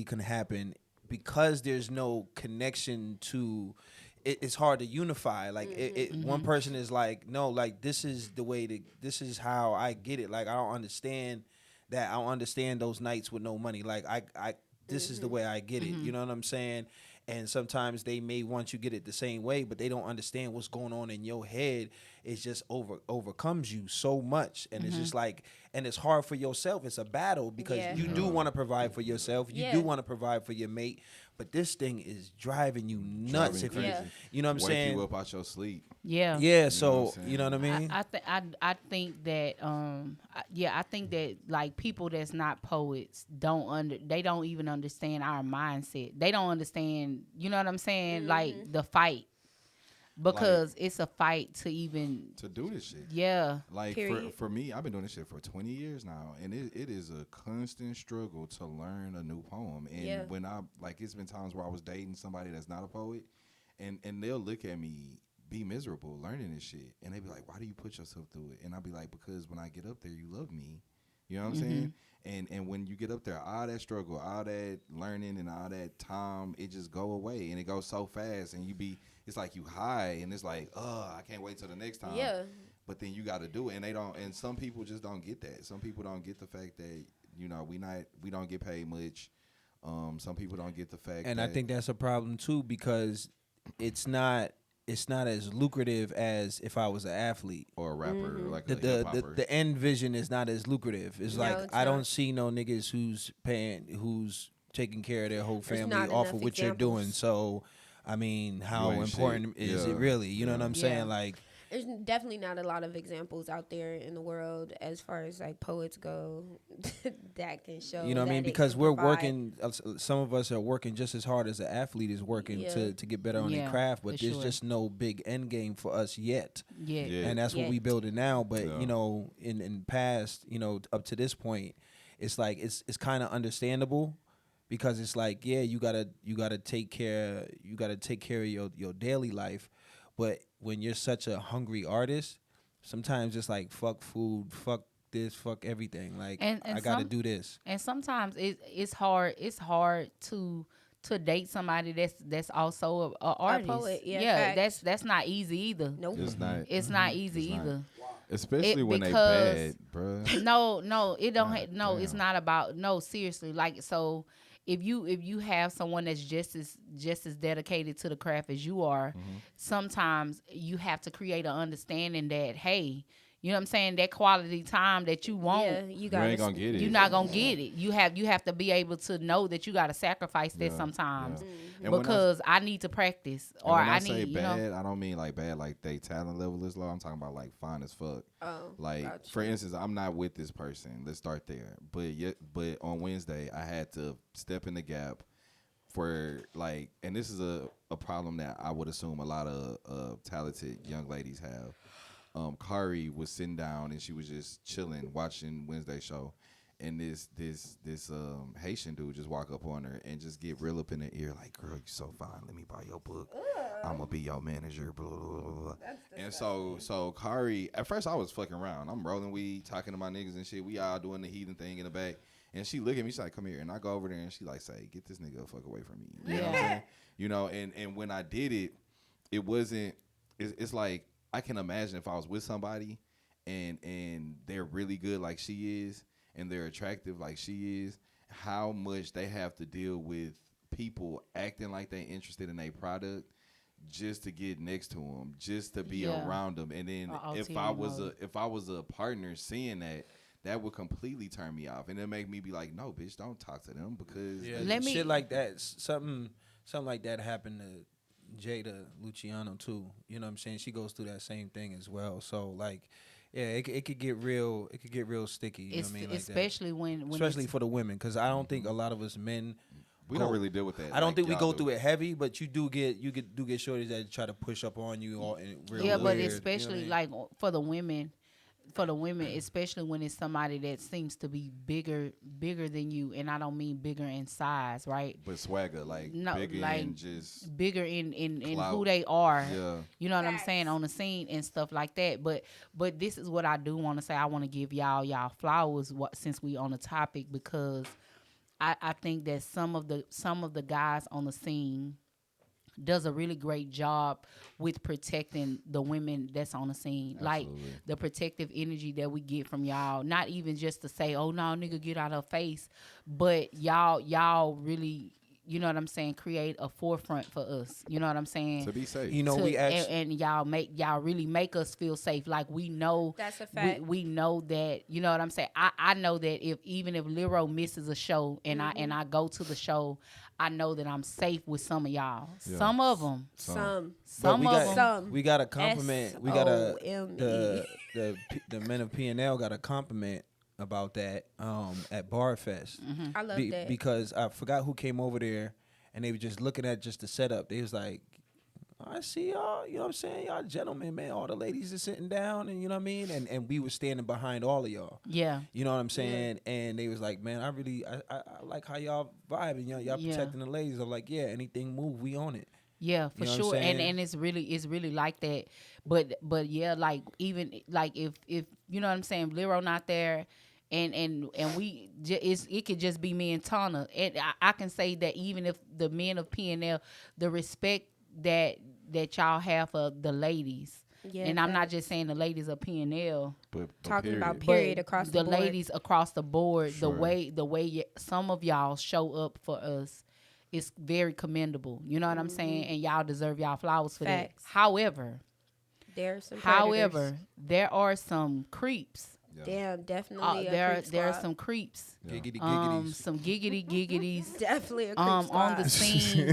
can happen, because there's no connection to. It's hard to unify. Like one person is like, no, like this is the way this is how I get it. Like I don't understand that. I don't understand those nights with no money. Like I this is the way I get it. You know what I'm saying? And sometimes they may want you to get it the same way, but they don't understand what's going on in your head. it just overcomes you so much, and it's just like, and it's hard for yourself. It's a battle because you do want to provide for yourself, you do want to provide for your mate, but this thing is driving you nuts. Driving If crazy. you know what I'm saying? Wake you up out your sleep. Yeah. Yeah, what so I'm you know what I mean? I think that I think that like people that's not poets they don't even understand our mindset. They don't understand, you know what I'm saying? Like the fight. Because it's a fight to even to do this shit. Yeah. Like Period. for me, I've been doing this shit for 20 years now, and it is a constant struggle to learn a new poem. And when it's been times where I was dating somebody that's not a poet, and they'll look at me be miserable learning this shit, and they be like, "Why do you put yourself through it?" And I'll be like, "Because when I get up there, you love me." You know what I'm saying? And when you get up there, all that struggle, all that learning, and all that time, it just go away, and it goes so fast, and it's like you high, and it's like, I can't wait till the next time. Yeah. But then you got to do it, and they don't. And some people just don't get that. Some people don't get the fact that we don't get paid much. Some people don't get the fact. And that I think that's a problem too, because it's not as lucrative as if I was an athlete. or a rapper, like a The hip-hopper. the end vision is not as lucrative. It's No, like it's I not. don't see no niggas who's taking care of their whole There's family not off enough of what you're doing. examples. So, I mean, how ain't important shit. is Yeah. it really? You know what I'm saying? Yeah. Like, There's definitely not a lot of examples out there in the world as far as like poets go that can show. you know what I that mean? it Because can we're provide. working. Some of us are working just as hard as an athlete is working Yeah. to get better on their Yeah, craft. But for there's sure. just no big end game for us yet. Yeah. Yeah. And that's what we Yet. building now. But Yeah. you know, in past, you know, up to this point, it's like it's kind of understandable, because it's like, yeah, you gotta take care of your daily life. But when you're such a hungry artist, sometimes it's like fuck food, fuck this, fuck everything. Like And I gotta do this. And sometimes it's hard to date somebody that's also a artist. poet, yeah, facts. that's not easy either. Nope. It's not. It's not easy It's not. either. Especially when they because- bad, bruh. No, it don't. God It's damn. not about. No, seriously. Like, so, if you have someone that's just as dedicated to the craft as you are, sometimes you have to create an understanding that, hey, you know what I'm saying, that quality time that you want. Yeah, you You got ain't gonna get it. You're not gonna get it. You have to be able to know that you got to sacrifice that Yeah, sometimes yeah. And when because I need to practice, And or when I I say need, you bad, know. I don't mean like bad like they talent level is low. I'm talking about like fine as fuck. Oh, Like gotcha. for instance, I'm not with this person. Let's start there. But on Wednesday, I had to step in the gap for like, and this is a problem that I would assume a lot of talented young ladies have. Kari was sitting down and she was just chilling, watching Wednesday show, and this Haitian dude just walk up on her and just get real up in her ear like, "Girl, you so fine. Let me buy your book. I'm gonna be your manager." Blah blah blah blah. And so Kari, at first I was fucking around. I'm rolling weed, talking to my niggas and shit. We all doing the heathen thing in the back. And she look at me, she's like, "Come here." And I go over there and she like say, "Get this nigga the fuck away from me." You know what I'm saying? You know, and when I did it, it wasn't. It's like I can imagine if I was with somebody and they're really good like she is and they're attractive like she is, how much they have to deal with people acting like they interested in their product just to get next to them, just to be around them. And then if I was a partner seeing that would completely turn me off, and it make me be like, "No, bitch, don't talk to them," because shit like that. Something like that happened to Jada Luciano too. You know what I'm saying? She goes through that same thing as well. So like, yeah, it could get real. It could get real sticky. You know what I mean? Like especially that. when Especially for the women, because I don't think a lot of us men. we don't really deal with that. I don't like think we y'all go do. through it heavy, but you do get shorties that try to push up on you or real yeah, weird, but you know what I especially mean? like for the women, especially when it's somebody that seems to be bigger than you, and I don't mean bigger in size, right? But swagger, like No, bigger like and just bigger in clout. who they are. Yeah. You know what I'm saying, on the scene and stuff like that. But this is what I do want to say. I want to give y'all flowers since we on the topic, because I think that some of the guys on the scene does a really great job with protecting the women that's on the scene. Like the protective energy that we get from y'all, not even just to say, "Oh no, nigga, get out her face," but y'all really you know what I'm saying, create a forefront for us. You know what I'm saying? To be safe. You know, we actually and y'all really make us feel safe. Like we know That's a fact. We know that, you know what I'm saying? I know that even if Lyro misses a show and I go to the show, I know that I'm safe with some of y'all. Yeah. Some of them. Some. Some of them. Some. we got a compliment. We got S-O-M-E. the Men of P&L got a compliment about that at Barfest. I love that. Because I forgot who came over there, and they were just looking at just the setup. They was like, I see y'all, you know what I'm saying? Y'all gentlemen, man. All the ladies are sitting down, and you know what I mean? And we were standing behind all of y'all. Yeah. You know what I'm saying? Yeah. And they was like, man, I like how y'all vibing. Y'all protecting the ladies. I'm like, yeah, anything move, we on it. Yeah, for sure. And it's really like that. But yeah, like even like if you know what I'm saying, Lyro not there, and we it could just be me and Tona, and I can say that even if the Men of PNL, the respect that y'all have for the ladies. Yeah, and I'm not just saying the ladies of PNL, but talking about period across the board. The ladies across the board, sure. the way some of y'all show up for us is very commendable. You know what I'm saying? And y'all deserve y'all flowers for Facts. that. However, there are some creeps. Yeah. Damn, definitely. There are some creeps. Yeah. Some giggities. Definitely a creep on the scene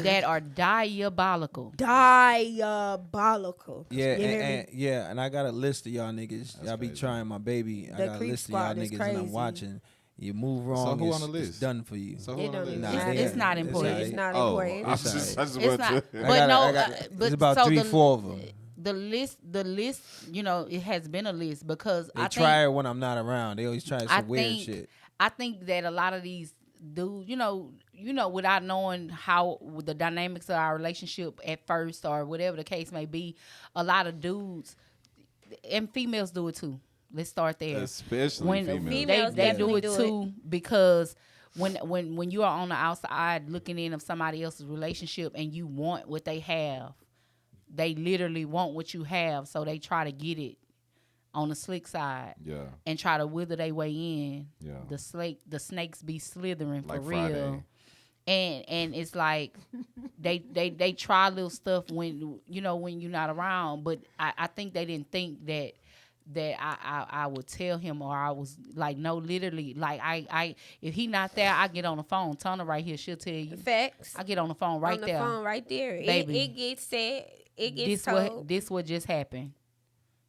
that are diabolical. Diabolical. Yeah, and I got a list of y'all niggas. Y'all be trying my baby. I got a list of y'all niggas, and I'm watching. You move wrong, so who on the list? It's done for you. So who on the list? It's not important. It's not important. It's not. But it's about 3-4 of them. The list, you know, it has been a list because they try it when I'm not around. They always try some weird shit. I think that a lot of these dudes, you know, without knowing how the dynamics of our relationship at first or whatever the case may be, a lot of dudes and females do it too. Let's start there. Especially when females. They do it too because when you are on the outside looking in of somebody else's relationship and you want what they have. They literally want what you have, so they try to get it on the slick side. Yeah. And try to wither their way in. Yeah. The snakes be slithering like for real. Friday. And it's like they try little stuff when you're not around. But I think they didn't think that I would tell him, or I was like, no, literally, like I if he not there, I get on the phone. Tona right here, she'll tell you. Facts. I get on the phone right there. On the phone right there. Baby. It gets said. It gets told. This what just happened.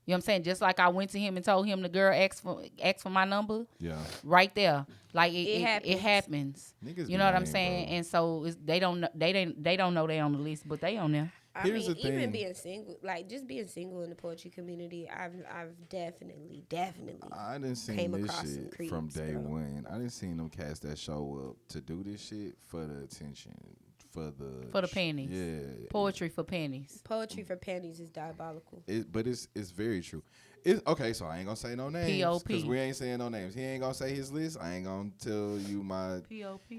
You know what I'm saying? Just like I went to him and told him the girl asked for my number. Yeah. Right there. Like it happens. Niggas you know what I'm lame, saying? bro. And so they don't know they on the list, but they on there. Here's the thing. Even being single, like just being single in the poetry community, I've definitely. I didn't see this shit from day one. I didn't see them cast that show up to do this shit for the attention, for the pennies. Yeah, poetry for pennies. Poetry for pennies is diabolical. But it's very true. Okay, so I ain't gonna say no names because we ain't saying no names. He ain't gonna say his list. I ain't gonna tell you my.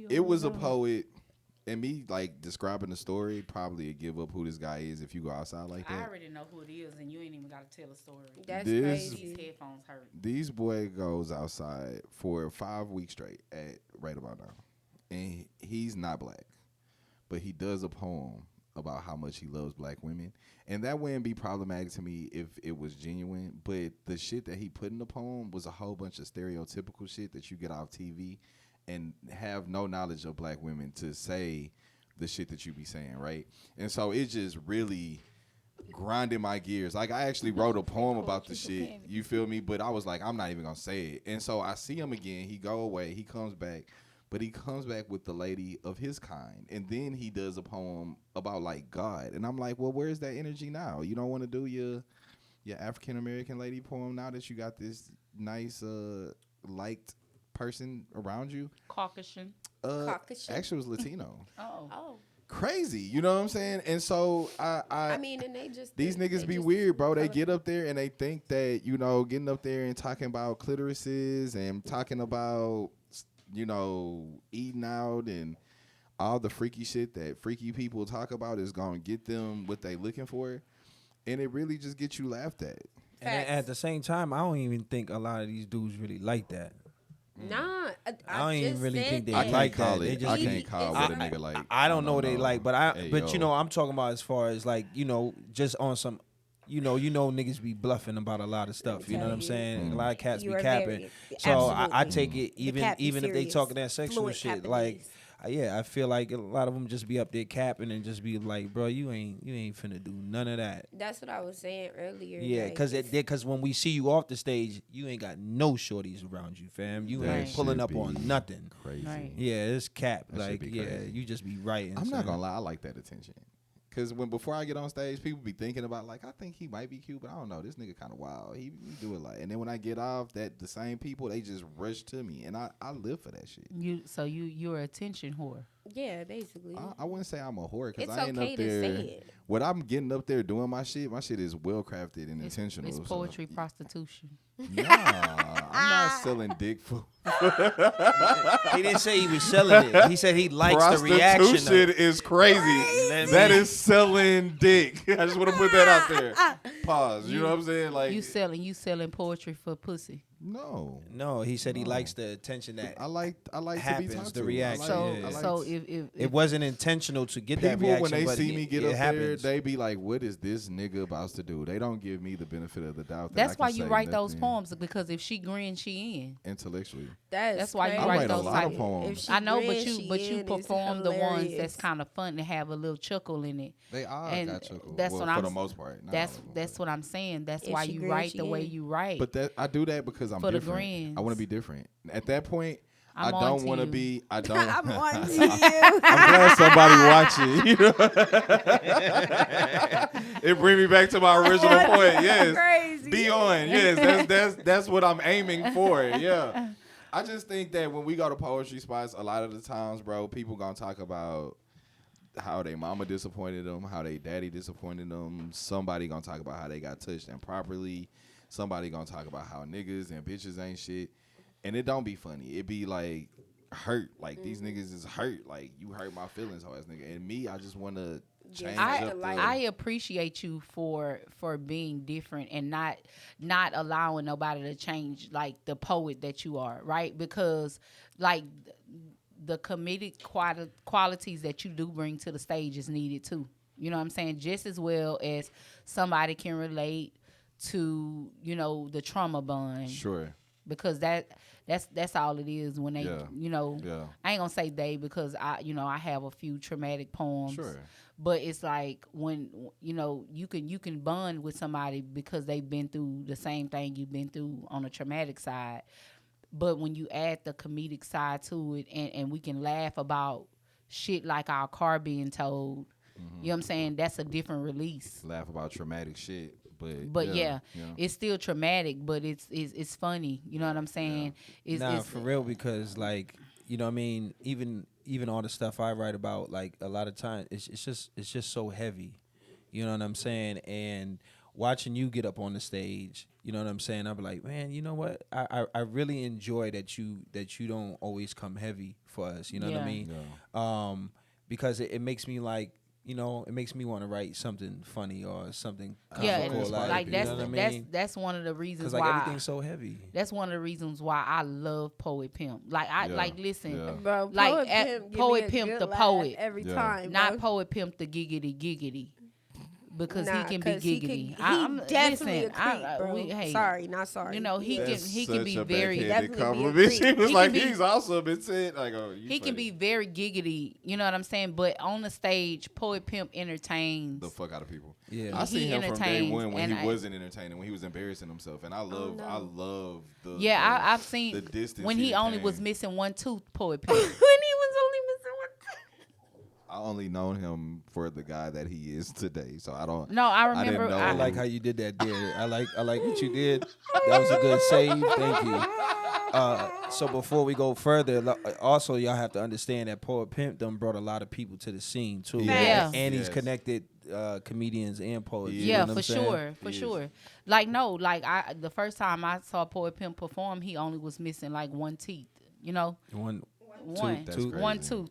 It was a poet. And me, like, describing the story, probably give up who this guy is if you go outside like that. I already know who it is, and you ain't even got to tell a story. That's crazy. These headphones hurt. These boy goes outside for 5 weeks straight at right about now. And he's not black. But he does a poem about how much he loves black women. And that wouldn't be problematic to me if it was genuine. But the shit that he put in the poem was a whole bunch of stereotypical shit that you get off TV. And have no knowledge of black women to say the shit that you be saying, right? And so it just really grinded my gears. Like, I actually wrote a poem about the shit, you feel me? But I was like, I'm not even gonna say it. And so I see him again, he go away, he comes back, but he comes back with the lady of his kind. And then he does a poem about, like, God. And I'm like, well, where's that energy now? You don't want to do your African-American lady poem now that you got this nice, liked person around you? Caucasian. Actually, it was Latino. Oh. Crazy, you know what I'm saying? And so I mean, and they just these niggas be weird, bro. They get up there and they think that, you know, getting up there and talking about clitorises and talking about, you know, eating out and all the freaky shit that freaky people talk about is gonna get them what they looking for, and it really just gets you laughed at. And at the same time, I don't even think a lot of these dudes really like that. Nah, I don't even really think they I like can't call that. it. They I just can't call what a nigga like. I don't know what they like, but Hey, but you yo. know, I'm talking about as far as like, you know, just on some, you know, niggas be bluffing about a lot of stuff. You know what I'm saying? A lot of cats You be are capping. very- So I absolutely. take it even cat be if they serious. talking that sexual Fluent shit, Capanese. like. Yeah, I feel like a lot of them just be up there capping and just be like, bro, you ain't finna do none of that. That's what I was saying earlier. Yeah, like, because when we see you off the stage, you ain't got no shorties around you, fam. You That ain't pulling shit up on be nothing. Crazy. Right. Yeah, it's cap. That shit Like, be yeah, crazy. you just be writing. I'm not son. gonna lie, I like that attention. Cause before I get on stage, people be thinking about like I think he might be cute, but I don't know. This nigga kind of wild. He do it like, and then when I get off, that the same people they just rush to me, and I live for that shit. You're an attention whore. yeah, basically. I wouldn't say I'm a whore because It's I ain't okay up to there. say it. What I'm getting up there doing my shit is well crafted and intentional. It's so- poetry prostitution. Nah, I'm not selling dick for He didn't say he was selling it. He said he likes the reaction. Of prostitution it. is crazy. That is selling dick. I just want to put that out there. Pause. You know what I'm saying? Like You selling poetry for pussy. no. He said he likes the attention that I like to be happens, talked the to. reaction. So Yeah. so if it wasn't intentional to get that People reaction. when they but see me get it up happens. there, they be like, "What is this nigga about to do?" They don't give me the benefit of the doubt. That that's I can why you say write those nothing poems, because if she grins, she in. intellectually. That's why you crazy. write I write a those lot of type- poems. If she I know, grins, but she you in, it's perform the ones hilarious. that's kind of fun to have a little chuckle in it. They all And got chuckle. that's well, what for I'm the s- most part. Not That's all of them, that's what I'm saying. That's If why she you grins, write she the way in. you write. But that I do that because I'm For the different. grins. I want to be different. At that point, I'm I on don't to want to you. be. I don't. I'm on to you. I'm glad somebody watching. You know? It bring me back to my original point. Yes, Crazy. be on. Yes, that's what I'm aiming for. Yeah, I just think that when we go to poetry spots, a lot of the times, bro, people gonna talk about how they mama disappointed them, how they daddy disappointed them. Somebody gonna talk about how they got touched improperly. Somebody gonna talk about how niggas and bitches ain't shit. And it don't be funny. It be like hurt. Like these niggas is hurt. Like you hurt my feelings, hoe ass nigga. And me, I just want to change up the I appreciate you for being different and not allowing nobody to change like the poet that you are, right? Because like the comedic qualities that you do bring to the stage is needed too. You know what I'm saying? Just as well as somebody can relate to, you know, the trauma bond. Sure. Because that's all it is when they, you know, I ain't gonna say they because I have a few traumatic poems. Sure. But it's like when, you know, you can bond with somebody because they've been through the same thing you've been through on the traumatic side. But when you add the comedic side to it and we can laugh about shit like our car being towed, you know what I'm saying? That's a different release. Laugh about traumatic shit. But yeah, it's still traumatic, but it's funny. You know what I'm saying? Yeah. For real, because like, you know what I mean? Even all the stuff I write about, like a lot of times it's just so heavy. You know what I'm saying? And watching you get up on the stage, you know what I'm saying? I'll be like, man, you know what? I really enjoy that you don't always come heavy for us. You know what I mean? Yeah. Because it makes me like, you know, it makes me want to write something funny or something comical. Like that's, you know what I mean? That's one of the reasons why. Because like everything's so heavy. That's one of the reasons why I love Poet Pimp. Like listen, bro, like Poet Pimp the poet every time, not bro. Poet Pimp the giggity. Because Nah, he can be giggity. He definitely listen, a creep, bro. Sorry, not sorry. You know, he can be very definitely compliment. be a She was creep. like, he's awesome. It's it. Like, oh, he can be very giggity. You know what I'm saying? But on the stage, Poet Pimp entertains the fuck out of people. Yeah, I seen him from day one when he and wasn't entertaining, when he was embarrassing himself, and I love the I've seen the distance when he only came. was missing one tooth. Poet Pimp. When he was only missing one. I only known him for the guy that he is today, so I don't. No, I remember. didn't know I like how you did that, dear. I like what you did. That was a good save. Thank you. So before we go further, also y'all have to understand that Poet Pimp done brought a lot of people to the scene too. Yeah. And he's connected comedians and poets. Yeah, you know what for sure. Like the first time I saw Poet Pimp perform, he only was missing like one teeth. You know, one tooth.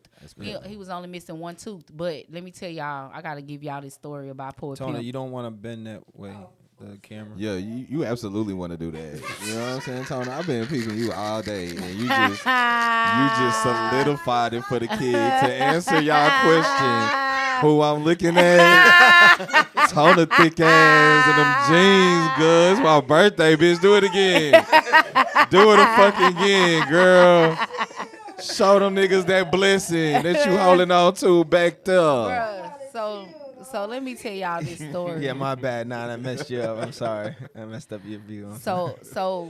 He was only missing one tooth. But let me tell y'all, I gotta give y'all this story about Poet Tona, Pimp. you don't want to bend that way. the camera. Yeah, you absolutely want to do that. You know what I'm saying, Tona? I've been peeping you all day, and you just solidified it for the kid to answer y'all question. Who I'm looking at? Tona thick ass and them jeans, good. It's my birthday, bitch. Do it again. Do it a fucking again, girl. Show them niggas that blessing that you holding on to back there. Bruh, so let me tell y'all this story. Yeah, my bad. Nah, I messed you up. I'm sorry. I messed up your view. So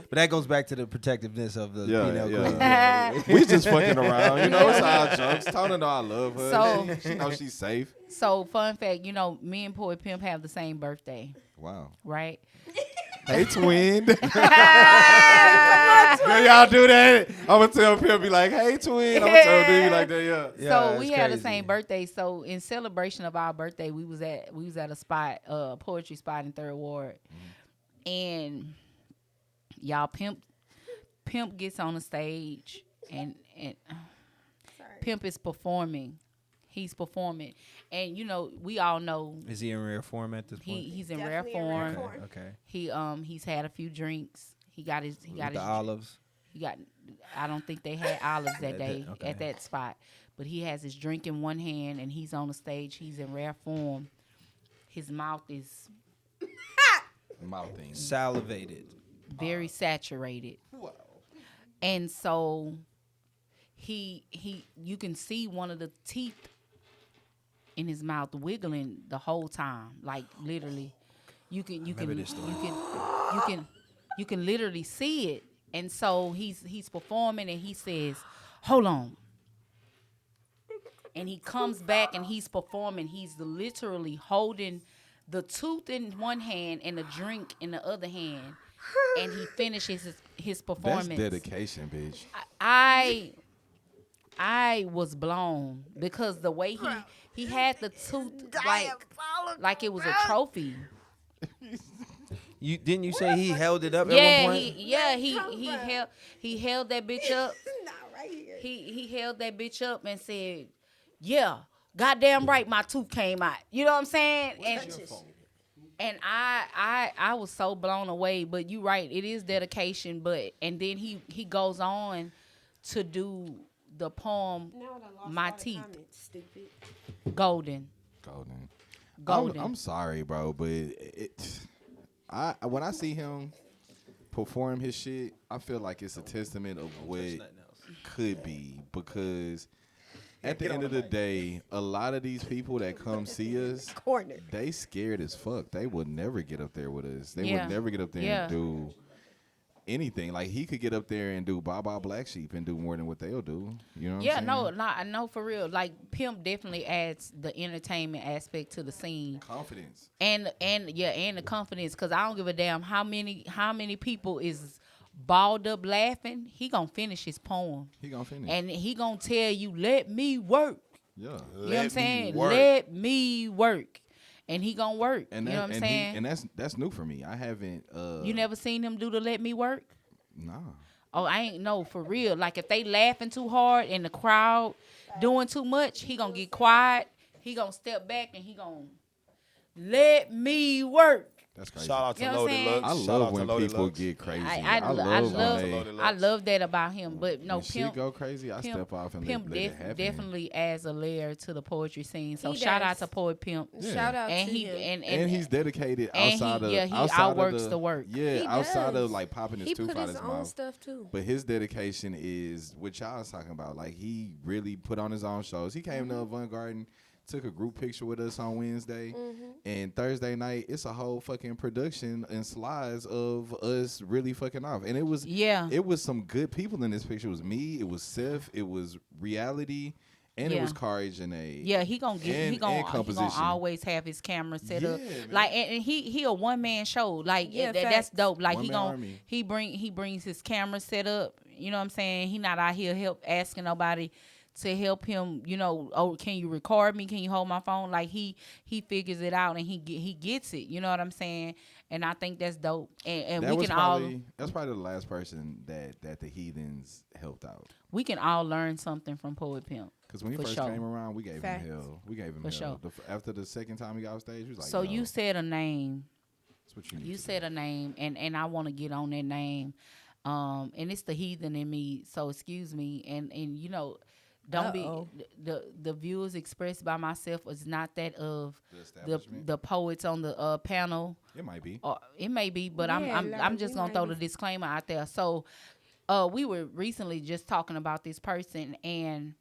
But that goes back to the protectiveness of the PNL queen. We just fucking around. You know, it's all jokes. Tona know I love her. So- she knows she's safe. So fun fact, you know, me and Poet Pimp have the same birthday, Wow. right? Hey, twin. When y'all do that, I'm going to tell Pimp, be like, hey, twin. I'm going to tell dude like that, yeah. So we had the same birthday. So in celebration of our birthday, we was at a spot, poetry spot in 3rd Ward. And y'all Pimp gets on the stage and Pimp is performing. He's performing. And you know, we all know Is he in rare form at this point? he's in Definitely rare in rare form. form. Okay. He's had a few drinks. He got his The olives. I don't think they had olives that day Okay. at that spot. But he has his drink in one hand and he's on the stage. He's in rare form. His mouth is Mouthing. Salivated. very saturated. Wow. And so you can see one of the teeth in his mouth wiggling the whole time. Like literally. You can literally see it. And so he's performing and he says, "Hold on." And he comes back and he's performing. He's literally holding the tooth in one hand and a drink in the other hand. And he finishes his performance. That's dedication, bitch. I was blown because the way he had the tooth like it was a trophy. Didn't you say he held it up at one point? He held that bitch up. Not right here. He held that bitch up and said, "Yeah, goddamn right, my tooth came out." You know what I'm saying? And I was so blown away. But you right, it is dedication. And then he goes on to do the poem, "My Teeth," Stupid. golden. I'm sorry, bro, but when I see him perform his shit, I feel like it's a testament of what could be, because at the end of the day, a lot of these people that come see us, they scared as fuck. They would never get up there with us. They would never get up there and do anything. Like, he could get up there and do Baba Black Sheep and do more than what they'll do. You know what I'm saying? I know for real. Like, Pimp definitely adds the entertainment aspect to the scene. Confidence. And the confidence, because I don't give a damn how many people is balled up laughing. He gonna finish his poem. And he gonna tell you, "Let me work." Yeah. You know what I'm saying? Let me work. And he gonna work. And you know what I'm saying? And that's new for me. I haven't. You never seen him do the "Let me work"? Nah. Oh, I ain't know, for real. Like, if they laughing too hard and the crowd doing too much, he gonna get quiet. He gonna step back and he gonna let me work. That's crazy. Shout out to You know what Loaded I'm Lux. I Shout love out to when Loaded people Lux. get crazy. I love that about him. But no, when shit Pimp go crazy, I step off and Pimp let it happen. definitely adds a layer to the poetry scene. So He shout out does. to Poet Pimp. Yeah. Shout out And to he him. And he's dedicated and outside he of outworks the work. Yeah, He outside does. of like popping his He tooth put out his his own mouth. stuff too. But his dedication is what y'all was talking about. Like, he really put on his own shows. He came to Avant Garden, took a group picture with us on Wednesday, and Thursday night it's a whole fucking production and slides of us really fucking off. And it was some good people in this picture. It was me, it was Seth, it was Reality, and it was Kari Janae. Yeah, he gonna always have his camera set up. Man. Like, and he a one man show. Like, that's dope. Like, he brings his camera set up. You know what I'm saying? He not out here asking nobody to help him, you know, "Oh, can you record me? Can you hold my phone?" Like, he figures it out and he gets it. You know what I'm saying? And I think that's dope. And that's probably the last person that the Heathens helped out. We can all learn something from Poet Pimp. Because when he first came around, we gave him hell. We gave him hell. Sure. After the second time he got off stage, he was like, "So you said a name That's what you need. You said a name, and I want to get on that name, and it's the heathen in me. So excuse me, and you know, don't Uh-oh. be the views expressed by myself is not that of The establishment. the poets on the panel. It might be. It may be, but Yeah, I'm just we gonna might throw be- the disclaimer out there. So, we were recently just talking about this person, and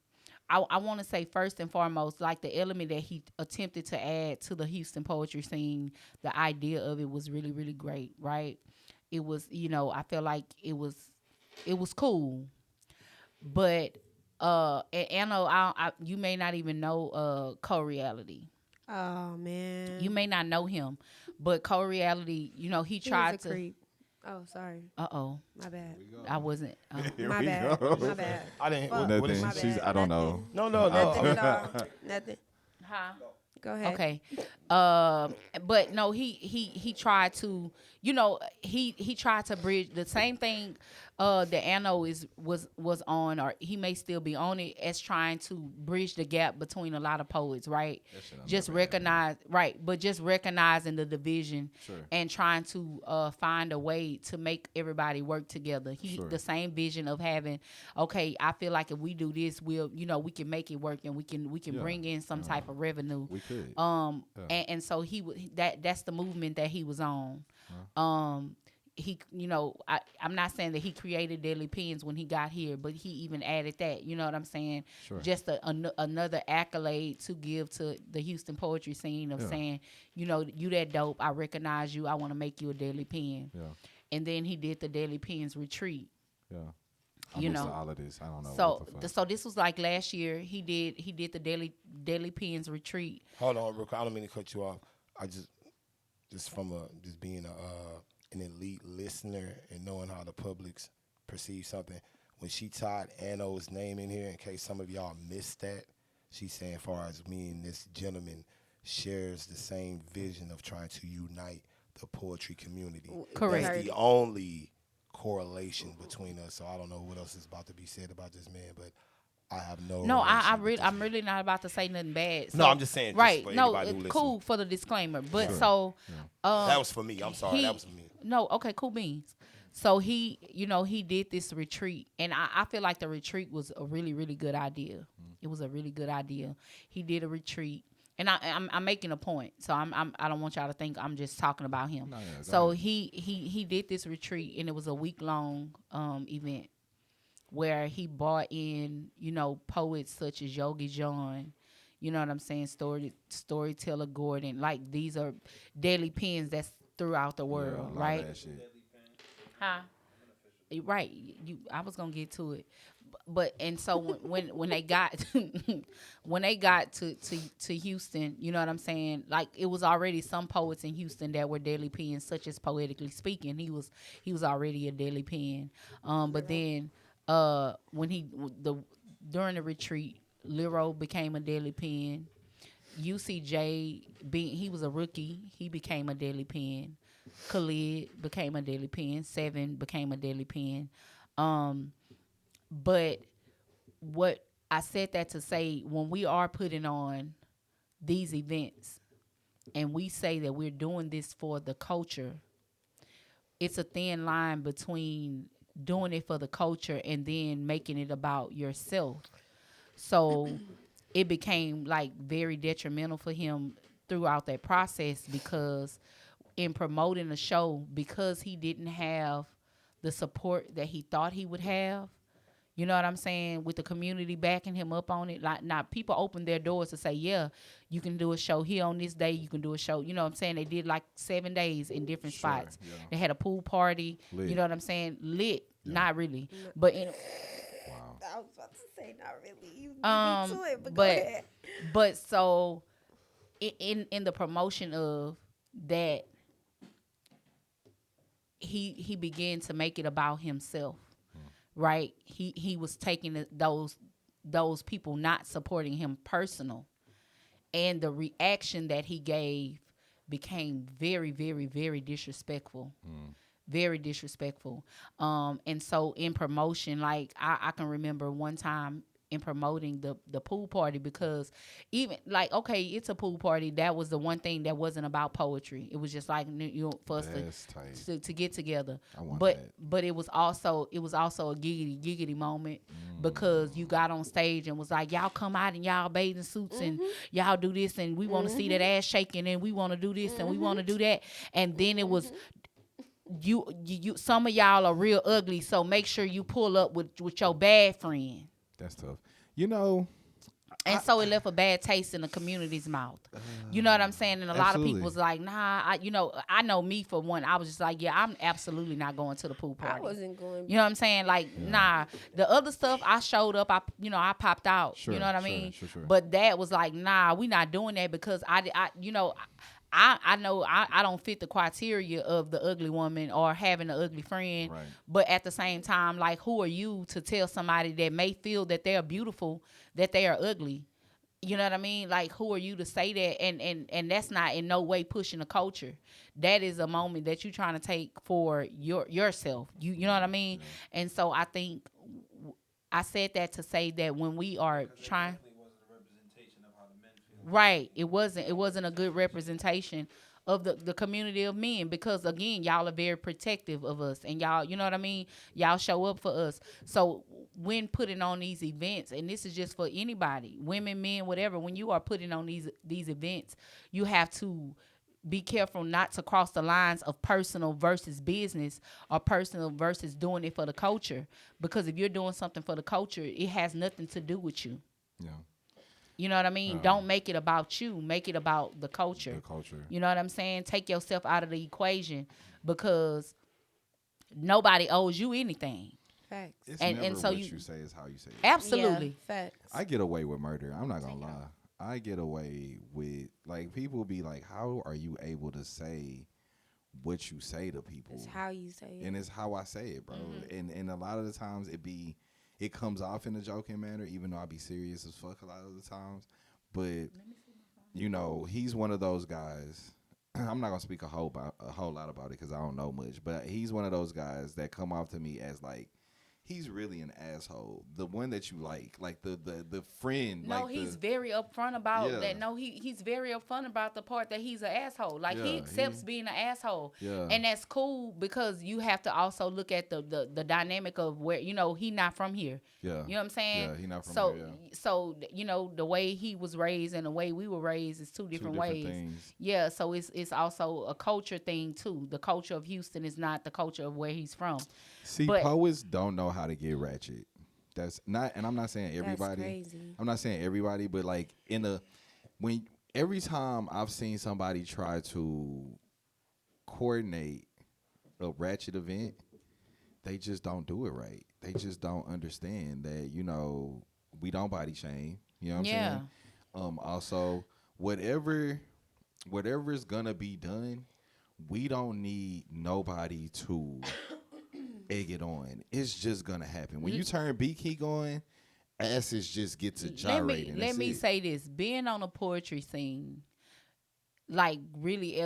I want to say first and foremost, like the element that he attempted to add to the Houston poetry scene, the idea of it was really, really great, right? It was, you know, I feel like it was cool, but and Anno, you may not even know co-reality. Oh man. You may not know him, but co-reality, you know, he He was tried a to. creep. Oh, sorry. My bad. I wasn't. Here My we bad. go. My bad. I didn't. Fuck. What is My Nothing. bad. I don't know. No, Nothing at no. all. Nothing. Huh? Go ahead. Okay. But no, he tried to, you know, he tried to bridge the same thing that Anno was on, or he may still be on it, as trying to bridge the gap between a lot of poets, right? Just recognize, right, but just recognizing the division. Sure. And trying to find a way to make everybody work together. The same vision of having, okay, I feel like if we do this, we'll, you know, we can make it work, and we can bring in some type of revenue. We could. And so that's the movement that he was on. He, you know, I'm not saying that he created Deadly Pens when he got here, but he even added that, you know what I'm saying? Sure. Just another accolade to give to the Houston poetry scene of saying, you know, you that dope, I recognize you, I want to make you a Deadly Pen. Yeah. And then he did the Deadly Pens retreat. Yeah. You know, all of this. I don't know. so what the fuck. so this was like last year. He did the Deadly Pens retreat. Hold on, real quick. I don't mean to cut you off. I just from just being an elite listener and knowing how the public's perceive something. When she tied Anno's name in here, in case some of y'all missed that, she's saying, as far as me and this gentleman shares the same vision of trying to unite the poetry community. Correct. That's the only correlation between us. So I don't know what else is about to be said about this man, but I have no. No, relation with this I'm man. really not about to say nothing bad. So, No, I'm just saying. Just right? for No, anybody who it's listens. cool for the disclaimer. But so That was for me. I'm sorry. That was for me. No, okay, cool beans. So he, you know, he did this retreat, and I feel like the retreat was a really, really good idea. It was a really good idea. He did a retreat, and I'm making a point. So I don't want y'all to think I'm just talking about him. No, yeah, so ahead. he did this retreat, and it was a week-long event where he brought in, you know, poets such as Yogi John, you know what I'm saying, Storyteller Gordon. Like, these are Deadly Pens that's throughout the world, Yeah, a lot of right? that shit. Huh? Right. I was gonna get to it, but and so when they got when they got to Houston, you know what I'm saying? Like, it was already some poets in Houston that were Deadly Pens, such as Poetically Speaking. He was already a Deadly Pen. But then during the retreat, Lyro became a Deadly Pen. UCJ, he was a rookie, he became a Deadly Pen. Khalid became a Deadly Pen. Seven became a Deadly Pen. But what I said that to say, when we are putting on these events and we say that we're doing this for the culture, it's a thin line between doing it for the culture and then making it about yourself. So it became like very detrimental for him throughout that process, because in promoting the show, because he didn't have the support that he thought he would have, you know what I'm saying, with the community backing him up on it. Like, now people opened their doors to say, yeah, you can do a show here on this day, you can do a show, you know what I'm saying. They did like 7 days in different spots. Yeah. They had a pool party, Lit. you know what I'm saying, lit. Yeah. Not really, but Wow. I was about to say not really. You beat me to it, but go ahead. But so in the promotion of that, he began to make it about himself, right? He was taking those people not supporting him personal, and the reaction that he gave became very, very, very disrespectful. Very disrespectful. And so in promotion, like I can remember one time in promoting the pool party, because even like, okay, it's a pool party. That was the one thing that wasn't about poetry. It was just like, for us to get together. But it was also a giggity moment, because you got on stage and was like, y'all come out in y'all bathing suits and y'all do this, and we want to see that ass shaking, and we want to do this and we want to do that. And then it was, you some of y'all are real ugly, so make sure you pull up with your bad friend. That's tough. You know, and so it left a bad taste in the community's mouth. You know what I'm saying? And a lot of people was like, nah, I know me for one. I was just like, yeah, I'm absolutely not going to the pool party. I wasn't going. You know what I'm saying? Like, nah. The other stuff, I showed up. I popped out. Sure, you know what I mean? Sure. But that was like, nah, we not doing that, because I know I don't fit the criteria of the ugly woman or having an ugly friend. Right. But at the same time, like, who are you to tell somebody that may feel that they're beautiful that they are ugly? You know what I mean? Like, who are you to say that? And that's not in no way pushing the culture. That is a moment that you're trying to take for yourself. You know what I mean? Yeah. And so I think I said that to say that when we are trying, right, it wasn't a good representation of the community of men, because again, y'all are very protective of us, and y'all, you know what I mean, y'all show up for us. So when putting on these events, and this is just for anybody, women, men, whatever, when you are putting on these events, you have to be careful not to cross the lines of personal versus business, or personal versus doing it for the culture, because if you're doing something for the culture, it has nothing to do with you. Yeah. You know what I mean? Don't make it about you. Make it about the culture. The culture. You know what I'm saying? Take yourself out of the equation, because nobody owes you anything. Facts. It's never so what you say is how you say it. Absolutely. Yeah, facts. I get away with murder. I'm not going to lie. I get away with, like, people be like, how are you able to say what you say to people? It's how you say it. And it's how I say it, bro. And a lot of the times it comes off in a joking manner, even though I be serious as fuck a lot of the times. But, you know, he's one of those guys. I'm not going to speak a whole lot about it because I don't know much. But he's one of those guys that come off to me as, like, he's really an asshole. The one that you like the friend. No, like he's very upfront about that. No, he's very upfront about the part that he's an asshole. Like, he accepts being an asshole. Yeah. And that's cool, because you have to also look at the dynamic of where, you know, he not from here. Yeah. You know what I'm saying? Yeah, he not from here. So, you know, the way he was raised and the way we were raised is two different ways. Things. Yeah, so it's also a culture thing too. The culture of Houston is not the culture of where he's from. See, poets don't know how to get ratchet. That's not, and I'm not saying everybody. That's crazy. I'm not saying everybody, but like every time I've seen somebody try to coordinate a ratchet event, they just don't do it right. They just don't understand that, you know, we don't body shame. You know what I'm saying? Also, whatever is gonna be done, we don't need nobody to egg it on. It's just gonna happen. When you turn B-Key on, asses just get to gyrating. Let me say this. Being on a poetry scene, like, really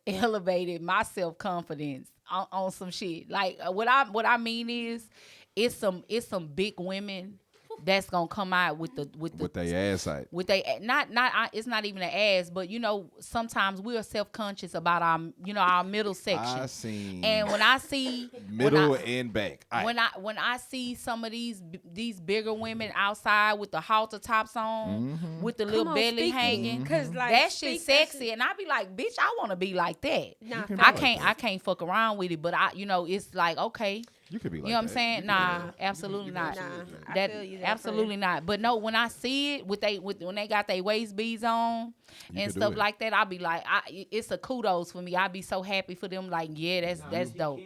elevated my self-confidence on some shit. Like, what I mean is, it's some big women that's gonna come out with their ass out. With they not it's not even an ass, but you know, sometimes we are self-conscious about our middle section. And when I see middle and back, when I see some of these bigger women outside with the halter tops on, with the little belly hanging, cause like, that shit sexy, and I be like, bitch, I want to be like that. Nah, I can't fuck around with it, but it's like, okay. You could be like, you know what I'm saying? Nah, absolutely not. That absolutely not. But no, when I see it when they got their waist beads on and stuff like that, I'll be like, it's a kudos for me. I'll be so happy for them. Like, yeah, that's dope.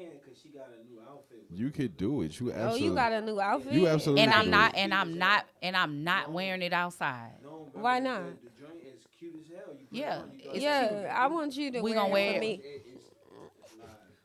You could do it. You absolutely. You got a new outfit. You absolutely. And I'm not wearing it outside. Why not? The joint is cute as hell. Yeah, I want you to wear it for me.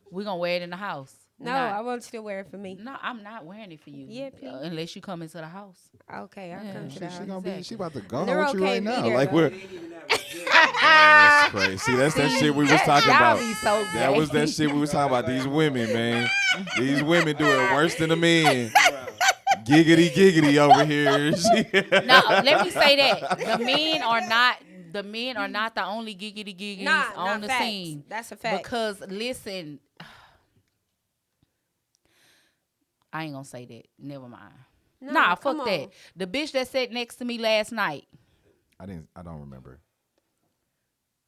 We're gonna wear it in the house. No, I want you to wear it for me. No, I'm not wearing it for you. Yeah, please. Unless you come into the house. Okay, I'll come to the house. She about to go with you right now. Like, we're. That's crazy. See, that's that shit we was talking about. So that was that shit we was talking about. These women, man. These women do it worse than the men. giggity over here. No, let me say that the men are not the only giggity on the facts. scene. That's a fact. Because listen, I ain't gonna say that. Never mind. No, Nah, come fuck that. on. The bitch that sat next to me last night. I don't remember.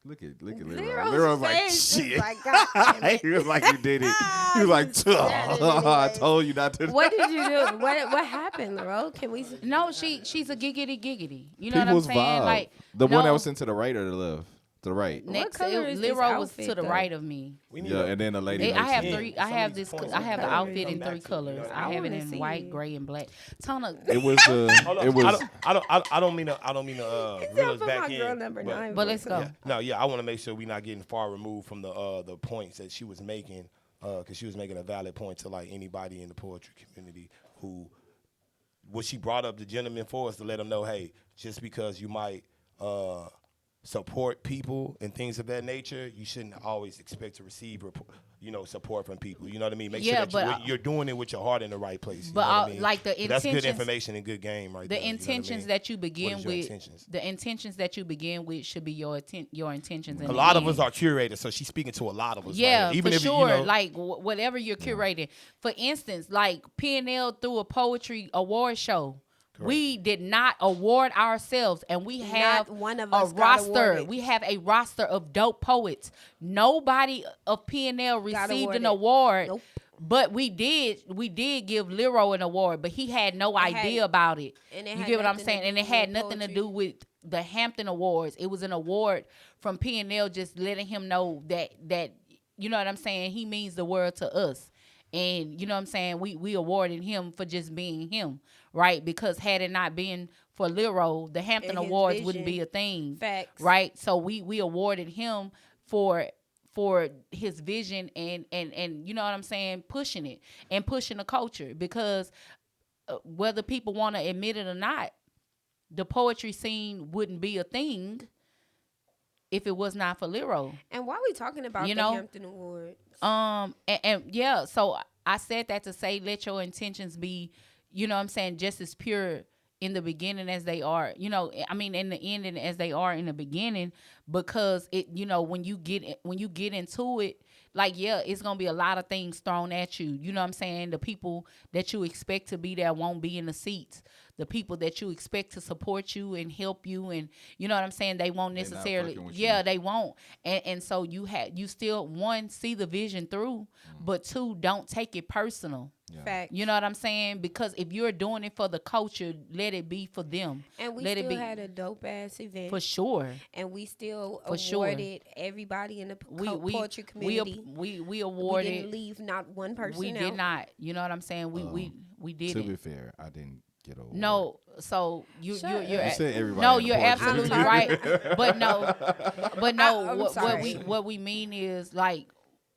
Look at Lyro. Lyro's Lyro's like, face is shit. like, God damn it. He was like, you did it. He was like, I told you not to. What did you do? What happened, Lyro? Can we? No, she's a giggity. You know People's what I'm saying? vibe. Like the one that no, was sent to the right or the left? To the right. next color is this Lyro was outfit, to the though? right of me. Yeah, and then the lady. I have next to three. me. I have this. I have the outfit in 3 colors. I have it wanna in see white, it. gray, and black. Tona, It was. Hold on. It was. I don't mean to reel us Put back my girl in. number 9. but let's go. I want to make sure we're not getting far removed from the points that she was making, because she was making a valid point to like anybody in the poetry community who, what she brought up the gentleman for us to let them know, hey, just because you might support people and things of that nature, you shouldn't always expect to receive support from people. You know what I mean? Make sure that you're doing it with your heart in the right place. You But know what I mean? like the That's intentions, good information and good game right there. the intentions you know what I mean? that you begin What is your with, intentions? the intentions that you begin with should be your intentions. In A the lot of end. us are curators, so she's speaking to a lot of us. Yeah, right? Even for if sure. You know, like whatever you're curating. For instance, like PNL threw a poetry award show. Correct. We did not award ourselves, and we have Not one of a us got roster. awarded. We have a roster of dope poets. Nobody of PNL received an awarded. award. Nope. But we did give Lyro an award, but he had no idea about it. and it You had get what I'm nothing to saying? And do it had with nothing to poetry. do with the Hampton Awards. It was an award from PNL, just letting him know that you know what I'm saying, he means the world to us. And you know what I'm saying, we awarded him for just being him, right? Because had it not been for Lyro, the Hampton And his Awards wouldn't be vision. a thing. Facts. Right? So we awarded him for his vision and you know what I'm saying, pushing it and pushing the culture, because whether people want to admit it or not, the poetry scene wouldn't be a thing if it was not for Lyro. And why are we talking about You the know? Hampton Awards? And yeah, so I said that to say, let your intentions be, you know what I'm saying, just as pure in the beginning as they are, you know, I mean, in the ending as they are in the beginning, because it, you know, when you get into it, like, yeah, it's going to be a lot of things thrown at you. You know what I'm saying? The people that you expect to be there won't be in the seats. The people that you expect to support you and help you, and you know what I'm saying, they won't necessarily, they won't. And so you still, one, see the vision through, but two, don't take it personal. Yeah. Facts. You know what I'm saying? Because if you're doing it for the culture, let it be for them. And we let still it be had a dope ass event. for sure. And we still For awarded everybody in the poetry community. We awarded. We didn't leave not one person We out. did not. You know what I'm saying? We did. To be fair, I didn't get a award. No, so you're You said everybody. no, in the you're poetry absolutely community. right. But no, I'm what sorry. we mean is, like,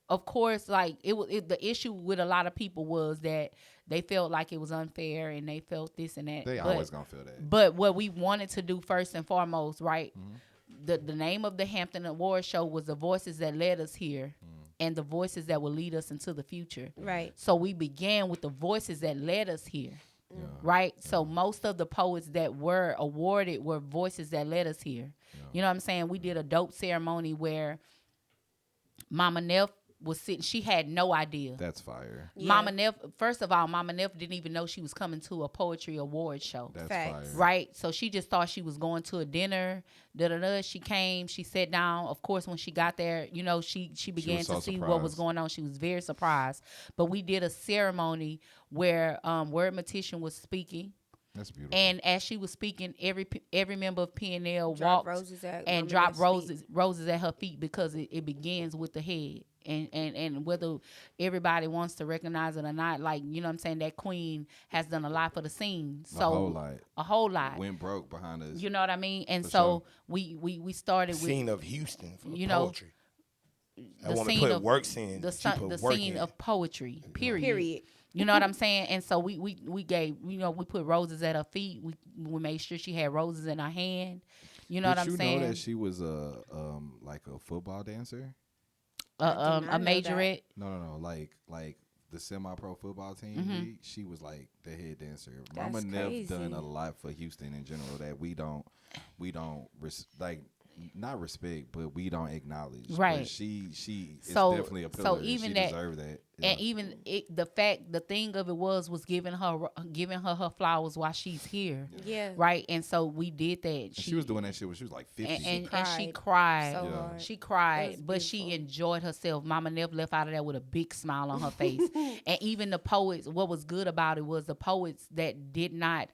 of course, like the issue with a lot of people was that they felt like it was unfair and they felt this and that. They always gonna feel that. But what we wanted to do first and foremost, right? Mm-hmm. The name of the Hampton Award Show was the voices that led us here. And the voices that will lead us into the future. Right. So we began with the voices that led us here. Yeah. Right? Yeah. So most of the poets that were awarded were voices that led us here. Yeah. You know what I'm saying? We did a dope ceremony where Mama Neff was sitting. She had no idea. That's fire. Yeah. Mama Neff, first of all, Mama Neff didn't even know she was coming to a poetry award show. That's Facts. fire. Right? So she just thought she was going to a dinner. She came, she sat down. Of course, when she got there, you know, she began to see what was going on. She was very surprised. But we did a ceremony where Word Matician was speaking. That's beautiful. And as she was speaking, every member of PNL Drop walked roses at and Mama dropped Neff's roses at her feet, because it begins with the head. And whether everybody wants to recognize it or not, like, you know what I'm saying, that queen has done a lot for the scene. So a whole lot. Went broke behind us. You know what I mean? And for so sure. we started with scene of Houston for you poetry. I want to put works in. The scene of poetry. Period. You know what I'm saying? And so we gave, you know, we put roses at her feet. We made sure she had roses in her hand. You know what I'm saying? Did you know that she was like a football dancer? A majorette. No, like the semi-pro football team league, she was like the head dancer. That's Mama Nev done crazy. a lot for Houston in general that we don't like. Not respect, but we don't acknowledge. Right. But she is So- definitely a so pillar. even she that- deserved that. Yeah. And even the thing of it was giving her flowers while she's here, Yeah. right? And so we did that. And she was doing that shit when she was like 50. And she cried cried. so Yeah. hard. She It cried, was but she beautiful. enjoyed herself. Mama never left out of there with a big smile on her face. And even the poets, what was good about it was the poets that did not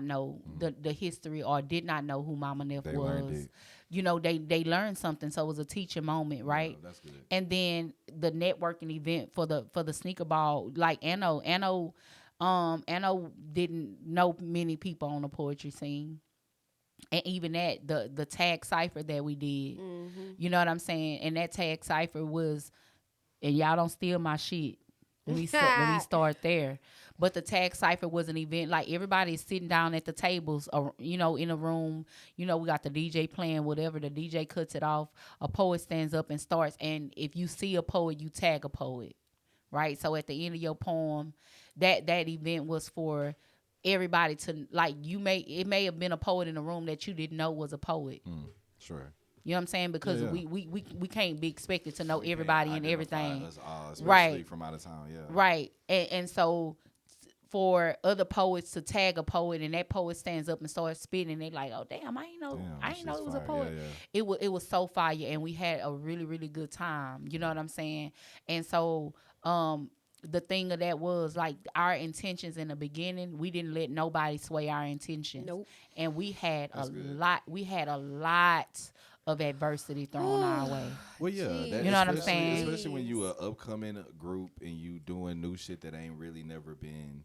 know the history or did not know who Mama Neff They learned was. it. You know, they learned something, so it was a teaching moment, right? Yeah, that's good. And then the networking event for the sneaker ball, like Anno didn't know many people on the poetry scene. And even that, the tag cipher that we did, you know what I'm saying? And that tag cipher was, and y'all don't steal my shit. Let me start there. But the tag cipher was an event, like everybody is sitting down at the tables, or you know, in a room. You know, we got the DJ playing whatever. The DJ cuts it off. A poet stands up and starts. And if you see a poet, you tag a poet, right? So at the end of your poem, that event was for everybody to, like, it may have been a poet in the room that you didn't know was a poet. Sure. You know what I'm saying? Because Yeah. we can't be expected to know everybody and everything. Us all, especially Right. from out of town, yeah. Right. And so for other poets to tag a poet and that poet stands up and starts spitting, they like, oh damn, I ain't know that it was shit's a fire. poet. Yeah. It was so fire, and we had a really, really good time. You know what I'm saying? And so the thing of that was, like, our intentions in the beginning, we didn't let nobody sway our intentions. Nope. And we had That's a good. lot of adversity thrown our way. Well, yeah, that, You know what I'm especially- saying? Especially when you a upcoming group and you doing new shit that ain't really never been.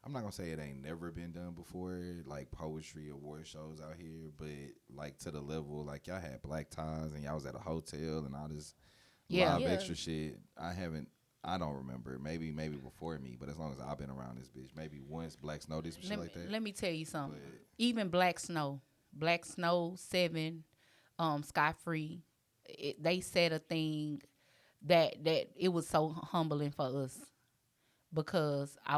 I'm not gonna say it ain't never been done before, like poetry award shows out here, but like to the level, like y'all had black ties and y'all was at a hotel and all this live Yeah. extra shit. I don't remember. Maybe before me, but as long as I've been around this bitch, maybe once Black Snow did some shit like that. Let me tell you something. But- Even Black Snow 7, Sky Free, they said a thing that it was so humbling for us, because I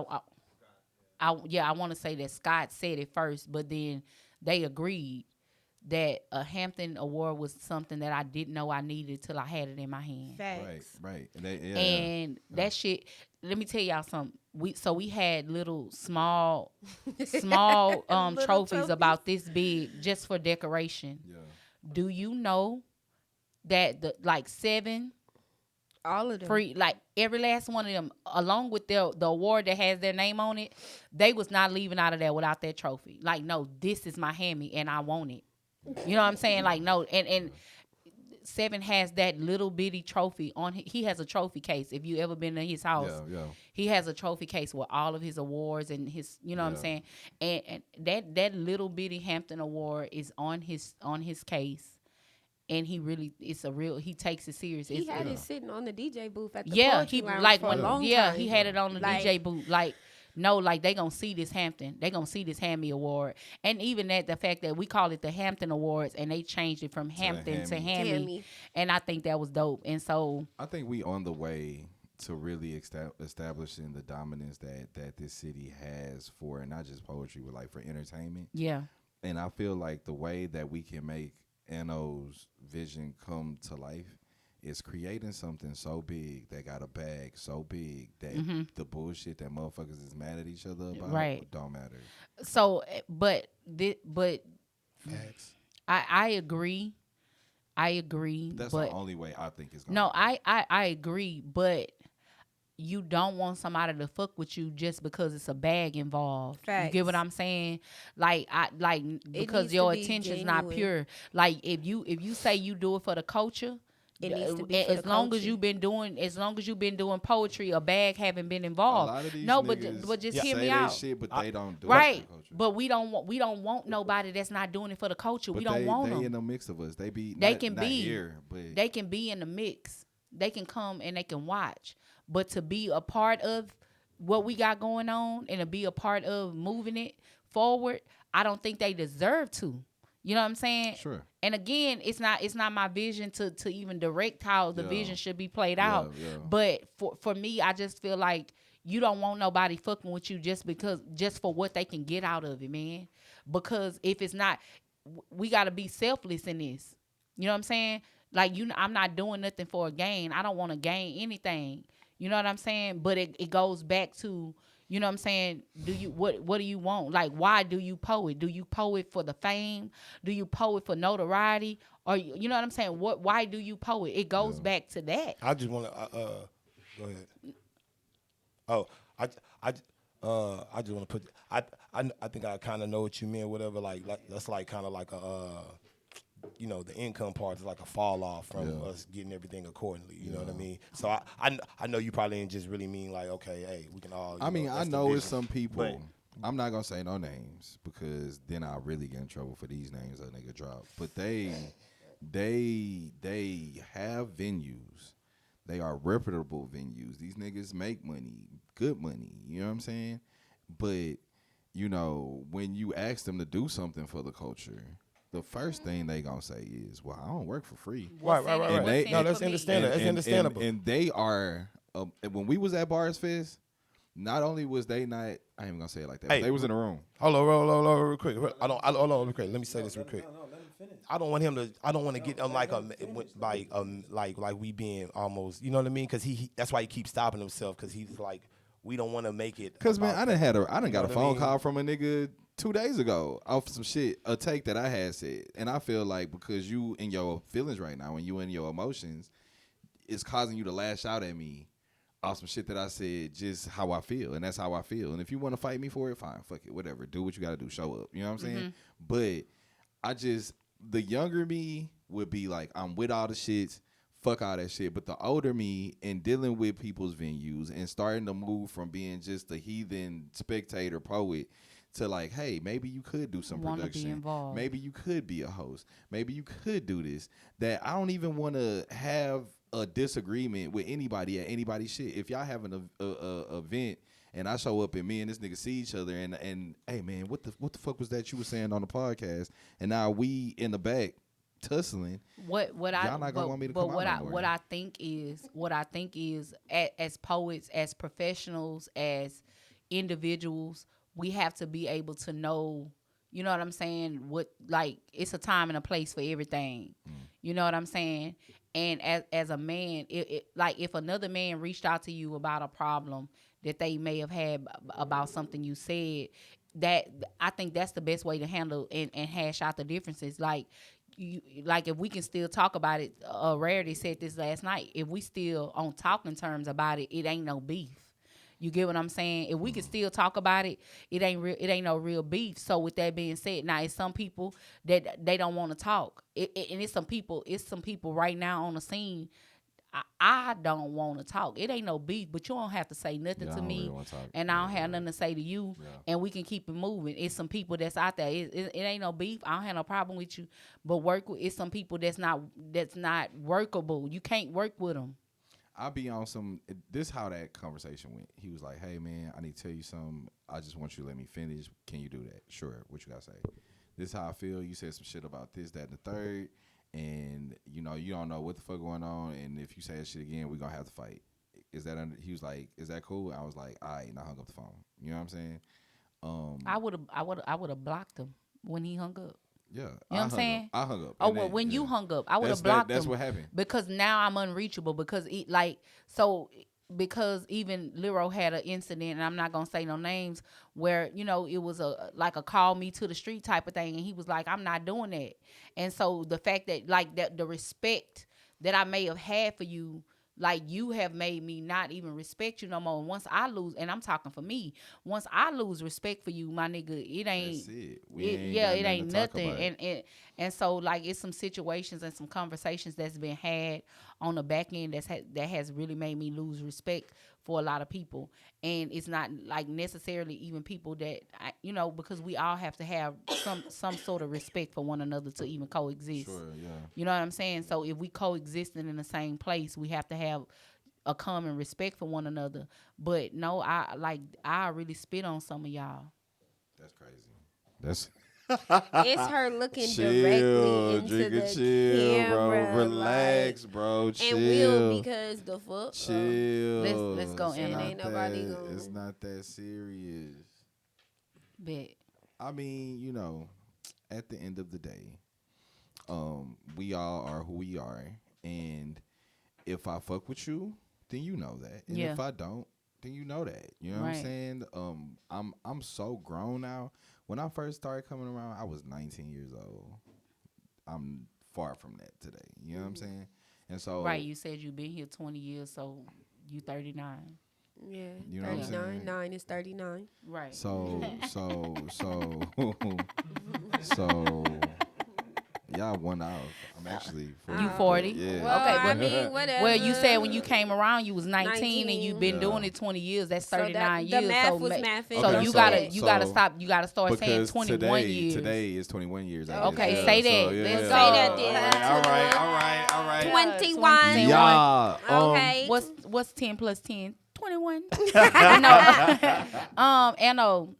want to say that Scott said it first, but then they agreed that a Hampton award was something that I didn't know I needed till I had it in my hand. Facts. Right. And, That shit, let me tell y'all something. We had little small Little trophies trophies. about this big just for decoration. Yeah. Do you know that the 7 All of them. free, like every last one of them, along with the award that has their name on it, they was not leaving out of there without that trophy. Like, no, this is my Hammy and I want it. You know what I'm saying? Like, no, and 7 has that little bitty trophy on. He has a trophy case. If you ever been to his house, Yeah. he has a trophy case with all of his awards and his, you know what I'm saying? And that little bitty Hampton award is on his case. And he takes it serious. He had it sitting on the DJ booth at the Yeah, poetry he lounge like for when a long time. he had it on the Like, DJ booth. Like, no, like they gonna see this Hampton. They gonna see this Hammy Award. And even the fact that we call it the Hampton Awards and they changed it from Hampton to Hammy. Hammy. And I think that was dope. And so I think we on the way to really establishing the dominance that this city has for, and not just poetry, but like for entertainment. yeah. And I feel like the way that we can make Anno's vision come to life is creating something so big that got a bag so big that the bullshit that motherfuckers is mad at each other about Right. don't matter. So but Facts. I agree. That's but the only way I think it's going. no, I agree, but you don't want somebody to fuck with you just because it's a bag involved. Facts. You get what I'm saying? Like because needs your to be intention's not genuine. pure. Like if you say you do it for the culture, It needs to be for as the long as culture. you've been doing poetry, a bag haven't been involved. A lot of these No, niggas but just say hear me they out. shit, but they don't do it Right, for the culture. but we don't want nobody that's not doing it for the culture. But we don't want they them. in the mix of us. They be They not, can not be. here, but They can be in the mix. They can come and they can watch. But to be a part of what we got going on and to be a part of moving it forward, I don't think they deserve to. You know what I'm saying? Sure. And again, it's not my vision to even direct how the vision should be played out. Yeah. But for me, I just feel like you don't want nobody fucking with you just for what they can get out of it, man. Because if it's not, we got to be selfless in this. You know what I'm saying? Like, I'm not doing nothing for a gain. I don't want to gain anything. You know what I'm saying? But it goes back to, you know what I'm saying? What do you want? Like, why do you poet? Do you poet for the fame? Do you poet for notoriety? Or you know what I'm saying? Why do you poet? It goes back to that. I just want to go ahead. Oh, I just want to put. I think I kind of know what you mean. Whatever, like that's like kind of like a. The income part is like a fall off from us getting everything accordingly. You know what I mean? So I know you probably didn't just really mean like, okay, hey, we can all. I mean, I know it's some people. I'm not gonna say no names because then I'll really get in trouble for these names that nigga drop. But they have venues. They are reputable venues. These niggas make money, good money. You know what I'm saying? But when you ask them to do something for the culture, the first thing they gonna say is, "Well, I don't work for free." Right. No, that's understandable. That's understandable. And they are. When we was at Bars Fest, not only was they not, I ain't even gonna say it like that. But they was in the room. Hold on, real quick. Hold on, real quick. Let me say this real quick. No, let him finish. I don't want to get like we being almost. You know what I mean? Because he that's why he keeps stopping himself because he's like, we don't want to make it. Because man, I done got a phone call from a nigga 2 days ago off some shit, a take that I had said. And I feel like because you in your feelings right now and you in your emotions, it's causing you to lash out at me off some shit that I said just how I feel. And that's how I feel. And if you want to fight me for it, fine, fuck it, whatever. Do what you got to do, show up. You know what I'm saying? But the younger me would be like, I'm with all the shits, fuck all that shit. But the older me and dealing with people's venues and starting to move from being just a heathen spectator poet to like, hey, maybe you could do some production. Maybe you could be a host. Maybe you could do this. That I don't even want to have a disagreement with anybody at anybody's shit. If y'all having a event and I show up and me and this nigga see each other and hey man, what the fuck was that you were saying on the podcast? And now we in the back tussling. Y'all not gonna want me to come out no more. What I think is as poets, as professionals, as individuals, we have to be able to know, you know what I'm saying, it's a time and a place for everything. You know what I'm saying? And as a man, like if another man reached out to you about a problem that they may have had about something you said, that I think that's the best way to handle and hash out the differences. Like if we can still talk about it, Rarity said this last night, if we still on talking terms about it, it ain't no beef. You get what I'm saying? If we can still talk about it, it ain't no real beef. So with that being said, now it's some people that they don't want to talk. And it's some people right now on the scene. I don't want to talk. It ain't no beef, but you don't have to say nothing to me, really and I don't have nothing to say to you, and we can keep it moving. It's some people that's out there. It ain't no beef. I don't have no problem with you, but it's some people that's not workable. You can't work with them. I'll be on some. This how that conversation went. He was like, "Hey man, I need to tell you something. I just want you to let me finish. Can you do that? Sure. What you gotta say? This how I feel. You said some shit about this, that, and the third, and you don't know what the fuck going on. And if you say that shit again, we gonna have to fight. Is that?" He was like, "Is that cool?" I was like, "All right," and I hung up the phone. You know what I'm saying? I would have blocked him when he hung up. Yeah, you know what I'm saying? I hung up. Oh, well, when you hung up, I would have blocked him. That's what happened. Because now I'm unreachable. Because because even Lyro had an incident, and I'm not gonna say no names, where it was a call me to the street type of thing, and he was like, "I'm not doing that." And so the fact that the respect that I may have had for you. Like, you have made me not even respect you no more. And once I lose, and I'm talking for me, once I lose respect for you, my nigga, it ain't. That's it. It ain't nothing. And so it's some situations and some conversations that's been had on the back end that has really made me lose respect for a lot of people. And it's not necessarily even people that because we all have to have some sort of respect for one another to even coexist. Sure, yeah. You know what I'm saying? So if we coexisting in the same place, we have to have a common respect for one another. But no, I really spit on some of y'all. That's crazy. It's her looking directly into Dricka, the chill, camera, bro. Relax, like, bro. Chill. and will because the fuck. Chill. Let's go, It's Anna. not Ain't nobody that- gonna- It's not that serious. Bet. I mean, at the end of the day, we all are who we are, and if I fuck with you, then you know that, and Yeah. if I don't, then you know that. You know what I'm Right. saying? I'm so grown now. When I first started coming around, I was 19 years old. I'm far from that today. You know what I'm saying? And so, Right, you said you've been here 20 years, so you 39. Yeah, You know what I'm 39. saying? 9 is 39. Right. so, y'all one off. I'm actually 40. You 40? Yeah. Well, Okay, I but- mean, whatever. Well, you said when you came around, you was 19 and you've been Yeah. doing it 20 years. That's So that- 39 the years. math so was ma- mathing. so Okay, you so- gotta so- stop. You gotta start saying Because 21 years. today is 21 years. I Okay, guess. say Yeah, that. so, yeah. Let's Say go. that then. All right. 21. Yeah. Okay. What's 10 plus 10? 21. No.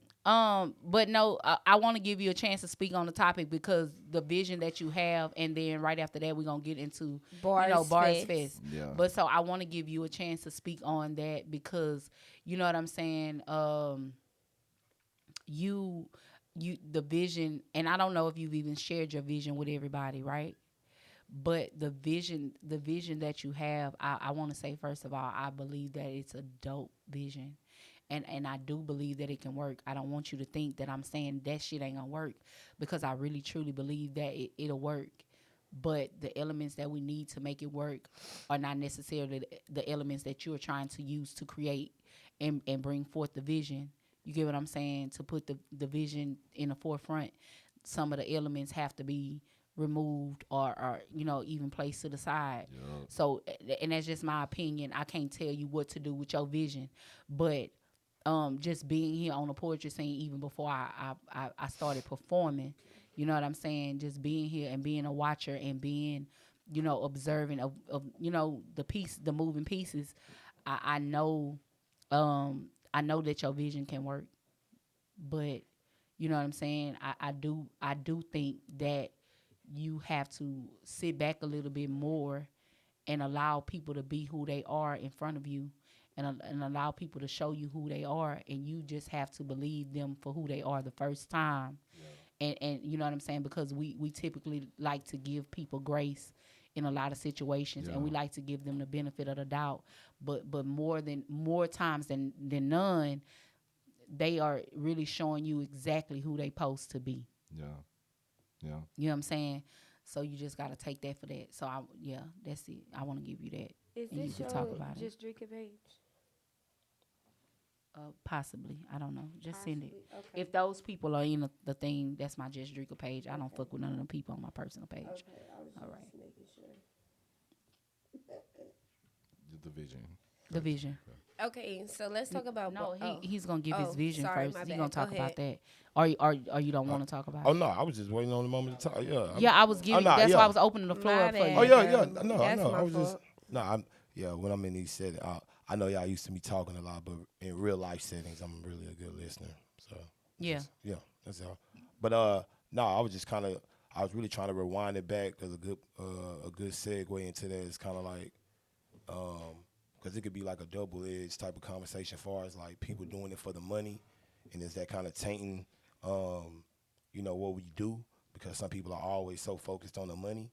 But no, I want to give you a chance to speak on the topic because the vision that you have, and then right after that, we're going to get into, Bars Bars Fest. Fest. Yeah. But so I want to give you a chance to speak on that because, you know what I'm saying? You, the vision, and I don't know if you've even shared your vision with everybody, right? But the vision that you have, I want to say, first of all, I believe that it's a dope vision. And I do believe that it can work. I don't want you to think that I'm saying that shit ain't gonna work because I really truly believe that it'll work. But the elements that we need to make it work are not necessarily the elements that you're trying to use to create and bring forth the vision. You get what I'm saying? To put the vision in the forefront, some of the elements have to be removed or even placed to the side. Yep. So, and that's just my opinion. I can't tell you what to do with your vision, but just being here on the poetry scene, even before I started performing, you know what I'm saying? Just being here and being a watcher and being, observing of the moving pieces. I know that your vision can work, but you know what I'm saying? I do think that you have to sit back a little bit more and allow people to be who they are in front of you and allow people to show you who they are, and you just have to believe them for who they are the first time. Yeah. And you know what I'm saying? Because we typically like to give people grace in a lot of situations, and we like to give them the benefit of the doubt. But more times than none, they are really showing you exactly who they supposed to be. Yeah. You know what I'm saying? So you just got to take that for that. So that's it. I want to give you that. Is and you this can your talk about Just Dricka page? Possibly. I don't know. Just send it. Okay. If those people are in the thing, that's my Just Dricka page. I don't fuck with none of them people on my personal page. Okay, I was All just right. making sure. The vision. The vision. Okay, so let's talk about. No, he's gonna give his vision sorry, first. my He's bad. gonna Go talk about ahead. that. Or you don't want to talk about Oh it? no, I was just waiting on the moment to talk. Yeah. Yeah, I was giving. nah, That's yeah. why I was opening the floor My up for bad. you. Oh yeah, Yeah, yeah. No, that's no. my I was just fault. when I'm in these settings, I know y'all used to me talking a lot, but in real life settings, I'm really a good listener. So Yeah. yeah, that's all. But no, I was just I was really trying to rewind it back because a good segue into that is kind of like because it could be like a double-edged type of conversation as far as like people doing it for the money, and is that kind of tainting what we do, because some people are always so focused on the money.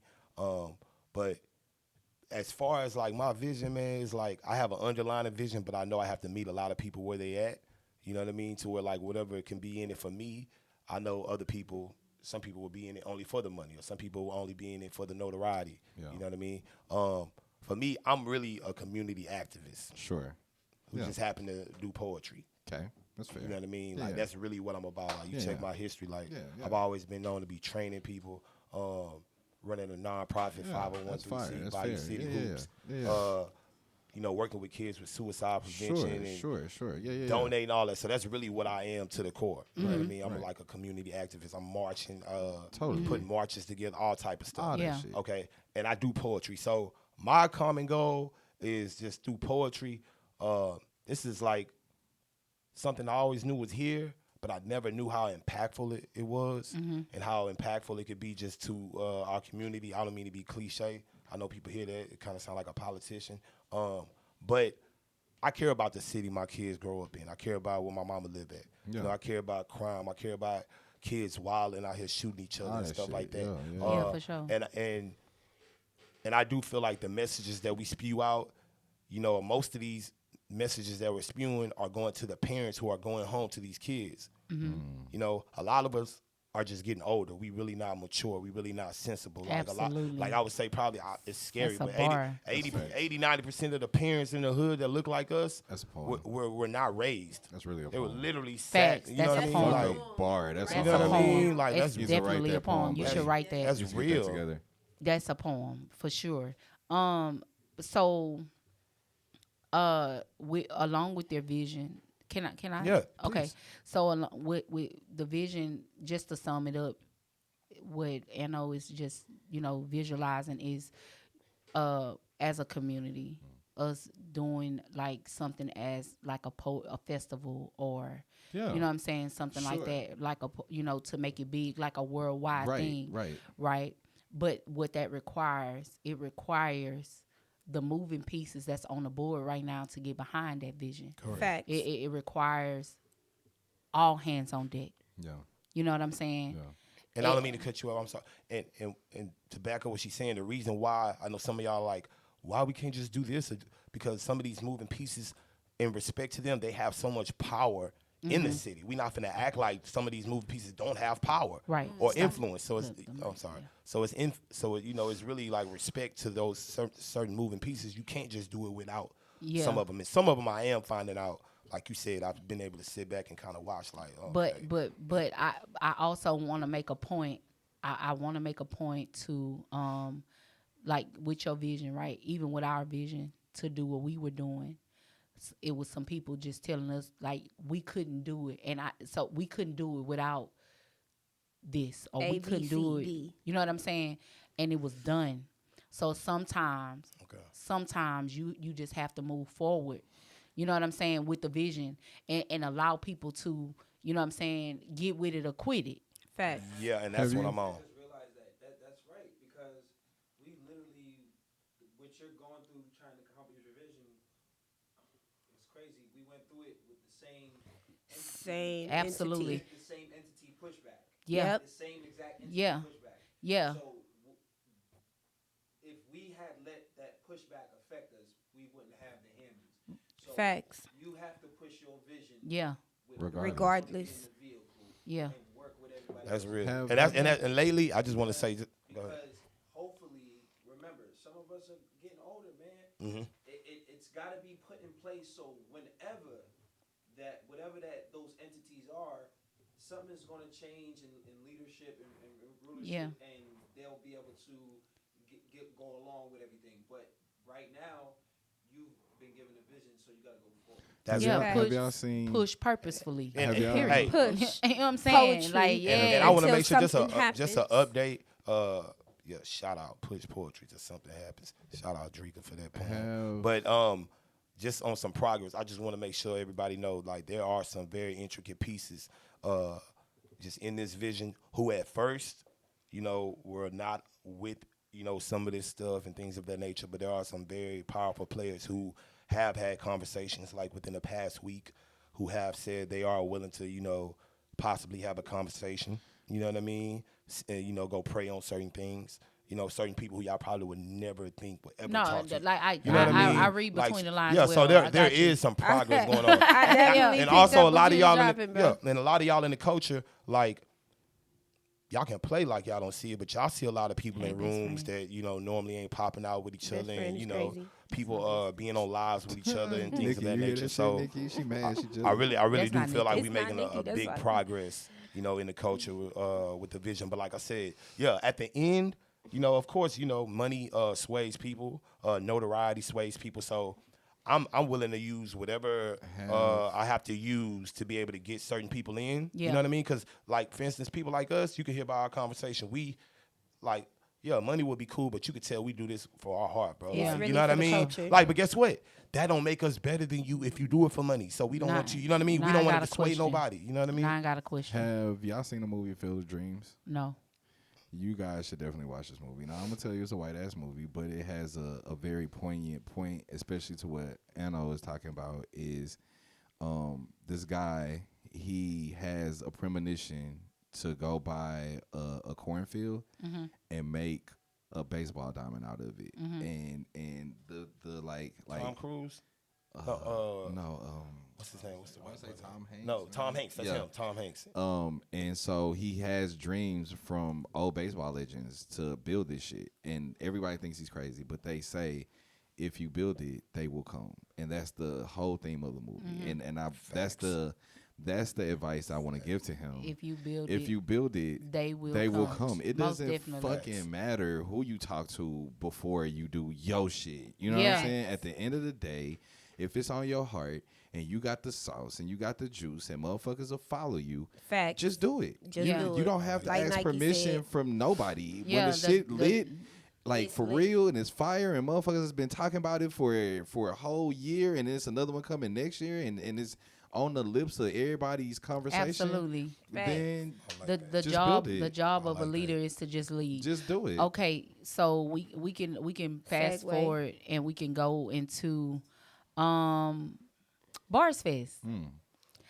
But as far as like my vision, man, is like I have an underlying vision, but I know I have to meet a lot of people where they at. You know what I mean? To where like whatever it can be in it for me, I know other people, some people will be in it only for the money, or some people will only be in it for the notoriety. Yeah. You know what I mean? For me, I'm really a community activist. Sure. Who just happen to do poetry. Okay. That's fair. You know what I mean? Yeah. Like that's really what I'm about. Like you check my history. Like I've always been known to be training people, running a nonprofit 501c Bayou City Hoops. Working with kids with suicide prevention and donating all that. So that's really what I am to the core. You know what I mean? I'm like a community activist. I'm marching, putting marches together, all type of stuff. Shit. Okay, and I do poetry. So my common goal is just through poetry. This is like something I always knew was here, but I never knew how impactful it was and how impactful it could be just to our community. I don't mean to be cliche. I know people hear that. It kind of sound like a politician. But I care about the city my kids grow up in. I care about where my mama live at. Yeah. You know, I care about crime. I care about kids wilding out here shooting each other and stuff like that. Yeah, for sure. And I do feel like the messages that we spew out, you know, most of these messages that we're spewing are going to the parents who are going home to these kids. You know, a lot of us are just getting older. We really not mature. We really not sensible. Like Absolutely. a lot, like I would say probably it's scary, That's a but bar. 80-90% of the parents in the hood that look like us were not raised. That's really a They were poem. literally Facts. sacked. You That's know a what I mean? poem. Like, a bar. That's you That's know a what I poem. mean? Like, It's that's definitely a that poem. poem, You buddy. should write that. That's Put that real. together. That's a poem for sure. So, along with their vision, can I? Yeah, Okay. please. So with the vision, just to sum it up, what Anno is just visualizing is, as a community, us doing like something as like a festival or. Yeah. You know what I'm saying? Something like Sure. that, like to make it big, like a worldwide thing. Right. But what that requires, it requires the moving pieces that's on the board right now to get behind that vision. Facts. It requires all hands on deck. Yeah. You know what I'm saying? Yeah. And I don't mean to cut you off. I'm sorry. And to back up what she's saying, the reason why I know some of y'all like, why we can't just do this? Because some of these moving pieces, in respect to them, they have so much power in the city. We're not finna act like some of these moving pieces don't have power or influence. So it's I'm sorry. Yeah. So it's really like respect to those certain moving pieces. You can't just do it without some of them. And some of them I am finding out. Like you said, I've been able to sit back and kind of watch. Like, okay. But I also want to make a point. I want to make a point to like with your vision, right? Even with our vision to do what we were doing, it was some people just telling us like we couldn't do it, and so we couldn't do it without this, or we couldn't do it. You know what I'm saying? And it was done. So sometimes you just have to move forward. You know what I'm saying, with the vision and allow people to, you know what I'm saying, get with it or quit it. Facts. Yeah, and that's what I'm on. Just realize that's right, because we literally, what you're going through trying to accomplish your vision, it's crazy. We went through it with the same entity. Absolutely. Entity. The same entity pushback. Yeah. Yep. The same exact entity Yeah. pushback. Yeah. So if we had let that pushback affect us, we wouldn't have the Hammys. So Facts. you have to push your vision. Yeah. Regardless. In the vehicle Yeah. and work with everybody. That's real. Have- And lately, I just want to say, go ahead. Because hopefully, remember, some of us are getting older, man. Mm-hmm. It's got to be put in place so whenever whatever those entities are, something's going to change in leadership and rulership, Yeah. and they'll be able to go along with everything. But right now, you've been given a vision, so you got to go forward. That's Yeah. real. Facts. Have y'all seen? Push purposefully. And- Have y'all- Period. Hey, Push. You know what I'm saying? Poetry. Like, yeah. and I want to Until make sure just something an happens. update. Yeah, shout out Push Poetry till something happens. Shout out Dricka for that poem. Have- But just on some progress, I just want to make sure everybody know, like, there are some very intricate pieces just in this vision who at first, were not with, some of this stuff and things of that nature. But there are some very powerful players who have had conversations, like within the past week, who have said they are willing to, possibly have a conversation. You know what I mean? And, go pray on certain things. Certain people who y'all probably would never think would ever No, talk to. like You know what I mean? I read between Like, the lines. Yeah, well. so I there got you. is some progress going on. I definitely And picked also up a lot what of you y'all was in dropping, the, bro. and a lot of y'all in the culture, like, y'all can play like y'all don't see it, but y'all see a lot of people in rooms that, normally ain't popping out with each Best other, friend and, is crazy. people being on lives with each other and things Nikki, of that you hear nature. that So shit, Nikki? She mad. She just. I really That's do not feel like Nikki. we It's not making a Nikki, that's big why. progress, in the culture with the vision. But like I said, yeah, at the end, of course, money sways people, notoriety sways people. So I'm willing to use whatever I have to use to be able to get certain people in. Yeah. You know what I mean? Because, like, for instance, people like us, you can hear by our conversation, we, like, yeah, money would be cool, but you could tell we do this for our heart, bro. Yeah. Like, Really you know what I for the mean? culture. Like, but guess what? That don't make us better than you if you do it for money. So we don't want you. You know what I mean? We don't want to dissuade nobody. You know what I mean? Now I got a question. Have y'all seen the movie Field of Dreams? No. You guys should definitely watch this movie. Now I'm gonna tell you it's a white ass movie, but it has a very poignant point, especially to what Anno is talking about. Is this guy, he has a premonition to go buy a cornfield and make a baseball diamond out of it, and the like Tom Cruise. What's his name? What's the one? Say Tom Hanks? No, Tom Hanks. That's him. Tom Hanks. And so he has dreams from old baseball legends to build this shit, and everybody thinks he's crazy, but they say if you build it, they will come, and that's the whole theme of the movie. That's the advice I want to give to him. If you build it, they will come. It Most doesn't definitely. fucking matter who you talk to before you do your shit. You know what I'm saying? At the end of the day, if it's on your heart and you got the sauce and you got the juice and motherfuckers will follow you, Fact. just do it. Just Yeah. do it. You don't have to Like ask Nike permission said. from nobody. Yeah, When the shit lit, like it's for lit. real, and it's fire, and motherfuckers has been talking about it for a whole year, and it's another one coming next year, and it's on the lips of everybody's conversation. Absolutely. Then The Just job build it. the job of a leader is to just lead. just do it. Okay, so we can fast Segue. forward and we can go into Bars Fest.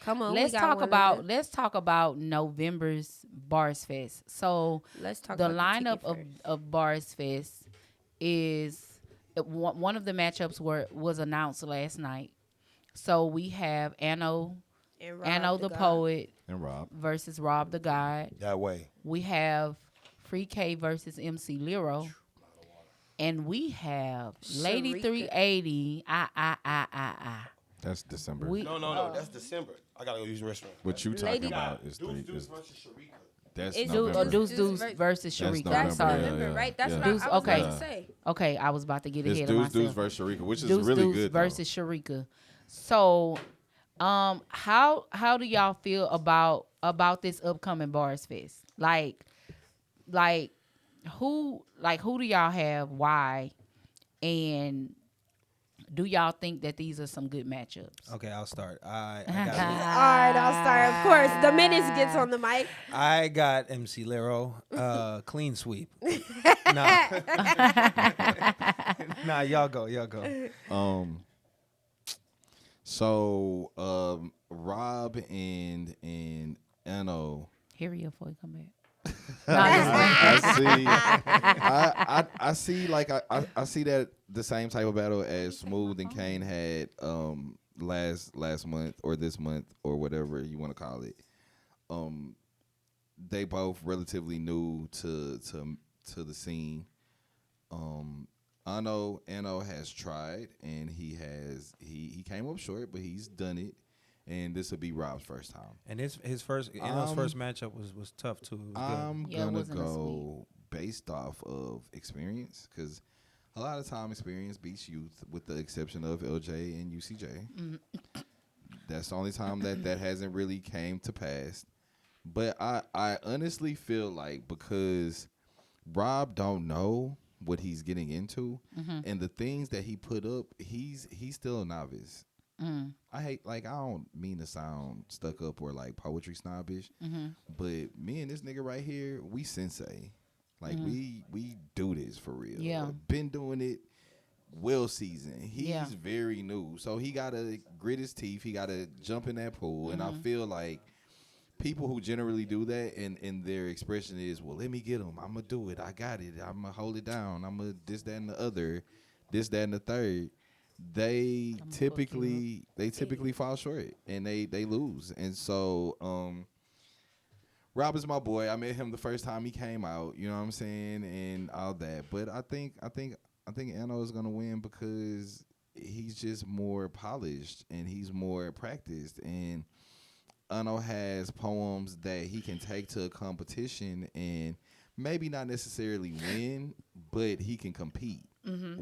Come on. Let's we got talk one of about them. let's talk about November's Bars Fest. So Let's talk the about lineup the ticket first. of Bars Fest is one of the matchups was announced last night. So we have Anno And Rob Anno the God. Poet And Rob. versus Rob the God. That way. We have Free.K versus MC Lyro. And we have Lady Shareka. 380. That's December. No. That's December. I gotta go use the restroom. What you talking Lady- about is Deuce versus Shareka. that's It's November. Deuce Deuce versus That's Shareka. November, That's Sorry. November, yeah, right? That's yeah. what I Deuce, was okay. about to say. Okay, I was about to get It's ahead Deuce of myself. versus Shareka, which is Deuce really good. versus Shareka. So, how do y'all feel about this upcoming Bars Fest? Like who do y'all have? Why? And do y'all think that these are some good matchups? Okay, I'll start. I All right, I'll start. Of course, the Menace gets on the mic. got MC Lyro, clean sweep. Nah, y'all go. So Rob and Anno. Hear you before you come back. I see like I see that the same type of battle as Smooth and Kane had last month or this month or whatever you want to call it. They both relatively new to the scene. Anno has tried and he came up short, but he's done it. And this will be Rob's first time. And his first matchup was tough too. It was good. I'm Yeah, it gonna wasn't a go based off of experience because a lot of time experience beats youth, with the exception of LJ and UCJ. That's the only time that hasn't really came to pass. But I honestly feel like because Rob don't know what he's getting into, and the things that he put up, he's still a novice. I don't mean to sound stuck up or like poetry snobbish, but me and this nigga right here, we sensei. Like we do this for real. Yeah. Been doing it well seasoned. He's very new. So he gotta grit his teeth, he gotta jump in that pool. And I feel like people who generally do that and their expression is, well, let me get him. I'm gonna do it. I got it. I'm gonna hold it down. I'm gonna this, that, and the other, this, that, and the third. They typically fall short and they lose. And so Rob is my boy. I met him the first time he came out, you know what I'm saying, and all that. But I think Anno is gonna win because he's just more polished and he's more practiced, and Anno has poems that he can take to a competition and maybe not necessarily win, but he can compete.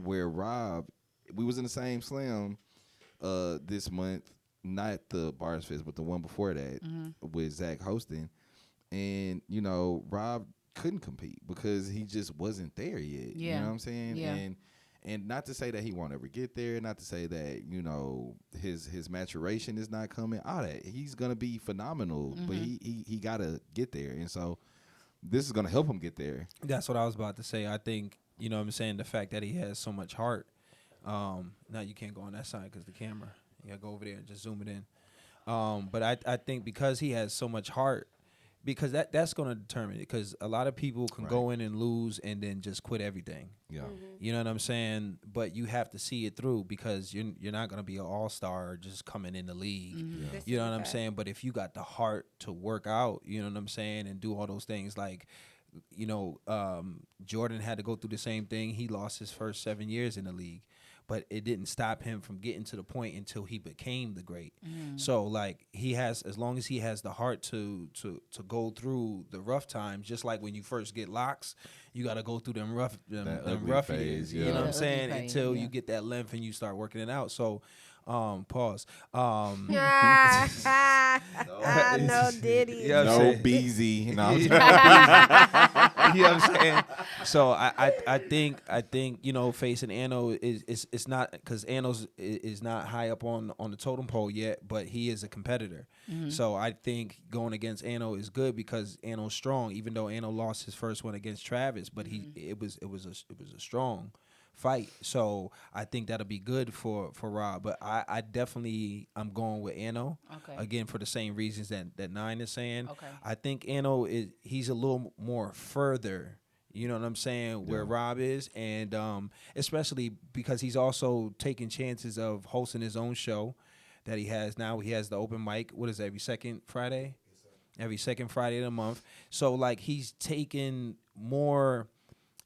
Where Rob, we was in the same slam this month, not the Bars Fest, but the one before that with Zach hosting. And, you know, Rob couldn't compete because he just wasn't there yet. Yeah. You know what I'm saying? Yeah. And not to say that he won't ever get there, not to say that, you know, his maturation is not coming. All that. He's gonna be phenomenal, but he gotta get there. And so this is gonna help him get there. That's what I was about to say. I think, you know what I'm saying, the fact that he has so much heart. Now you can't go on that side because the camera. You gotta go over there and just zoom it in. But I think because he has so much heart, because that's going to determine it. Because a lot of people can go in and lose and then just quit everything. Yeah. You know what I'm saying? But you have to see it through because you're not going to be an all-star just coming in the league. Yeah. You know what I'm saying? But if you got the heart to work out, you know what I'm saying, and do all those things, like, you know, Jordan had to go through the same thing. He lost his first 7 years in the league, but it didn't stop him from getting to the point until he became the great. So, like, he has, as long as he has the heart to go through the rough times, just like when you first get locks, you got to go through them rough years. You know what I'm saying? Until you get that length and you start working it out. So, pause. No Diddy. Yeah, No BZ. No. You know what I'm saying? So I think you know, facing Anno is not, because Anno is not high up on the totem pole yet, but he is a competitor. So I think going against Anno is good because Anno's strong. Even though Anno lost his first one against Travis, but it was a strong fight. So I think that'll be good for Rob. But I definitely, I'm going with Anno. Again, for the same reasons that Nyne is saying. I think Anno he's a little more further, you know what I'm saying, where Rob is, and especially because he's also taking chances of hosting his own show that he has now. He has the open mic. What is it, every second Friday? Every second Friday of the month. So, like, he's taking more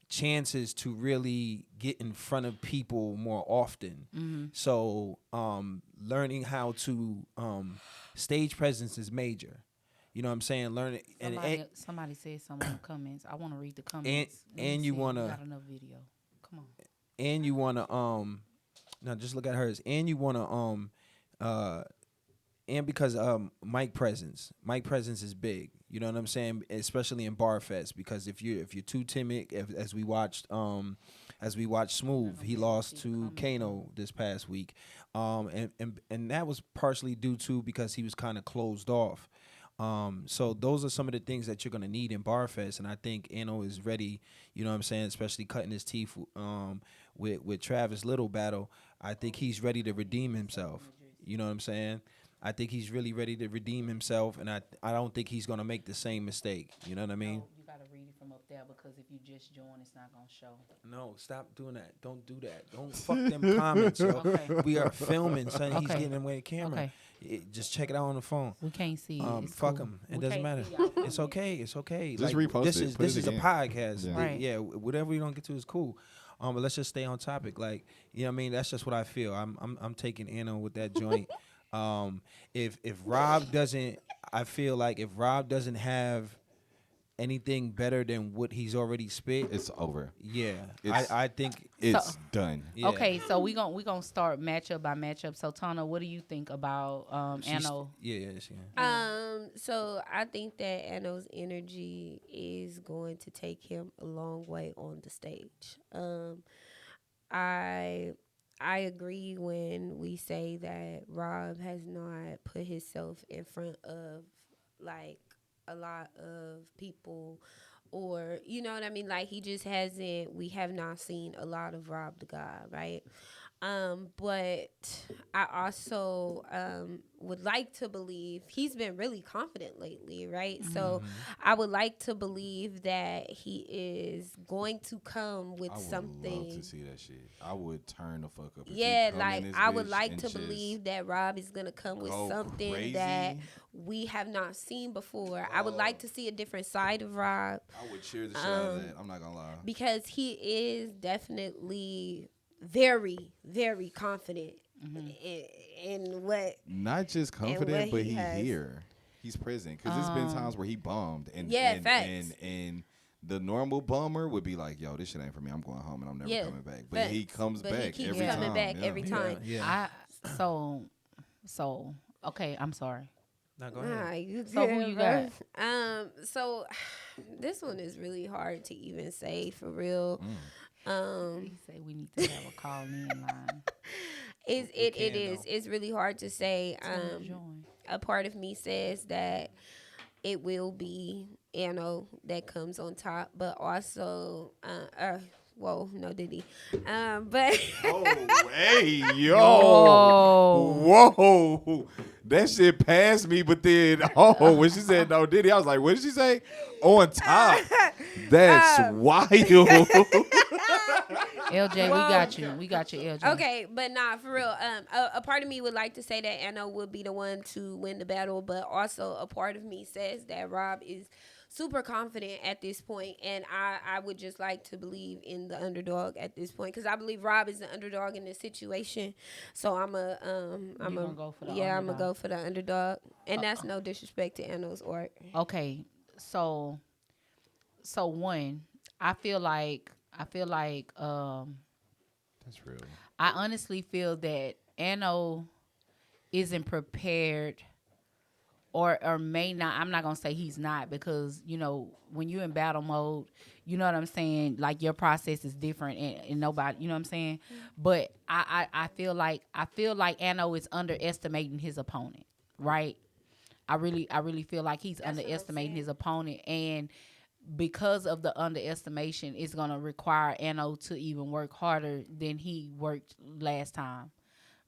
chances to really get in front of people more often. So learning how to stage presence is major. You know what I'm saying? Learning. Somebody said something in the comments. I want to read the comments. And you want to. Got enough video. Come on. And you want to now just look at hers. And you want to and because mic presence is big. You know what I'm saying? Especially in Bar Fest, because if you're too timid, as we watched Smooth, he lost to Kano this past week, and that was partially due to because he was kind of closed off. So those are some of the things that you're gonna need in Bar Fest, and I think Anno is ready. You know what I'm saying? Especially cutting his teeth with Travis Little battle. I think he's ready to redeem himself. You know what I'm saying? I think he's really ready to redeem himself, and I don't think he's going to make the same mistake. You know what I mean? No, you got to read it from up there because if you just join, it's not going to show. No, stop doing that. Don't do that. Don't fuck them comments, yo. We are filming, son. He's getting away the camera. Just check it out on the phone. We can't see it. Fuck him. It doesn't matter. It's okay. It's okay. Just like, repost it. This is a podcast. Yeah. Right. Yeah, whatever we don't get to is cool. But let's just stay on topic. Like, you know what I mean? That's just what I feel. I'm taking Anno with that joint. If Rob doesn't, I feel like if Rob doesn't have anything better than what he's already spit, It's over. Yeah, It's- I think It's done. yeah. Okay, so we gonna start matchup by matchup. So Tona, what do you think about Anno? Yeah. So I think that Anno's energy is going to take him a long way on the stage. I agree when we say that Rob has not put himself in front of like a lot of people, or you know what I mean, like he just hasn't, we have not seen a lot of Rob the God, right? But I also would like to believe he's been really confident lately, right? So I would like to believe that he is going to come with something. I would love to see that shit. I would turn the fuck up. Yeah, like I would like to believe that Rob is gonna come with something crazy. that we have not seen before. I would like to see a different side of Rob. I would cheer the shit out of that. I'm not gonna lie. Because he is definitely very, very confident in what. Not just confident, but he has. here. He's present. Because there's been times where he bummed. And, facts. And the normal bummer would be like, yo, this shit ain't for me. I'm going home and I'm never coming back. But he comes back he every keeps time. coming back every time. Yeah. So okay, I'm sorry. No, go ahead. Nah, you So good, who you bro. So this one is really hard to even say for real. He said we need to have a call in line. It's really hard to say. Tell him to join. A part of me says that it will be Anno that comes on top, but also whoa, no Diddy. But Oh, hey, yo. Oh. Whoa. That shit passed me, but then, when she said no Diddy, I was like, what did she say? On top. That's wild. LJ, we got you. We got you, LJ. okay, but nah, for real. A part of me would like to say that Anno would be the one to win the battle, but also a part of me says that Rob is super confident at this point, and I would just like to believe in the underdog at this point because I believe Rob is the underdog in this situation. So I'm gonna go for the I'm gonna underdog? go for the underdog, and that's no disrespect to Anno's art. Okay, so one, I feel like That's real. I honestly feel that Anno isn't prepared or may not. I'm not gonna say he's not because when you're in battle mode, you know what I'm saying. Like your process is different, and nobody, you know what I'm saying. But I feel like Anno is underestimating his opponent, right? I really feel like he's underestimating his opponent, and because of the underestimation, it's gonna require Anno to even work harder than he worked last time,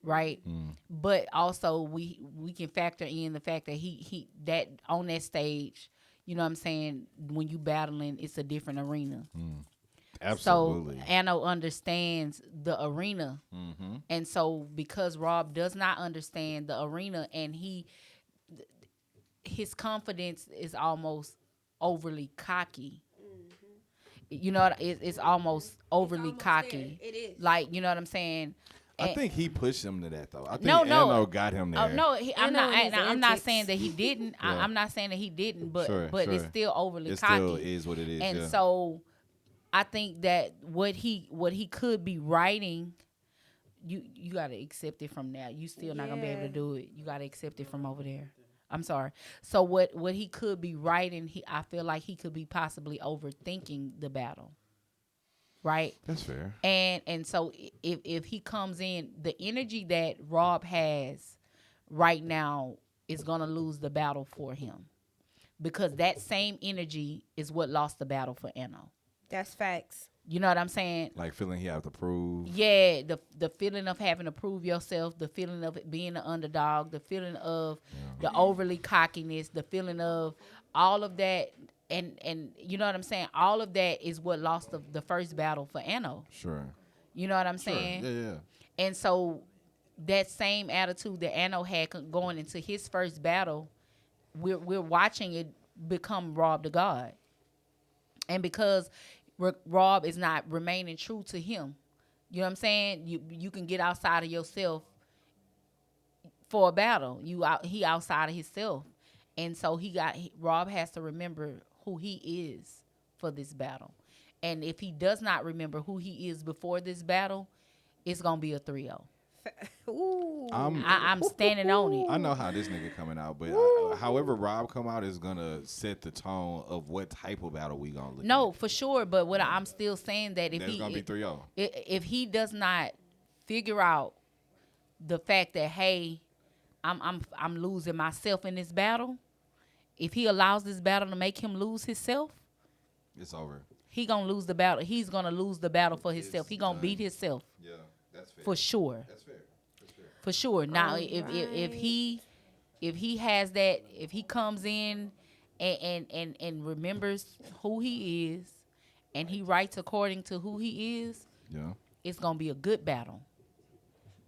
right? But also we can factor in the fact that he that on that stage, you know what I'm saying, when you battling, it's a different arena. Absolutely. So Anno understands the arena, and so because Rob does not understand the arena, and his confidence is almost overly cocky. You know, it's almost overly cocky. There. It is. Like, you know what I'm saying? I think he pushed him to that, though. I think No. Anno got him there. No, I'm Anno and his I'm not antics. saying that he didn't. Yeah. I'm not saying that he didn't, but Sure. it's still overly It cocky. still is what it is, And yeah. so I think that what he could be writing, you got to accept it from there. You still not going to be able to do it. You got to accept it from over there. I'm sorry. So what he could be writing, I feel like he could be possibly overthinking the battle. Right? That's fair. And so if he comes in, the energy that Rob has right now is going to lose the battle for him. Because that same energy is what lost the battle for Anno. That's facts. You know what I'm saying? Like feeling he have to prove. Yeah, the feeling of having to prove yourself, the feeling of being an underdog, the feeling of the overly cockiness, the feeling of all of that, and you know what I'm saying? All of that is what lost the first battle for Anno. Sure. You know what I'm saying? Yeah. And so that same attitude that Anno had going into his first battle, we're watching it become Rob the God. And because Rob is not remaining true to him, you know what I'm saying? You can get outside of yourself for a battle. He outside of himself. And so Rob has to remember who he is for this battle. And if he does not remember who he is before this battle, it's going to be a 3-0. Ooh. I'm standing on it. I know how this nigga coming out, but however Rob come out is gonna set the tone of what type of battle we gonna look at. No, for sure. But what I'm still saying that if That's gonna be 3-0. If he does not figure out the fact that, hey, I'm losing myself in this battle, if he allows this battle to make him lose himself, It's over. he gonna lose the battle. He's gonna lose the battle for himself. He gonna done. beat himself Yeah, that's fair. for sure. That's fair. For sure. Now, All if he has that, if he comes in and remembers who he is, and he writes according to who he is, Yeah. it's gonna be a good battle.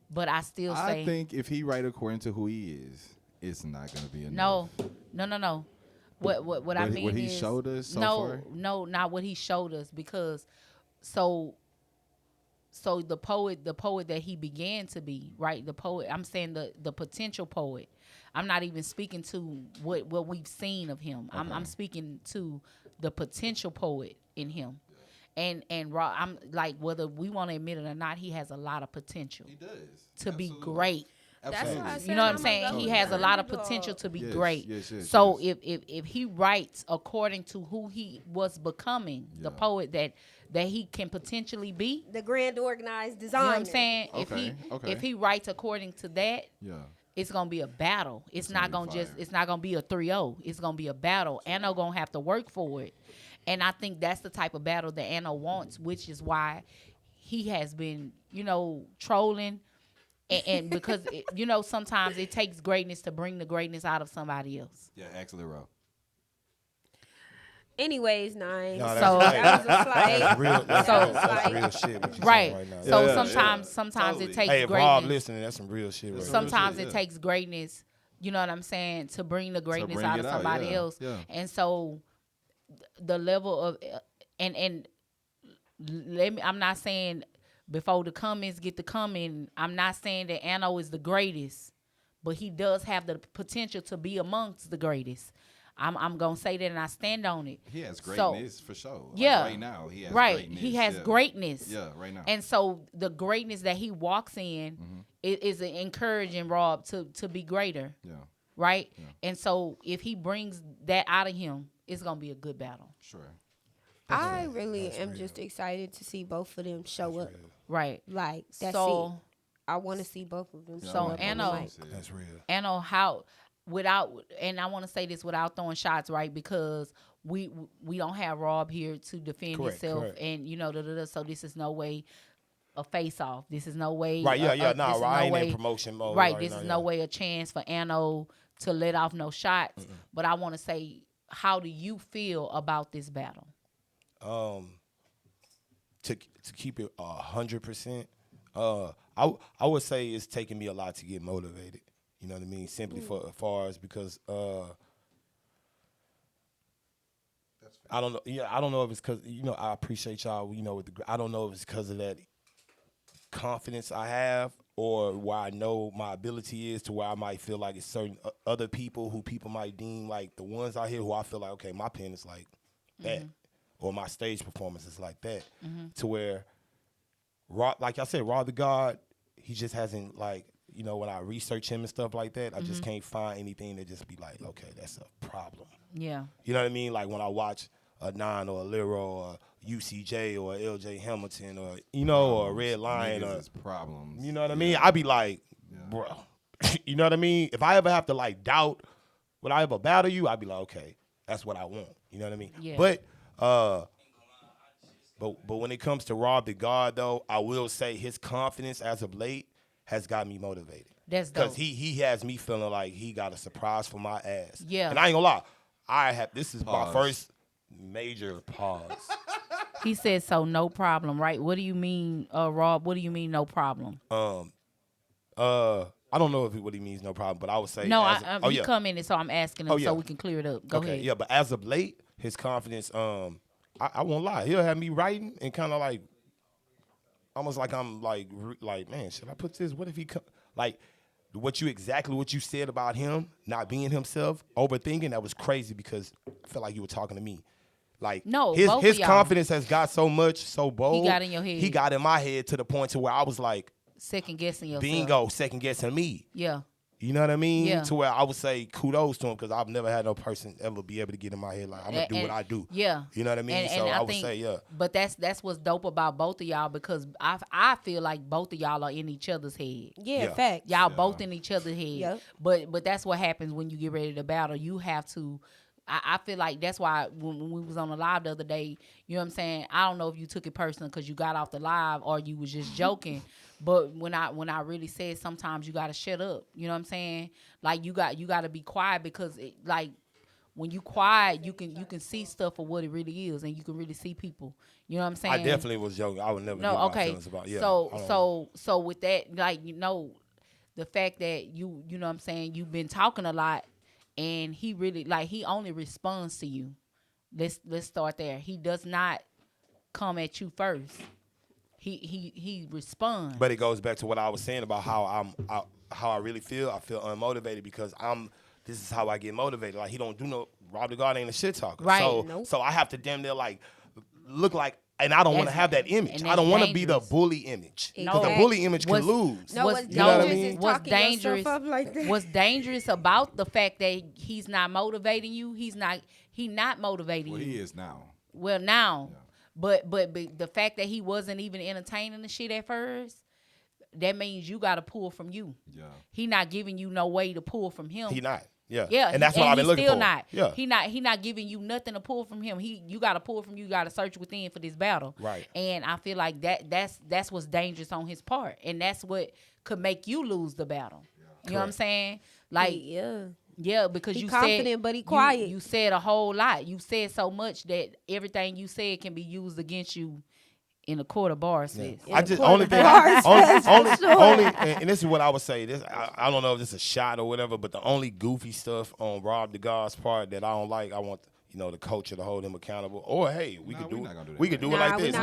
But I still say I think if he write according to who he is, it's not gonna be enough. no. What I mean what he is showed us so far? No, not what he showed us, because so the poet that he began to be, right? The poet, I'm saying the potential poet. I'm not even speaking to what we've seen of him. Okay. I'm speaking to the potential poet in him. And Rob, I'm like, whether we want to admit it or not, he has a lot of potential He does to be Absolutely. great. That's what I said. You know what I'm I'm saying? gonna go He with has the a lot of underdog. potential to be Yes, great. yes, So yes. if he writes according to who he was becoming, the poet that he can potentially be, The grand organized designer. you know what I'm saying? Okay, If he writes according to that, it's gonna be a battle. It's not gonna fire. it's not gonna be a 3-0. It's gonna be a battle. Anno gonna have to work for it. And I think that's the type of battle that Anno wants, which is why he has been, trolling. And because, sometimes it takes greatness to bring the greatness out of somebody else. Yeah, ask Lyro. Anyways, Nyne. No, So- that was a slight. That's real. That's That real, was that's like- real shit. What you Right. saying right now. So Yeah, sometimes totally. it takes Hey, if greatness. Rob listening, that's some real shit right there. Sometimes shit, it yeah. takes greatness, you know what I'm saying, to bring the greatness bring out it of out, somebody yeah, else. yeah. And so the level of and I'm not saying before the comments get to coming, I'm not saying that Anno is the greatest, but he does have the potential to be amongst the greatest. I'm gonna say that, and I stand on it. He has So- greatness for sure. Like, Yeah. right now, he has Right. greatness. He has yeah. greatness. Yeah, right now. And so the greatness that he walks in is encouraging Rob to be greater, yeah, right? And so if he brings that out of him, it's gonna be a good battle, sure. I really am just excited to see both of them show up. right? Like, that's So- it. I want to see both of them Yeah, show So, up on the Anno- mic. That's real. Anno, how without, and I want to say this without throwing shots, right? Because we don't have Rob here to defend Correct, himself, correct. and so this is no way a face off. This is no way, Right, yeah, this nah, is I no ain't way, in promotion mode. right? This now, is yeah. no way a chance for Anno to let off no shots. But I want to say, how do you feel about this battle? To keep it 100%, I would say it's taking me a lot to get motivated. You know what I mean? Simply for as far as because I don't know. Yeah, I don't know if it's because I appreciate y'all. I don't know if it's because of that confidence I have or where I know my ability is to where I might feel like it's certain other people who people might deem like the ones out here who I feel like, okay, my pen is like that or my stage performance is like that to where, like I said, Raw the God, he just hasn't like, when I research him and stuff like that, I just can't find anything that just be like, okay, that's a problem. Yeah. You know what I mean? Like when I watch a Nyne or a Lyro or UCJ or LJ Hamilton or or Red Lion Niggas or is problems. you know what I mean? I be like, bro, you know what I mean? If I ever have to like doubt, would I ever battle you? I'd be like, okay, that's what I want. You know what I mean? Yeah. But when it comes to Rob the God though, I will say his confidence as of late has got me motivated. That's dope. Because he has me feeling like he got a surprise for my ass. Yeah. And I ain't gonna lie, this is Pause. my first major pause. He said so, no problem, right? What do you mean, Rob? What do you mean, no problem? I don't know what he means, no problem, but I would say No, oh, he yeah. commented, so I'm asking him Oh, yeah. so we can clear it up. Go Okay, ahead. yeah, but as of late, his confidence, I won't lie, he'll have me writing and kind of like, almost like I'm like, man, should I put this? What if he like, what you said about him not being himself, overthinking, that was crazy because I felt like you were talking to me. Like No, both his of y'all. confidence has got so bold. He got in your head. He got in my head to the point to where I was like, Second guessing yourself. bingo, second guessing me. Yeah. You know what I mean? Yeah. To where I would say kudos to him because I've never had no person ever be able to get in my head like I'm gonna do what I do. Yeah. You know what I mean? And So I would think, say yeah. But that's what's dope about both of y'all because I feel like both of y'all are in each other's head. Yeah, Yeah. facts. Y'all both in each other's head. Yep. But that's what happens when you get ready to battle. You have to. I feel like that's why when we was on the live the other day, you know what I'm saying? I don't know if you took it personal because you got off the live or you was just joking. But when I really said sometimes you gotta shut up. You know what I'm saying? Like you got to be quiet because like when you quiet, you can see stuff for what it really is and you can really see people. You know what I'm saying? I definitely was joking. I would never give my feelings about So with that, like the fact that you know what I'm saying, you've been talking a lot and he really like he only responds to you. Let's start there. He does not come at you first. He responds. But it goes back to what I was saying about how I really feel. I feel unmotivated because this is how I get motivated. Like he don't do Rob the God ain't a shit talker. Right. So Nope. so I have to damn near like look like And I don't want to That's- have that image. and I don't that's want to be the dangerous. bully image. Because the Exactly. bully image can lose. No, what's You know what I dangerous mean? is What's talking yourself dangerous? up like that. What's dangerous about the fact that he's not motivating you? He not motivating Well, you. he is now. Well, now, Yeah. but the fact that he wasn't even entertaining the shit at first, that means you got to pull from you. Yeah. He not giving you no way to pull from him. He not. Yeah. Yeah, And that's what I've been looking still for. Not. Yeah. He not giving you nothing to pull from him. You got to pull from you. You got to search within for this battle. Right. And I feel like that's what's dangerous on his part, and that's what could make you lose the battle. You know what I'm saying? Like, yeah, because He you confident, said, but he quiet. You said a whole lot. You said so much that everything you said can be used against you in a court of bars fest. I just court only of thing bars, only and this is what I would say. This I don't know if this is a shot or whatever, but the only goofy stuff on Rob the God's part that I don't like, I want the culture to hold him accountable. Or hey, we could do it. We could do it like this. No.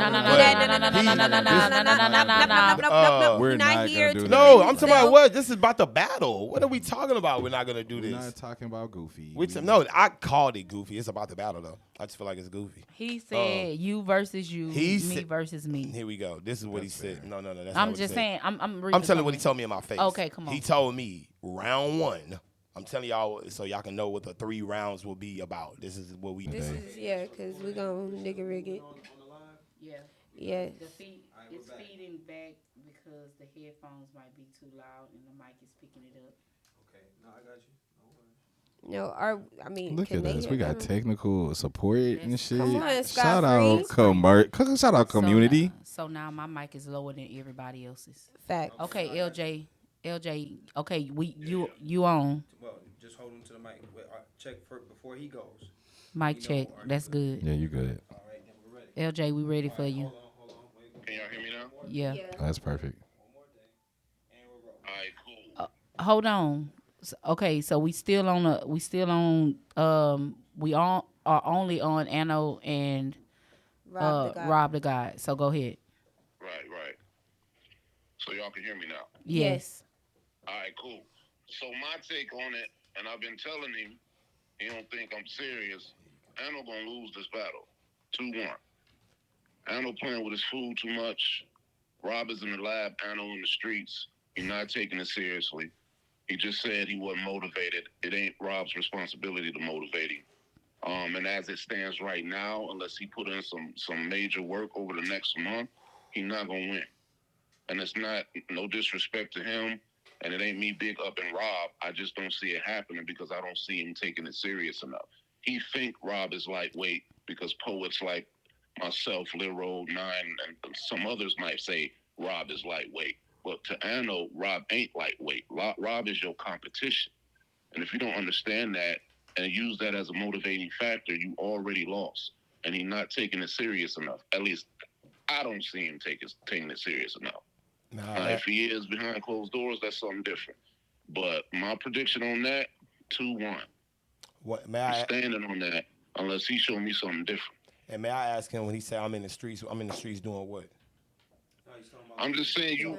We're not not here gonna do to that. No, I'm talking about what? This is about the battle. What are we talking about? We're not gonna do We're this. not talking about Goofy. No, I called it goofy. It's about the battle though. I just feel like it's goofy. He said you versus you, me versus me. Here we go. This is what he said. No. That's I'm not what just he said. saying. I'm reading. I'm telling you what he told me in my face. Okay, come on. He told me round 1. I'm telling y'all so y'all can know what the 3 rounds will be about. This is what we do. Because we're going to nigga rig it. Yeah. Yeah. It's feeding back because the headphones might be too loud and the mic is picking it up. Okay, no, I got you. Look can at they us. hear We got them? technical support and shit. Come on, Shout Scott out, shout out community. So now my mic is lower than everybody else's. Fact. Okay, LJ. Okay, you on. Well, just hold him to the mic. Check before he goes. Mic check. That's good. Yeah, you good. All right, then we're ready. LJ, we ready for you. Hold on. Wait. Can y'all hear me now? Yeah. That's perfect. One more thing. And we're rolling. All right, cool. Hold on. Okay, so we all are only on Anno and Rob the God. So go ahead. Right. So y'all can hear me now. Yes. All right, cool. So my take on it, and I've been telling him, he don't think I'm serious. Anno gonna lose this battle, 2-1. Anno playing with his food too much. Rob is in the lab. Anno in the streets. He's not taking it seriously. He just said he wasn't motivated. It ain't Rob's responsibility to motivate him. And as it stands right now, unless he put in some major work over the next month, he's not gonna win. And it's not no disrespect to him, and it ain't me big up in Rob. I just don't see it happening because I don't see him taking it serious enough. He think Rob is lightweight because poets like myself, Lyro, Nyne, and some others might say Rob is lightweight. But to Anno, Rob ain't lightweight. Rob is your competition. And if you don't understand that and use that as a motivating factor, you already lost. And he's not taking it serious enough. At least I don't see him taking it serious enough. If he is behind closed doors, that's something different. But my prediction on that, 2-1. What may I'm standing on that unless he show me something different. And may I ask him when he said I'm in the streets doing what? No, he's talking about I'm just saying you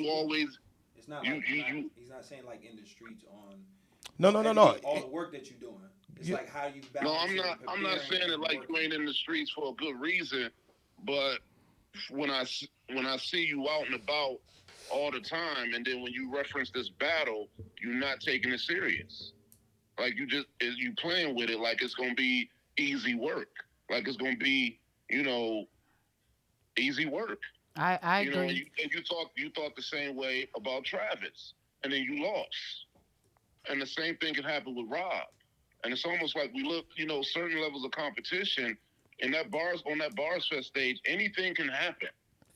always It's not you- like you- he's not saying like in the streets on. No. All the work that you're doing. It's like how you balance. No, I'm not preparing saying it and like working. you ain't in the streets for a good reason, but when I see you out and about all the time, and then when you reference this battle, you're not taking it serious. Like you playing with it like it's gonna be easy work, like it's gonna be easy work. I agree. And you thought the same way about Travis, and then you lost. And the same thing can happen with Rob. And it's almost like we look, certain levels of competition on that Bars Fest stage, anything can happen.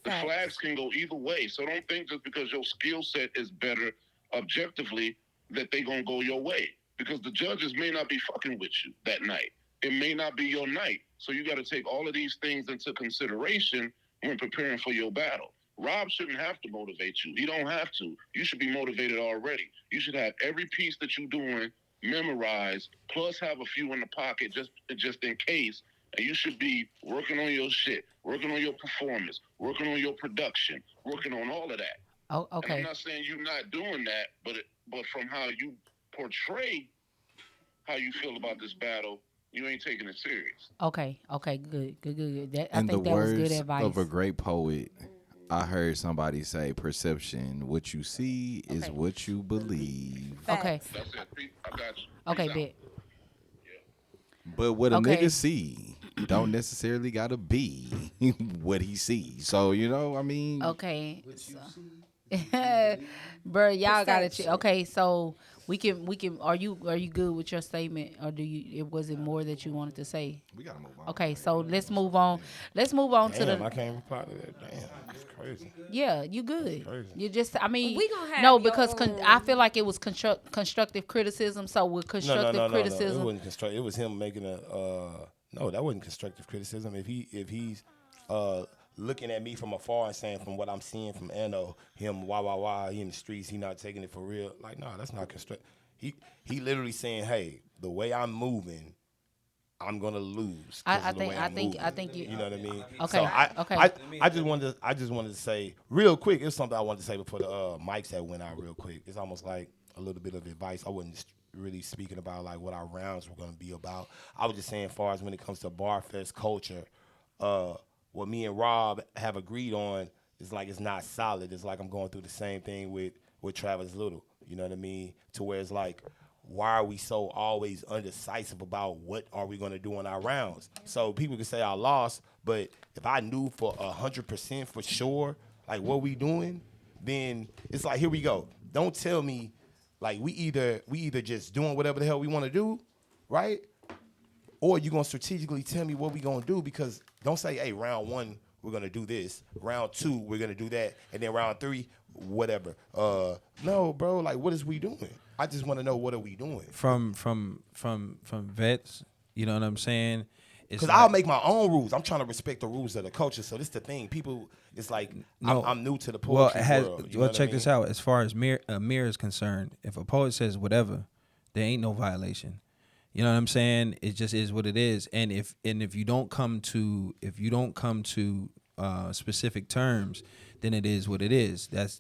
The flags can go either way. So don't think just because your skill set is better objectively that they gonna go your way. Because the judges may not be fucking with you that night. It may not be your night. So you gotta take all of these things into consideration when preparing for your battle. Rob shouldn't have to motivate you. He don't have to. You should be motivated already. You should have every piece that you're doing memorized, plus have a few in the pocket just in case. And you should be working on your shit, working on your performance, working on your production, working on all of that. Oh, okay. And I'm not saying you're not doing that, but from how you portray how you feel about this battle, you ain't taking it serious. Okay, good. I In the think that was good words advice. of a great poet, I heard somebody say, "Perception, what you see is what you believe." Okay, That's it. I got you. okay, Peace out. bet. But what a Okay. nigga see don't necessarily gotta be what he sees. So I mean, Okay. Bro, y'all gotta okay, so we can are you good with your statement, or was it more that you wanted to say? we gotta move on. Okay, so let's move on. Let's move on to Damn, the I can't reply to that. Damn, that's crazy. yeah, you good. crazy. You just I mean We gonna have no, your because own- I feel like it was constructive criticism. So with No. constructive It criticism, wasn't constructive. It was him making a. No, that wasn't constructive criticism. If he's looking at me from afar and saying from what I'm seeing from Anno, him wah, he in the streets, he not taking it for real. Like, no, that's not constructive. He literally saying, hey, the way I'm moving, I'm gonna lose. I the way I'm moving. you know what I mean. Okay, So okay. I just wanted to say real quick. It's something I wanted to say before the mics that went out real quick. It's almost like a little bit of advice. I wasn't really speaking about like what our rounds were gonna be about. I was just saying, as far as when it comes to bar fest culture, what me and Rob have agreed on is like it's not solid. It's like I'm going through the same thing with Travis Little. You know what I mean? To where it's like, why are we so always undecisive about what are we going to do on our rounds? So people can say I lost, but if I knew for 100% for sure, like what we doing, then it's like, here we go. Don't tell me, like we either just doing whatever the hell we want to do, right? Or you going to strategically tell me what we going to do, because don't say, hey, round 1, we're going to do this. Round 2, we're going to do that. And then round 3, whatever. No, bro, like what is we doing? I just want to know, what are we doing? From vets, you know what I'm saying? Because I'll make my own rules. I'm trying to respect the rules of the culture. So this is the thing. People, it's like, No. I'm new to the poetry world. You know what check I this mean? out. As far as mirror is concerned, if a poet says whatever, there ain't no violation. You know what I'm saying? It just is what it is. And if you don't come to specific terms, then it is what it is. That's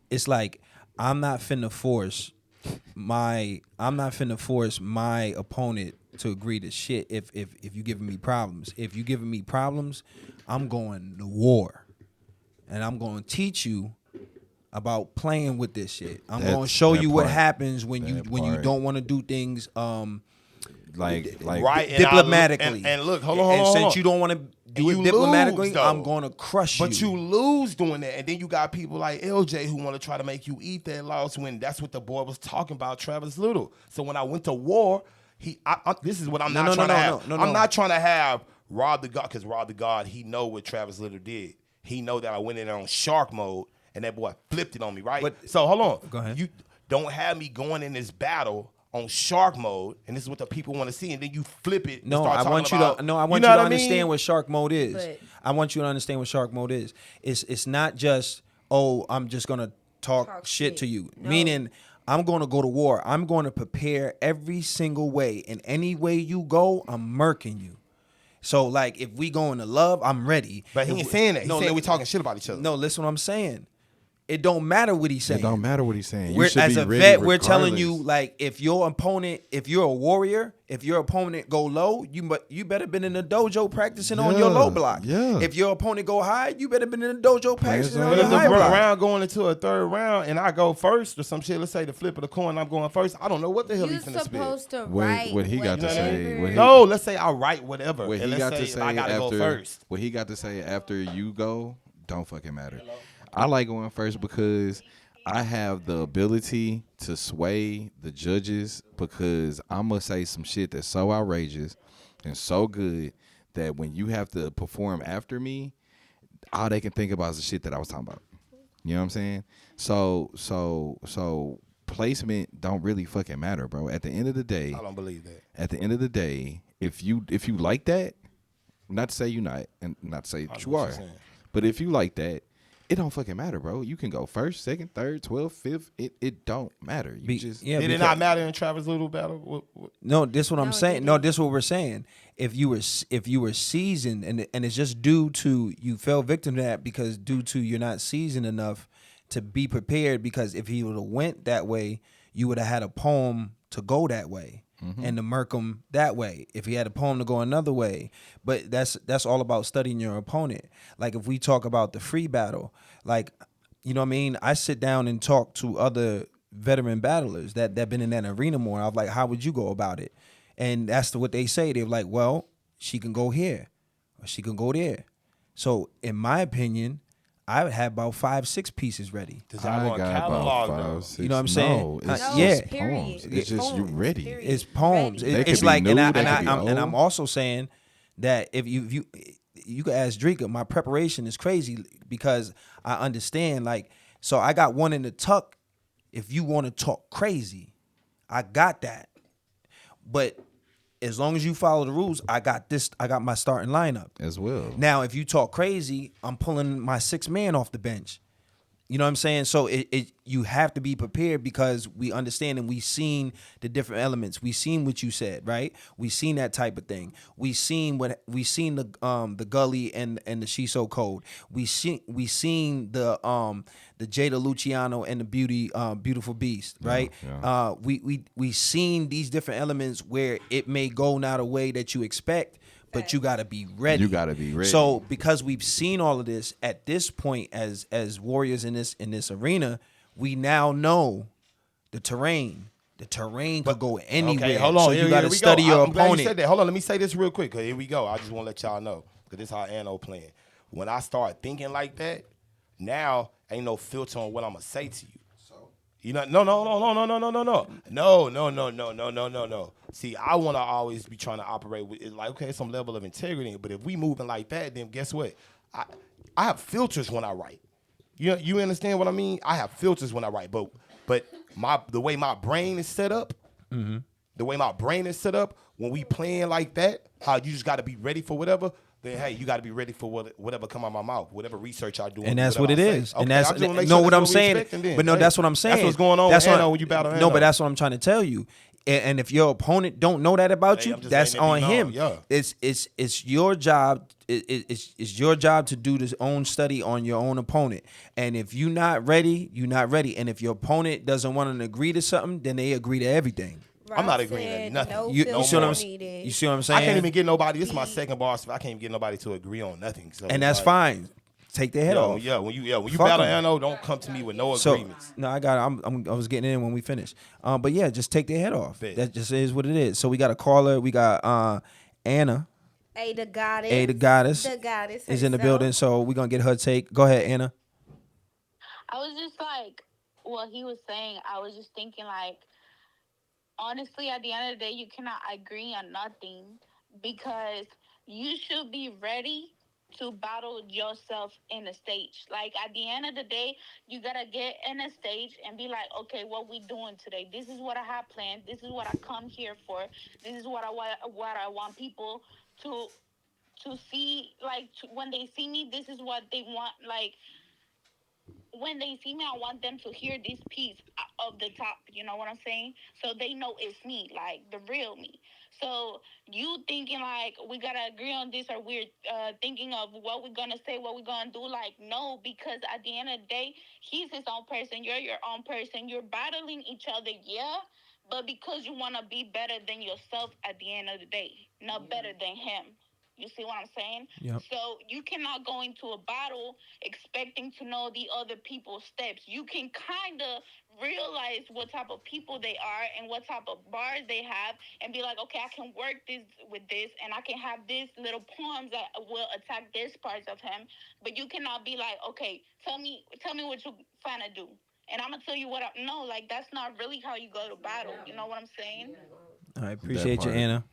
it's like, I'm not finna force my opponent to agree to shit if you giving me problems. If you giving me problems, I'm going to war. And I'm going to teach you about playing with this shit. I'm going to show you what happens when you don't want to do things like right, diplomatically. And look, hold on. Since you don't want to do it diplomatically, lose, I'm going to crush you. But you lose doing that. And then you got people like LJ who want to try to make you eat that loss, when that's what the boy was talking about, Travis Little. So when I went to war, this is what I'm not trying to have. I'm not trying to have Rob the God, because Rob the God, he know what Travis Little did. He know that I went in there on shark mode, and that boy flipped it on me, right? So hold on. Go ahead. You don't have me going in this battle on shark mode, and this is what the people want to see, and then you flip it. No, I want you to understand what shark mode is. But I want you to understand what shark mode is. It's not just, oh, I'm just gonna talk shit to you. No. Meaning, I'm gonna go to war. I'm gonna prepare every single way, and any way you go, I'm murking you. So like, if we go into love, I'm ready. But he ain't saying that. He's saying we talking shit about each other. No, listen what I'm saying. It don't matter what he's saying. It don't matter what he's saying. We're, You should as be a ready vet, we're telling regardless. you, like, if your opponent, if you're a warrior, if your opponent go low, you better been in the dojo practicing on your low block. Yeah. If your opponent go high, you better been in the dojo practicing on But your if the high block. round going into a third round and I go first or some shit, let's say the flip of the coin, I'm going first. I don't know what the hell you're he's finna spit. supposed to What- write what he got to say, whatever. No, let's say I write whatever. What and he let's got to say say I gotta after go first. what he got to say after you go don't fucking matter. I like going first because I have the ability to sway the judges, because I'm gonna say some shit that's so outrageous and so good that when you have to perform after me, all they can think about is the shit that I was talking about. You know what I'm saying? So placement don't really fucking matter, bro. At the end of the day, I don't believe that. at the end of the day, if you like that, not to say you not, and not to say that you are, but if you like that, it don't fucking matter, bro. You can go first, second, third, 12th, 5th. It don't matter. You just Did it not matter in Travis Little battle? No, this what I'm No, it saying. didn't. No, this what we're saying. If you were seasoned, and it's just due to you fell victim to that because due to you're not seasoned enough to be prepared. Because if he would have went that way, you would have had a poem to go that way. and to murk him that way. If he had a poem to go another way, but that's all about studying your opponent. Like if we talk about the free battle, like, you know what I mean? I sit down and talk to other veteran battlers that been in that arena more. I was like, how would you go about it? And that's what they say. They're like, well, she can go here or she can go there. So in my opinion, I would have about 5-6 pieces ready. I got about 5, 6. You know what I'm saying? No, yeah, just poems. It's just you ready. Period. It's poems. They It's could be like, new, and they could be I'm old. also saying that if you could ask Dricka, my preparation is crazy because I understand. Like, so I got one in the tuck. If you want to talk crazy, I got that. But as long as you follow the rules, I got this. I got my starting lineup As well. Now, if you talk crazy, I'm pulling my 6th man off the bench. You know what I'm saying? So you have to be prepared because we understand and we seen the different elements. We seen what you said, right? We seen that type of thing. We seen the gully and the Shiso code. We seen the Jada Luciano and the beautiful beast, right? Yeah. We seen these different elements where it may go not a way that you expect, but you gotta be ready. You gotta be ready. So because we've seen all of this at this point as warriors in this arena, we now know the terrain. The terrain could go anywhere. Okay, hold on. So you gotta we study go. your I'm glad opponent. you said that. Hold on, let me say this real quick. Cause here we go. I just want to let y'all know. Cause this is how Anno playing. When I start thinking like that, now ain't no filter on what I'm gonna say to you. You know, no. See, I want to always be trying to operate with it like, okay, some level of integrity. But if we moving like that, then guess what? I have filters when I write. You understand what I mean? I have filters when I write. But the way my brain is set up, when we playing like that, how you just got to be ready for whatever. Then hey, you got to be ready for whatever come out my mouth, whatever research I do, And that's what it is. Okay, And that's I just wanna make know sure what that's I'm we saying. expecting then. But no, Hey, that's what I'm saying. That's what's going on That's with what- Anno when you battle No, Anno. but that's what I'm trying to tell you. And if your opponent don't know that about Hey, you, I'm just that's letting it on be him. known, yeah. It's your job. It's your job to do this own study on your own opponent. And if you're not ready, you're not ready. And if your opponent doesn't want to agree to something, then they agree to everything. I'm not Rob agreeing to said nothing. No You filter see what I'm needed. you see what I'm saying? I can't even get nobody. This is my second bar. So I can't even get nobody to agree on nothing. So And it's that's like, fine. Take their head off. Yeah, when you Fuck battle 'em. Anno, don't come to me with no So agreements. no, I got it. I was getting in when we finish. But yeah, just take their head off. Bet. That just is what it is. So we got a caller. We got Anna. The goddess. The goddess. The goddess Is in the herself. building. So we're gonna get her take. Go ahead, Anna. I was just like, what he was saying, I was just thinking like, honestly, at the end of the day, you cannot agree on nothing because you should be ready to battle yourself in a stage. Like at the end of the day, you gotta get in a stage and be like, okay, what we doing today? This is what I have planned. This is what I come here for. This is what I want people to see. Like when they see me, this is what they want. Like when they see me, I want them to hear this piece of the top. You know what I'm saying? So they know it's me, like the real me. So you thinking like we gotta agree on this, or we're thinking of what we're gonna say, what we're gonna do? Like no, because at the end of the day, he's his own person. You're your own person. You're battling each other, yeah, but because you wanna be better than yourself at the end of the day, not better than him. You see what I'm saying? Yep. So you cannot go into a battle expecting to know the other people's steps. You can kind of realize what type of people they are and what type of bars they have and be like, okay, I can work this with this and I can have these little poems that will attack this parts of him. But you cannot be like, okay, tell me what you finna do. And I'm going to tell you what no, like that's not really how you go to battle. You know what I'm saying? All right, appreciate you, part. Anna.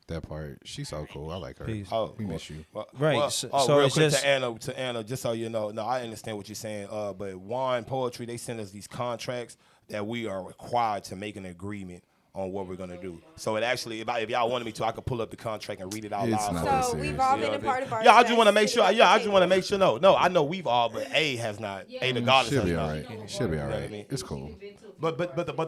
That part, she's so cool. I like her. Peace. We miss you. Right, Well, so real it's quick just- to Anna, just so you know. No, I understand what you're saying. But Wine Poetry, they send us these contracts that we are required to make an agreement on what we're gonna do. So it actually, if y'all wanted me to, I could pull up the contract and read it out It's loud. not for that you. So serious. we've all You been know a part of our. Yeah, I just want to make stress sure. sitting Yeah, at I the just want to table. make sure. No, I know we've all, but A has not. A the goddess She'll has be not. all right. She'll be all You know what I right. mean? It's cool. But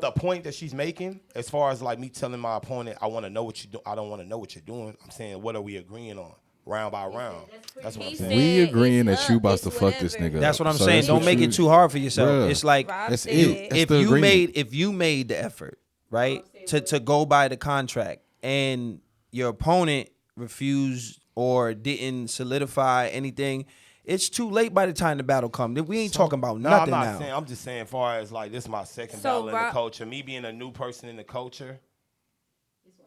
the point that she's making, as far as like me telling my opponent, I want to know what you do. I don't want to know what you're doing. I'm saying, what are we agreeing on, round by round? That's what I'm He saying. said We agreeing it's that you up, about it's to fuck this whatever. nigga. That's what I'm So saying. that's Don't what make you- it too hard for yourself. Bruh. It's like Rob That's said it. That's if the you agreement. made the effort, right? To go by the contract, and your opponent refused or didn't solidify anything, it's too late by the time the battle comes. We ain't talking about nothing I'm not now. saying. I'm just saying, far as like this is my second battle in the culture. Me being a new person in the culture,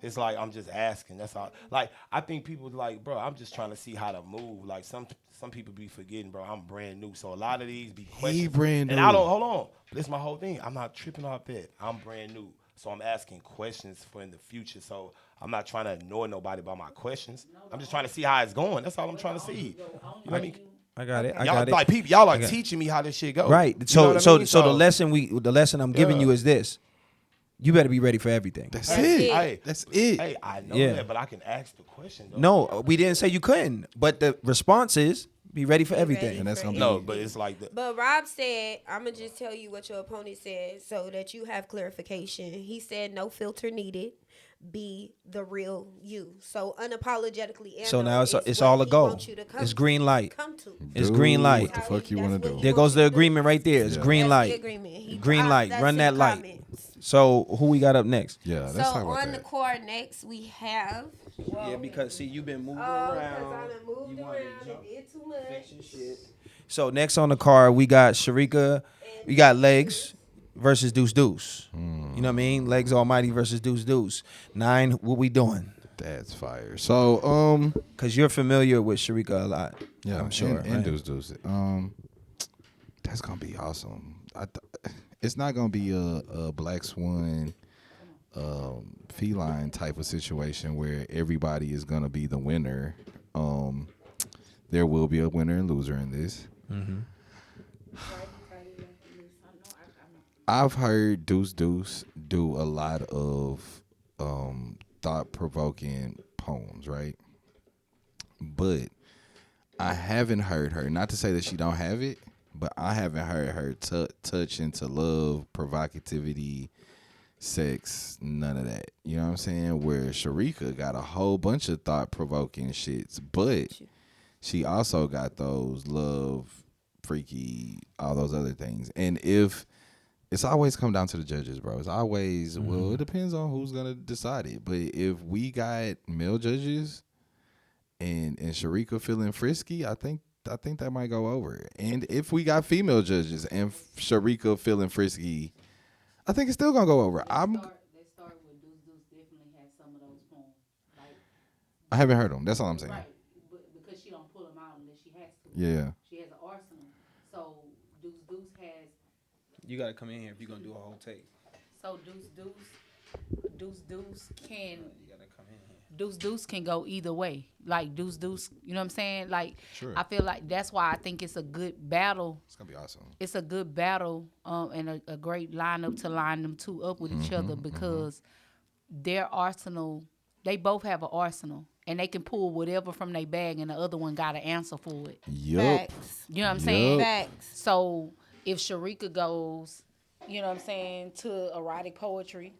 it's like I'm just asking. That's all. Like I think people like, bro. I'm just trying to see how to move. Like some people be forgetting, bro. I'm brand new, so a lot of these be questions. He brand new. And I don't. Hold on. This is my whole thing. I'm not tripping off that. I'm brand new, so I'm asking questions for in the future. So I'm not trying to ignore nobody about my questions. I'm just trying to see how it's going. That's all I'm trying to see. You know what I mean? I got it. I Y'all got it. like people. Y'all like teaching me how this shit goes. Right. You know So what I mean? so the lesson I'm giving you is this: you better be ready for everything. That's it. Hey, That's it. Hey, I know Yeah. that, but I can ask the question though. No, we didn't say you couldn't, but the response is be ready for everything. And that's gonna be No, but it's like the. But Rob said, I'm going to just tell you what your opponent said so that you have clarification. He said, no filter needed. Be the real you. So unapologetically. So now it's what all a he go. wants you to It's green light. Come to. It's Do green light. What the fuck you want to do? There goes the agreement right there. It's green That's the light. agreement. Green light. That's Run in that the light. comments. So who we got up next? Yeah, let's So talk about on the that. core next, we have. Yeah, because see, you've been moving Because around. I done moved around and did too much. So next on the card, we got Shareka. We got Legs versus Deuce Deuce. You know what I mean? Legs Almighty versus Deuce Deuce. Nyne, what we doing? That's fire. So Because you're familiar with Shareka a lot. yeah, I'm sure. And right? Deuce. That's gonna be awesome. It's not gonna be a Black Swan feline type of situation where everybody is gonna be the winner. There will be a winner and loser in this. Mm-hmm. I've heard Deuce do a lot of thought-provoking poems, right? But I haven't heard her, not to say that she don't have it, but I haven't heard her touch into love, provocativity, sex, none of that. You know what I'm saying? Where Shareka got a whole bunch of thought-provoking shits, but she also got those love, freaky, all those other things. And if it's always come down to the judges, bro. It's always, well, it depends on who's going to decide it. But if we got male judges and Shareka feeling frisky, I think that might go over. And if we got female judges and Shareka feeling frisky, I think it's still going to go over. They start with Deuce definitely has some of those poems. Like, I haven't heard them. That's all I'm saying. right, but because she don't pull them out unless she has to. Yeah. She has an arsenal. So Deuce has. You got to come in here if you're going to do a whole take. So Deuce can. You got to come in here. Deuce can go either way. Like Deuce, you know what I'm saying? Like, Sure. I feel like that's why I think it's a good battle. It's going to be awesome. It's a good battle and a great lineup to line them two up with each other because their arsenal, they both have an arsenal and they can pull whatever from their bag and the other one got an answer for it. Yup. Facts. You know what I'm saying? Facts. So if Shareka goes, you know what I'm saying, to erotic poetry.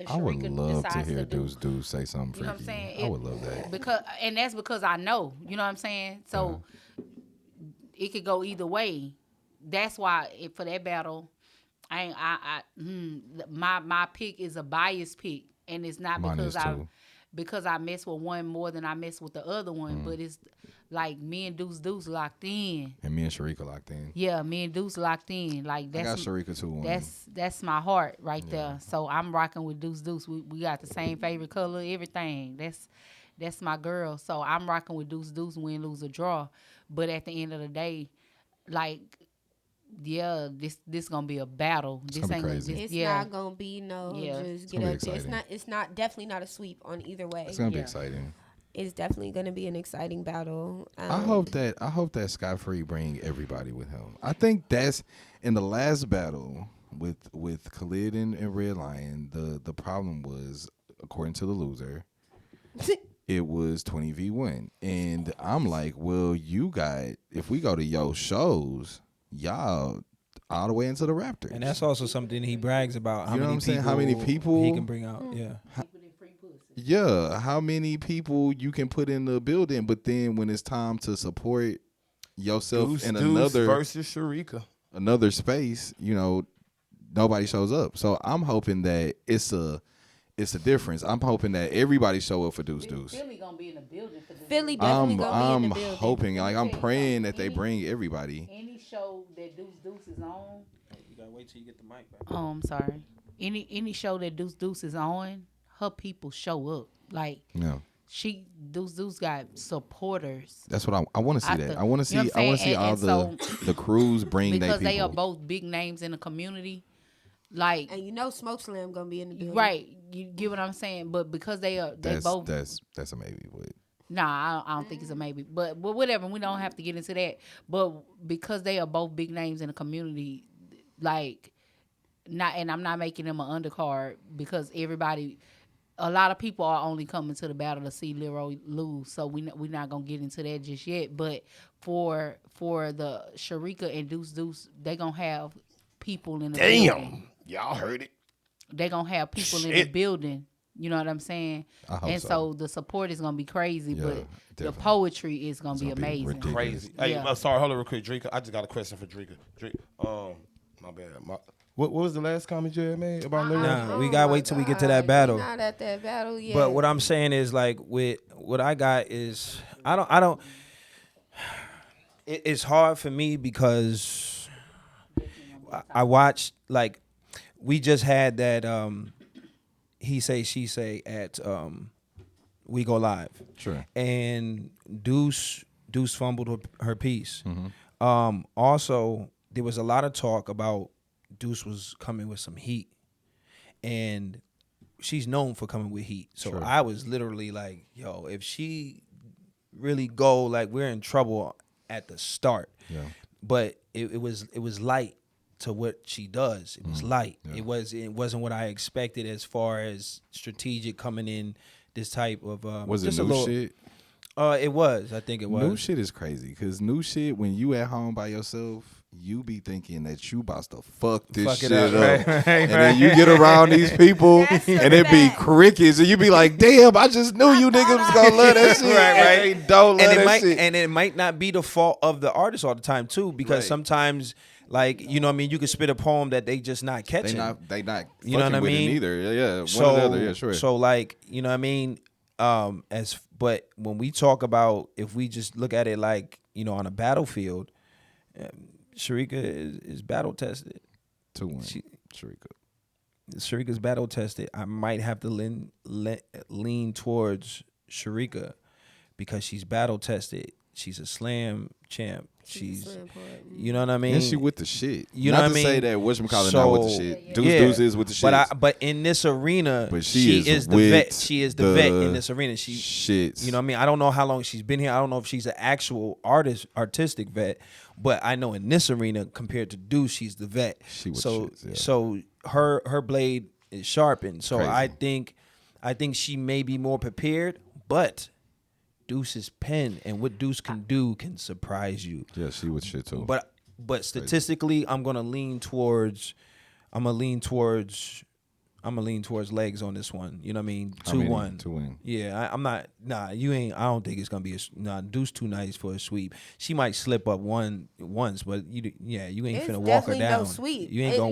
If I would Shareka love to decides hear do- Deuce say something freaky. You know what I'm saying? I would love that. That's because I know. You know what I'm saying? So it could go either way. That's why for that battle, my pick is a biased pick, and it's not Mine because is too. because I mess with one more than I mess with the other one. But it's like me and Deuce locked in. And me and Shareka locked in. Yeah, me and Deuce locked in. Like I got that's Shareka 2-1. that's my heart right there. So I'm rocking with Deuce. We got the same favorite color, everything. That's my girl. So I'm rocking with Deuce, win, lose, or draw. But at the end of the day, like, yeah, this gonna be a battle. It's This gonna be ain't crazy. This, It's yeah. not gonna be just gonna get be up there. exciting. It's not definitely not a sweep on either way. It's going to be Yeah. exciting. It's definitely gonna be an exciting battle. I hope that Scott Free bring everybody with him. I think that's in the last battle with Khalid and Red Lion. The problem was, according to the loser, it was 20v1, and I'm like, well, if we go to your shows, y'all all the way into the Raptors, And that's also something he brags about. You know what I'm saying? How many people he can bring out? Yeah. yeah, how many people you can put in the building, but then when it's time to support yourself Deuce in another versus Shareka. another space, nobody shows up. So I'm hoping that it's a difference. I'm hoping that everybody show up for Deuce. Philly gonna be in the building for this. Philly definitely gonna be in I'm the building. hoping, like I'm praying that they bring everybody. Any show that Deuce is on. You gotta wait till you get the mic back. Oh, I'm sorry. Any show that Deuce is on, her people show up. Like Deuce got supporters. That's what I want to see. That I want to see. I want to see all the crews bring their people because they are both big names in the community. Like, and you know, Smoke Slam gonna be in the building, right? You get what I'm saying? But because they both that's a maybe. But nah, I don't think it's a maybe. But whatever, we don't have to get into that. But because they are both big names in the community, like, and I'm not making them an undercard because a lot of people are only coming to the battle to see Lyro lose, so we're not gonna get into that just yet. But for the Shareka and Deuce, they gonna have people in the building. Y'all heard it. They gonna have people in the building. You know what I'm saying? I hope and so the support is gonna be crazy, but definitely. the poetry is gonna be amazing. ridiculous. Crazy. Hey, sorry, hold on real quick, Dricka. I just got a question for Dricka. My bad. What was the last comment you had made about Lyro? Nah, we gotta wait till we get to that battle. We're not at that battle yet. But what I'm saying is, like, with what I got is, I don't. It's hard for me because I watched, like, we just had that he say she say at We Go Live. Sure. And Deuce fumbled her piece. Mm-hmm. Also, there was a lot of talk about Deuce was coming with some heat, and she's known for coming with heat. So Sure. I was literally like, yo, if she really go, like, we're in trouble at the start. Yeah. But it was light to what she does. It was light. Yeah. It wasn't what I expected as far as strategic coming in this type of Was it just new a little, shit? It was. I think it was. New shit is crazy because new shit, when you at home by yourself, you be thinking that you about to fuck this shit up. Right, and then you get around these people and it be crickets and you be like, damn, I just knew you niggas was gonna love that shit. Right. And they don't love that shit. And it might not be the fault of the artist all the time too, because sometimes, like, you know what I mean, you can spit a poem that they just not catching. They not you know what I with mean? it either. Yeah. So, one or the other, yeah, sure. So, like, you know what I mean? But when we talk about, if we just look at it like, you know, on a battlefield, Shareka is battle tested. 2-1. Shareka's battle tested. I might have to lean towards Shareka because she's battle tested. She's a slam champ. She's you know what I mean? And she with the shit. You not know what to I mean? say that whatchamacallit not with the shit. Deuce is with the shit. But in this arena, but she is the vet. She is the vet in this arena. She shit. You know what I mean? I don't know how long she's been here. I don't know if she's an actual artistic vet. But I know in this arena, compared to Deuce, she's the vet. She with shits, yeah. So her blade is sharpened. So Crazy. I think she may be more prepared, but Deuce's pen and what Deuce can do can surprise you. Yeah, she with shit too. But statistically, I'm gonna lean towards legs on this one. You know what I mean? 2-1. 2-1. Yeah, I'm not. Nah, you ain't. I don't think it's gonna be Deuce too nice for a sweep. She might slip up once, but you ain't finna walk her down. No sweep. You ain't gonna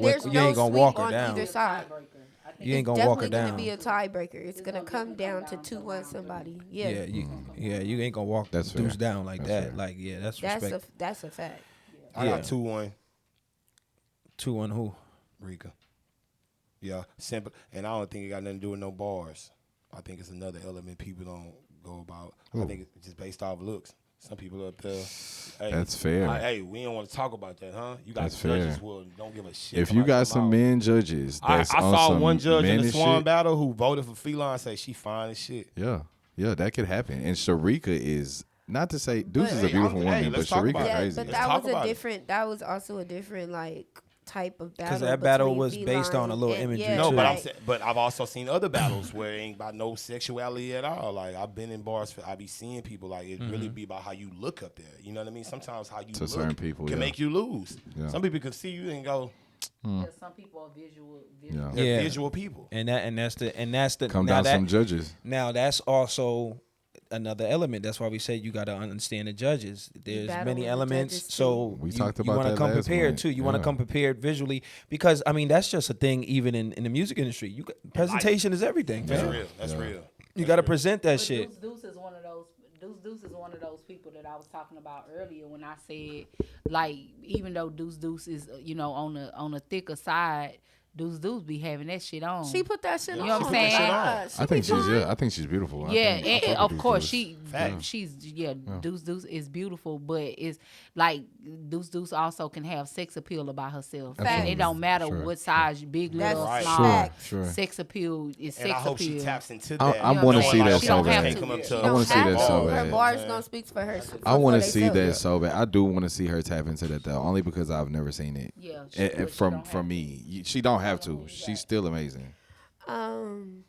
walk her down. Either side. You ain't gonna walk her down. It's definitely gonna be a tiebreaker. It's gonna come down to 2-1 somebody. Yeah. You ain't gonna walk That's Deuce fair. down like That's that. fair. Like, yeah, that's respect. That's a fact. I got 2-1. 2-1 who? Rika. Yeah, simple. And I don't think it got nothing to do with no bars. I think it's another element people don't go about. I think it's just based off looks. Some people up there. Hey, That's fair. Hey, we don't want to talk about that, huh? You got That's judges fair. who don't give a shit. If you got some men judges, I that's saw on one some judge in the men Swan shit. battle who voted for Feline say she fine as shit. Yeah, that could happen. And Shareka is not to say Deuce is a hey, beautiful hey, woman, but let's talk Shareka about it. crazy. But Let's talk that was about a it. different. That was also a different like type of battle. Because that battle between was based on a little Feline imagery, yeah, No, too. but right. but I've also seen other battles where it ain't about no sexuality at all. Like I've been in bars, I be seeing people like it really be about how you look up there. You know what I mean? Sometimes how you To look certain people, can yeah. make you lose. Yeah. Some people can see you and go, Some people are visual. Yeah. they're Yeah. visual people. And that's the Come now down that, some judges. Now that's also another element. That's why we said you got to understand the judges. There's battle many with the elements, judges, so We you, talked you about want to that come last prepared month. too. You want to Yeah. come prepared visually because I mean that's just a thing even in the music industry. Presentation is everything, That's man. real. That's real. You got to present that But shit. Deuce is one of those. Deuce is one of those people that I was talking about earlier when I said, like, even though Deuce is on the thicker side, Deuce be having that shit on. She put that shit Yeah, on. You know what I'm she put that shit saying? on. She I think be she's fine. I think she's beautiful. Yeah, I fuck of with course Deuce. she's Deuce is beautiful, but it's like Deuce also can have sex appeal about herself, and Absolutely. it don't matter Sure, what size, big, That's little, right. small. facts. Sure. Sex appeal is And sex I hope appeal. she taps into I- that. I wanna knowing see like, that she so don't bad. can't come up She to I don't wanna see have that to. so Her bad. bars gonna speak for her. I want to for see that themselves. so bad. I do want to see her tap into that though, only because I've never seen it. Yeah, And from me, she don't have to. She's still amazing. Um,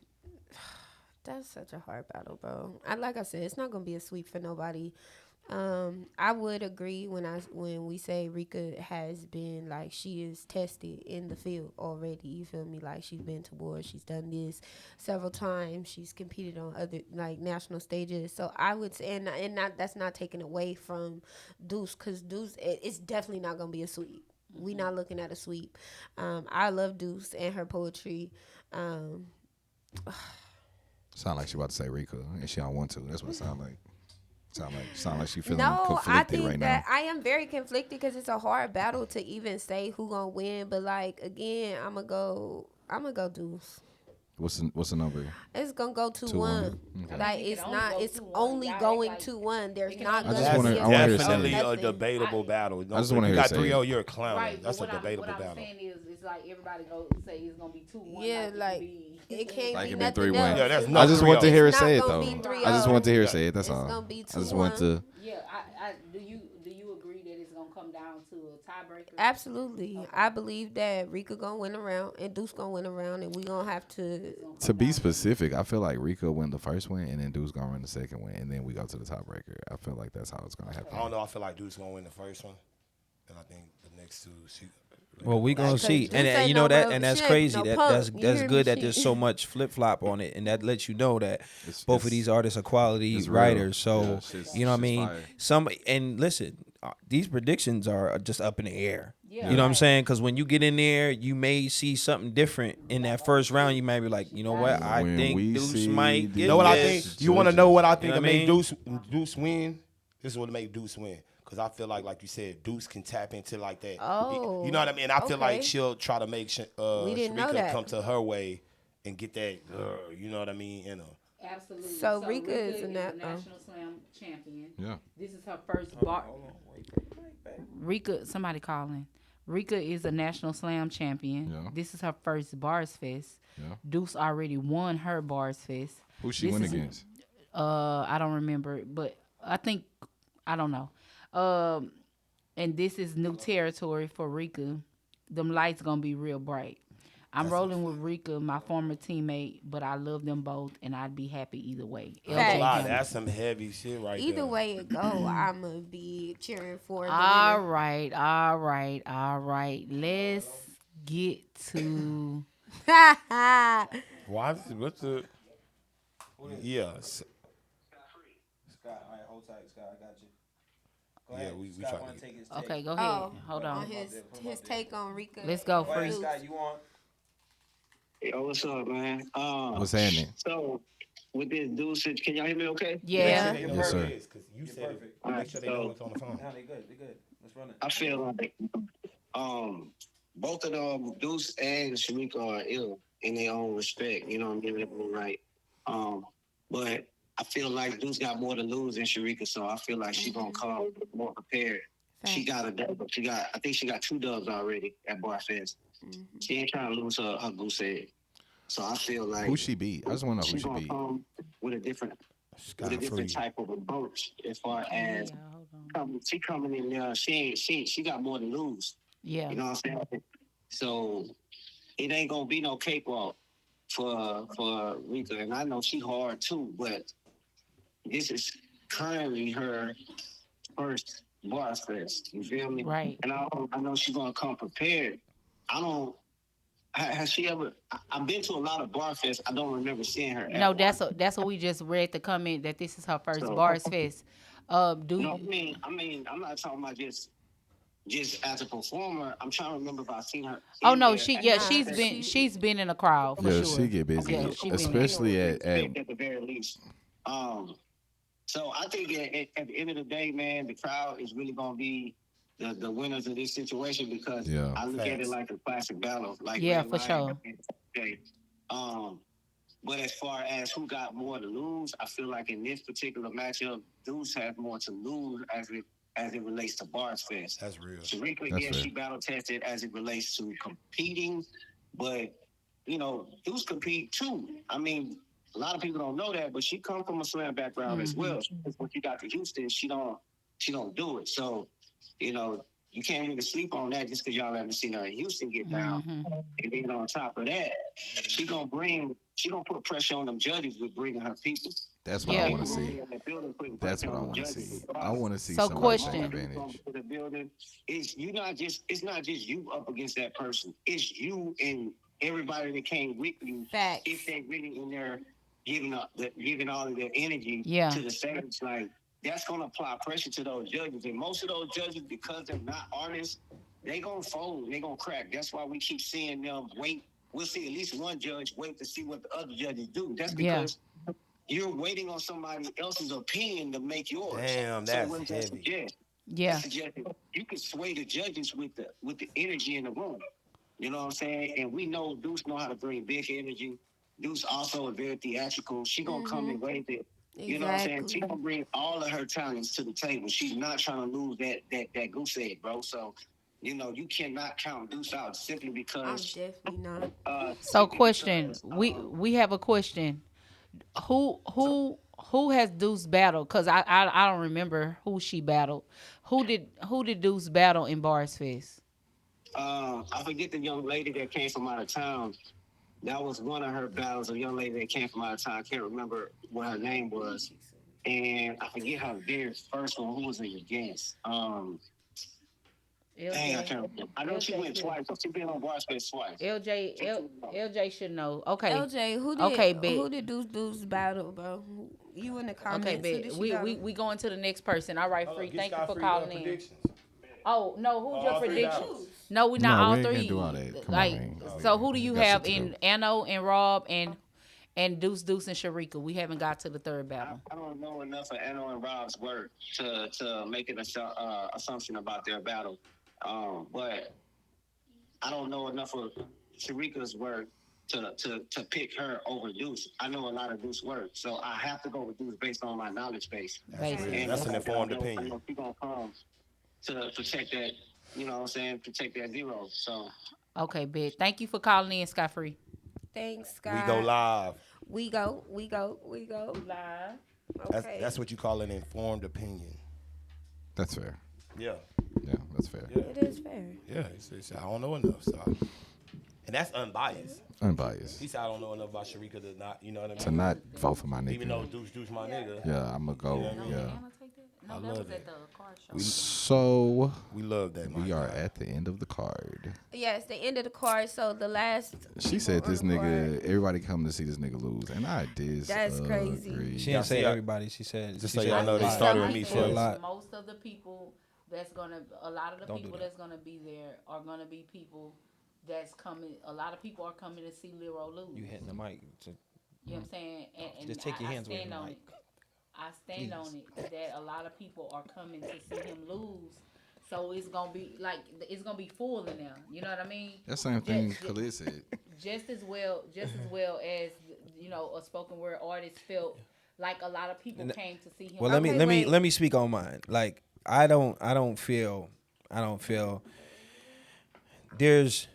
that's such a hard battle, bro. Like I said, it's not gonna be a sweep for nobody. I would agree when we say Rika has been like she is tested in the field already. You feel me? Like she's been to war, she's done this several times. She's competed on other like national stages. So I would say, and not that's not taken away from Deuce, because Deuce it's definitely not gonna be a sweep. We not looking at a sweep. I love Deuce and her poetry. Sound like she about to say Rika, and she don't want to. That's what it sound like. Sound like she feeling No, I conflicted think right that now. I am very conflicted because it's a hard battle to even say who gonna win. But like again, I'm gonna go Deuce. What's the number? It's gonna go 2-1. 2-1? Okay. Like think it it's only not. go It's 2-1. only Y'all act going like 2-1. There's it can not only gonna I just be wanna- a I wanna hear fight her of say it. Definitely a nothing. debatable battle. I just wanna you hear got her say 3-0, it. you're a clown. Right, That's a but debatable what I'm battle. saying is, it's like everybody go say it's gonna be 2-1. Yeah, like it it can't Like be it been nothing 3-1. else. Yeah, that's It's no I just want to 3-0. hear her It's say it not though. gonna be 3-0. I just want to hear her say it. That's It's all. gonna be I just want 2-1. to. Yeah, do you agree that it's gonna come down to a tiebreaker? Absolutely. I believe that Rika gonna win a round and Deuce gonna win a round, and we gonna have to. To be specific, I feel like Rika win the first win, and then Deuce gonna win the second win, and then we go to the tiebreaker. I feel like that's how it's gonna happen. I don't know. I feel like Deuce gonna win the first one, and I think the next two. Well, we gonna Like, see, Deuce and ain't you no know that, real- and that's she ain't crazy. no That's punk, you that's hear good me? that there's so much flip flop on it, and that lets you know that It's- both of it's- these artists are quality it's real. writers. So Yeah, shit's- you know what I shit's mean. fire. And listen, these predictions are just up in the air. Yeah, You know what I'm right. saying? Because when you get in there, you may see something different in that first round. You may be like, you know what? I When think we Deuce see might the- get You know what I this. think? You want to know what I think You know will what I make mean? Deuce win? This is what make Deuce win. Because I feel like you said, Deuce can tap into like that. Oh, You know what I mean? I feel like okay. she'll try to make We didn't know Shareka that. come to her way and get that, you know what I mean? Absolutely. So Rika is a national slam champion. Yeah. This is her first bar. Rika, somebody calling. Rika is a national slam champion. Yeah. This is her first bars fest. Yeah. Deuce already won her bars fest. Who she This win is- against? I don't remember, but I don't know. And this is new territory for Rika. Them lights gonna be real bright. I'm rolling with Rika, my former teammate, but I love them both, and I'd be happy either way. Facts. Wow, Hammy. that's some heavy shit right Either there. way it go, I'ma be cheering for the All winner. right. Let's get to. Why? What's the? Yeah. Scott, all right, hold tight, Scott. I got you. Go Yeah, ahead. we Scott try wanna to- take his take. Okay, go ahead. Oh, Hold on. his take on Rika. Let's go, Go ahead, Free. Scott. You want? Yo, what's up, man? What's happening? So, with this Deuce, can y'all hear me okay? Yeah. Yes, sir. Because you said it. All right, Make sure they know what's on the phone. No, they good. They good. Let's run it. I feel like both of them, Deuce and Shareka, are ill in their own respect. You know what I'm mean? Right. But I feel like Deuce got more to lose than Shareka, so I feel like she's gonna come more prepared. She got a dub. I think she got 2 dubs already at Barfest. She ain't trying to lose her goose egg. So I feel like Who she beat? I just want to know who she's she gonna beat. come with a different type of approach as far as she coming in there. She got more to lose. Yeah. You know what I'm saying? So it ain't gonna be no cakewalk for Rika, and I know she hard too. But this is currently her first Bars Fest. You feel me? Right. And I know she's gonna come prepared. I Has she ever? I've been to a lot of bar fests. I don't remember seeing her. No, At one. that's what we just read the comment that this is her first So bars fest. Do no, you? I'm not talking about just as a performer. I'm trying to remember if I've seen her Oh in no, there. At Nah, she's been in a crowd for Yeah, sure. she get busy, Yeah, she been in. especially at the very least. So I think at the end of the day, man, the crowd is really gonna be the winners of this situation because I look at it like a classic battle, like yeah, Red for Lion sure. and PNL. But as far as who got more to lose, I feel like in this particular matchup, Deuce has more to lose as it relates to Bars Fest. That's real. Shareka, That's yes, fair. she battle tested as it relates to competing, but Deuce compete too. I mean, a lot of people don't know that, but she come from a slam background as well. When she got to Houston, she don't do it. So, you can't really sleep on that just because y'all haven't seen her in Houston get down. And then on top of that, she gonna put pressure on them judges with bringing her people. That's what I want to see. That's what I want to see. I want to see So somebody take question. advantage. The building is it's not just you up against that person. It's you and everybody that came with you. Facts. If they really in there giving all of their energy Yeah. to the stage, like that's gonna apply pressure to those judges. And most of those judges, because they're not artists, they gonna fold, they gonna crack. That's why we keep seeing them wait. We'll see at least one judge wait to see what the other judges do. That's because you're waiting on somebody else's opinion to make yours. Damn, So that's what does that heavy. suggest? Yeah. That suggests you can sway the judges with the energy in the room. You know what I'm saying? And we know Deuce know how to bring big energy. Deuce also is very theatrical. She gonna come and raise it. You know what I'm saying? She gonna bring all of her talents to the table. She's not trying to lose that goose egg, bro. So, you cannot count Deuce out simply I'm because. definitely not. So question. We have a question. Who has Deuce battled? Cause I don't remember who she battled. Who did Deuce battle in Bars Fest? I forget the young lady that came from out of town. That was one of her battles. A young lady that came from out of town. I can't remember what her name was, and I forget her very first one. Who was it against? Dang, I can't remember. I know she went twice. So she been on Bar Space twice. LJ should know. Okay. LJ, who did Deuce battle, bro? You in the comments? Okay, Who did bet. she battle? We going to the next person. All right, Free. Thank you for calling in. Predictions. Oh no, who's your prediction? Deuce. No, we not No, all we ain't three. gonna do all that. Come Like, on, man. so who do you got have shit to in do. Anno and Rob and Deuce and Shareka? We haven't got to the third battle. I don't know enough of Anno and Rob's work to make an assumption about their battle, but I don't know enough of Sharika's work to pick her over Deuce. I know a lot of Deuce work, so I have to go with Deuce based on my knowledge base. Basically. That's an informed I opinion. know she's gonna come to protect that. You know what I'm saying? Protect that zero. So Okay, bet. Thank you for calling in, Sky Free. Thanks, Scott. We go live. We go live. Okay. That's what you call an informed opinion. That's fair. Yeah. Yeah, that's fair. Yeah. It is fair. Yeah. It's, I don't know enough. And that's unbiased. Unbiased. He said I don't know enough about Shareka to not, you know what I mean? To not vote for my nigga. Even though Deuce my nigga. Yeah, I'm gonna go. You know what I mean? Yeah. No, I that love was it. at the car show. So We love that. we are at the end of the card. Yes, the end of the card. So the last. She said people this on the nigga, card- everybody come to see this nigga lose, and I disagree. That's crazy. She didn't say everybody. She said Just she so said y'all know, a they lot. started with me She said a first. lot. Most of the people a lot of the Don't do people that. that's gonna be there are gonna be people that's coming. A lot of people are coming to see Lyro lose. You hitting the mic. You know what I'm saying? And Just take your hands away stand from the on mic. it. I stand on it that a lot of people are coming to see him lose. So it's gonna be full in there. You know what I mean? That same thing Khalid said. Just as well as a spoken word artist felt like a lot of people came to see him. Well, Okay, let me speak on mine. Like I don't feel there's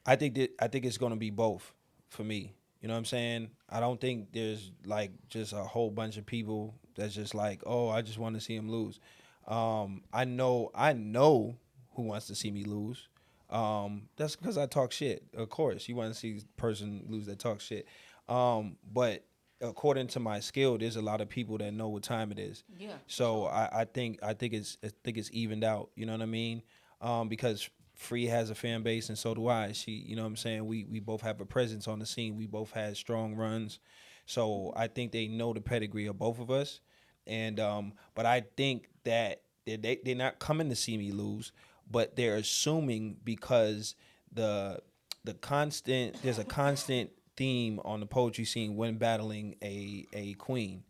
I think it's going to be both for me. You know what I'm saying? I don't think there's like just a whole bunch of people that's just like, "Oh, I just want to see him lose." I know who wants to see me lose. That's because I talk shit. Of course, you want to see a person lose that talks shit. But according to my skill, there's a lot of people that know what time it is. Yeah. So I think it's evened out. You know what I mean? Because Free has a fan base, and so do I. She, you know what I'm saying? We both have a presence on the scene. We both had strong runs. So I think they know the pedigree of both of us. And but I think that they're not coming to see me lose, but they're assuming because there's a constant theme on the poetry scene when battling a queen,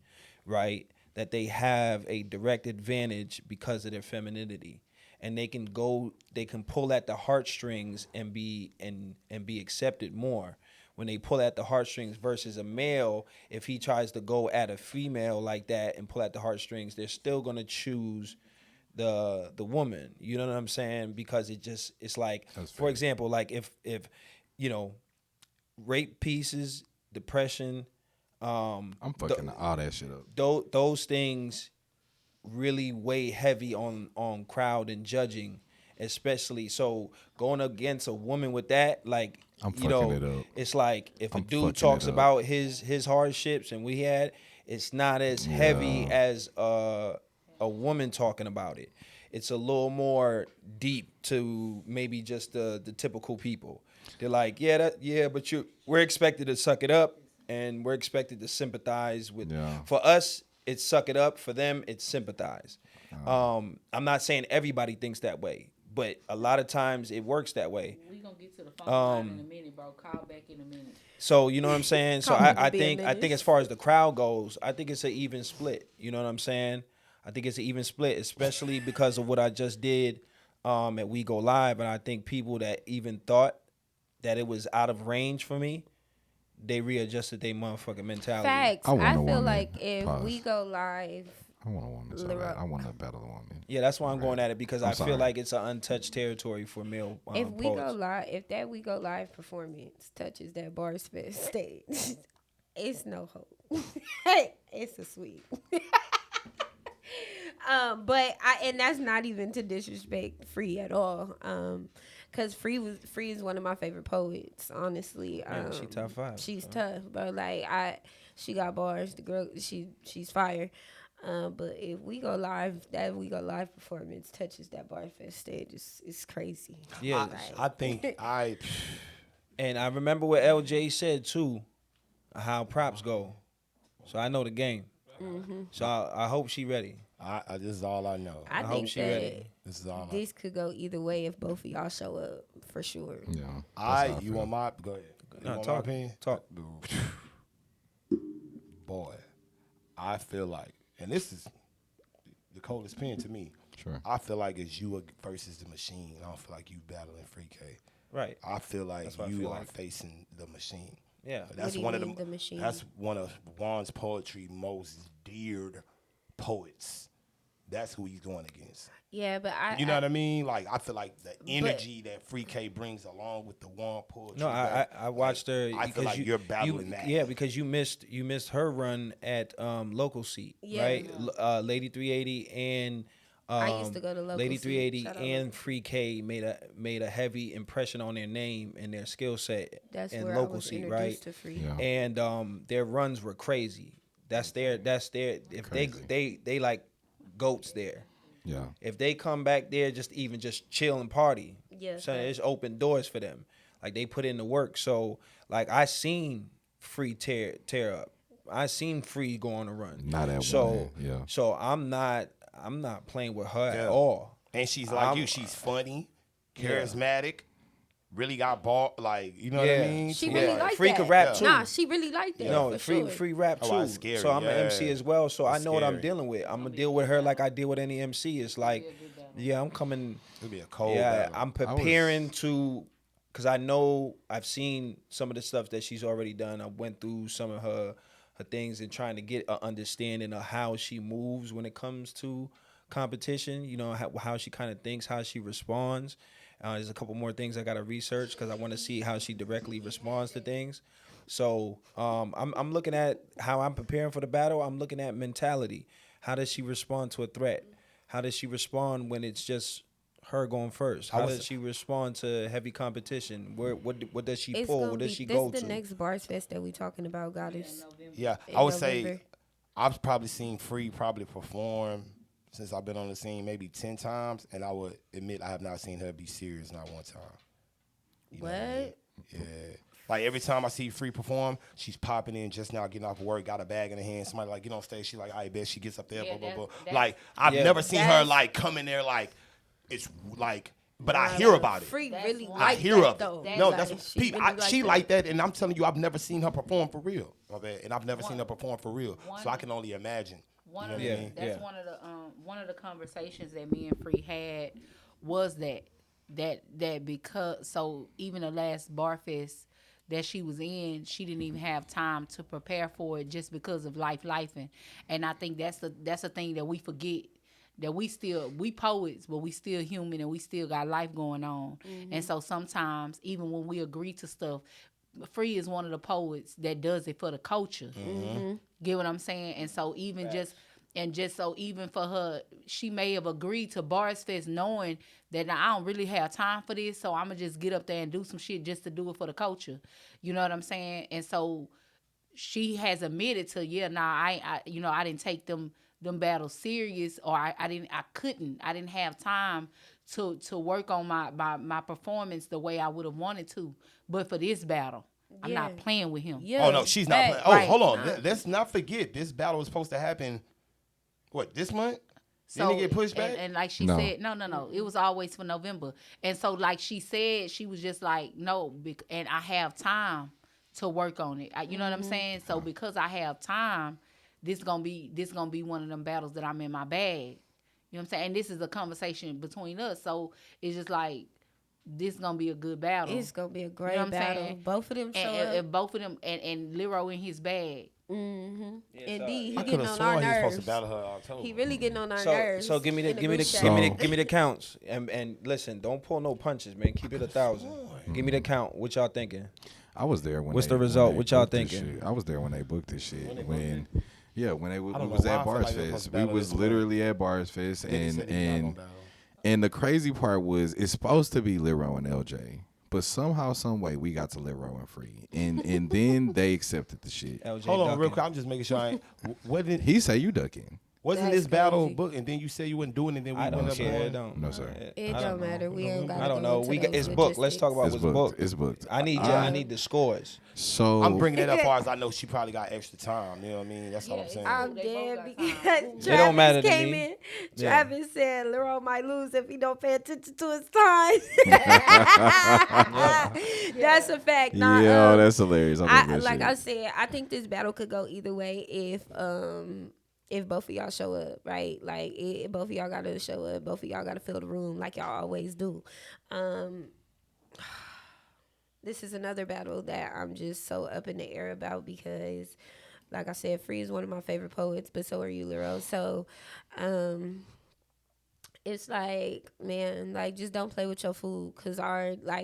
right? That they have a direct advantage because of their femininity. And they can pull at the heartstrings and be accepted more when they pull at the heartstrings versus a male. If he tries to go at a female like that and pull at the heartstrings, they're still gonna choose the woman. You know what I'm saying? Because it's like, for example, like if rape pieces, depression, I'm fucking all that shit up. Those things really weigh heavy on crowd and judging, especially so going against a woman with that, like I'm fucking it up. it's like if I'm a dude fucking talks it up. about his hardships and we had, it's not as heavy as a woman talking about it. It's a little more deep to maybe just the typical people. They're like, but we're expected to suck it up and we're expected to sympathize with. For us, it's suck it up. For them, it's sympathize. I'm not saying everybody thinks that way, but a lot of times it works that way. We gonna get to the phone line in a minute, bro. Call back in a minute. So you know what I'm saying. So I think as far as the crowd goes, I think it's an even split. You know what I'm saying. I think it's an even split, especially because of what I just did at We Go Live, and I think people that even thought that it was out of range for me, they readjusted their motherfucking mentality. Facts. I feel like if Pause. We Go Live, I want a woman. So I want to battle a woman. Yeah, that's why I'm going at it because I feel like it's an untouched territory for male if We poets. Go Live, if that We Go Live performance touches that Bars Fest stage, it's no hope. It's a sweep. But that's not even to disrespect Free at all. Cause Free is one of my favorite poets, honestly. She top 5. She's tough, bro. Like she got bars. The girl, she's fire. But if We Go Live, that We Go Live performance touches that Barfest stage, it's crazy. Yeah, I think and I remember what LJ said too, how props go. So I know the game. Mm-hmm. So I hope she ready. This is all I know. I hope think she that ready. this could go either way if both of y'all show up, for sure. Yeah. You want my go ahead. No, want talk. my opinion? Talk. Boy, I feel like, and this is the coldest pen to me. Sure. I feel like it's you versus the machine. I don't feel like you battling Free.K. Right. I feel like you are like. facing the machine. Yeah. That's What one do you of mean, the machine? That's one of Juan's poetry most deared poets. That's who he's going against. Yeah, but You know what I mean? Like, I feel like the energy that Free.K brings along with the Juan poetry. No, I watched her. I feel like you're battling that. Yeah, because you missed her run at Local Seat, right? Lady 380 and I used to go to Local Lady Seat. 380 Shout out and Free.K made a heavy impression on their name and their skill set. That's in where Local I was Seat, introduced right? to Free. Yeah. And their runs were crazy. That's their. If Crazy. they like goats there. Yeah. If they come back there, just chill and party. Yeah, So facts. it's open doors for them. Like they put in the work. So like I seen Free tear up. I seen Free go on a run. Not at so one hand, yeah. So I'm not playing with her at all. And she's like you. She's funny, charismatic, really got ball. Like, you know what I mean? She really like Free that. could rap too. Nah, she really like that. No, for free sure. free rap too. Oh, that's scary, So I'm an MC as well. So I know what I'm scary. dealing with. I'm gonna deal with her like I deal with any MC. It's like, I'm coming. It'll be a cold Yeah, battle. I'm preparing to, because I know I've seen some of the stuff that she's already done. I went through some of her things and trying to get an understanding of how she moves when it comes to competition. You know, how she kind of thinks, how she responds. There's a couple more things I got to research because I want to see how she directly responds to things. So I'm looking at how I'm preparing for the battle. I'm looking at mentality. How does she respond to a threat? How does she respond when it's just her going first? How does she respond to heavy competition? What does she pull? What does she go to? This the next Bars Fest that we talking about, Goddess. Yeah, in I would November. say I've probably seen Free probably perform since I've been on the scene maybe 10 times, and I would admit I have not seen her be serious not one time. You know what I mean? Yeah. Like every time I see Free perform, she's popping in just now, getting off work, got a bag in her hand. Somebody like get on stage, she like, I bet she gets up there, blah blah blah. Like I've never seen her like come in there like it's like. But I hear about it. Free really I like hear that, of though. it. No, that's she really she like that, and I'm telling you, I've never seen her perform for real. And I've never seen her perform for real, so I can only imagine. One of the conversations that me and Free had was that because so even the last bar fest that she was in, she didn't even have time to prepare for it just because of lifing. And I think that's the thing that we forget. That we poets, but we still human and we still got life going on. Mm-hmm. And so sometimes, even when we agree to stuff, Free is one of the poets that does it for the culture. Mm-hmm. Get what I'm saying? And so even even for her, she may have agreed to Bars Fest knowing that now I don't really have time for this, so I'm going to just get up there and do some shit just to do it for the culture. You know what I'm saying? And so she has admitted to, I didn't take them battles serious, or I didn't have time to work on my performance the way I would have wanted to. But for this battle, I'm not playing with him. Yeah. Oh no, she's not playing. Oh, right. Hold on. Let's not forget this battle was supposed to happen this month? So, didn't it get pushed back? And like she said, no. It was always for November. And so like she said, she was just like, no, and I have time to work on it. You know what I'm saying? So because I have time, this gonna be one of them battles that I'm in my bag. You know what I'm saying? And this is a conversation between us. So it's just like this gonna be a good battle. It's gonna be a great battle. Saying? Both of them show up. And both of them and Lyro in his bag. Mm-hmm. Yeah, indeed, he getting on our nerves. He really getting on our nerves. So give me the counts and listen, don't pull no punches, man. Keep it 1,000. Give me the count. What y'all thinking? I was there when. What's the result? What y'all thinking? I was there when they booked this shit. When we was at Bars Fest. We was literally at Bars Fest, and the crazy part was it's supposed to be Lyro and LJ. But somehow, some way, we got to Lyro and Free, and then they accepted the shit. LJ Hold on, ducking. Real quick. I'm just making sure. What did he say? You ducking? Wasn't this battle booked, and then you say you wouldn't do it, and then we went up there? No, sir. It don't matter. We ain't got. I don't know. It's booked. Let's talk about what's booked. It's booked. I need the scores. So I'm bringing it up as far as I know. She probably got extra time. You know what I mean? That's all I'm saying. I'm dead because it don't matter to came me. in. Travis said Lyro might lose if he don't pay attention to his time. That's a fact. Yeah, that's hilarious. I said, I think this battle could go either way if both of y'all show up, right? Like, both of y'all got to show up. Both of y'all got to fill the room like y'all always do. This is another battle that I'm just so up in the air about because, like I said, Free is one of my favorite poets, but so are you, Lyro. So, it's like, man, like, just don't play with your food because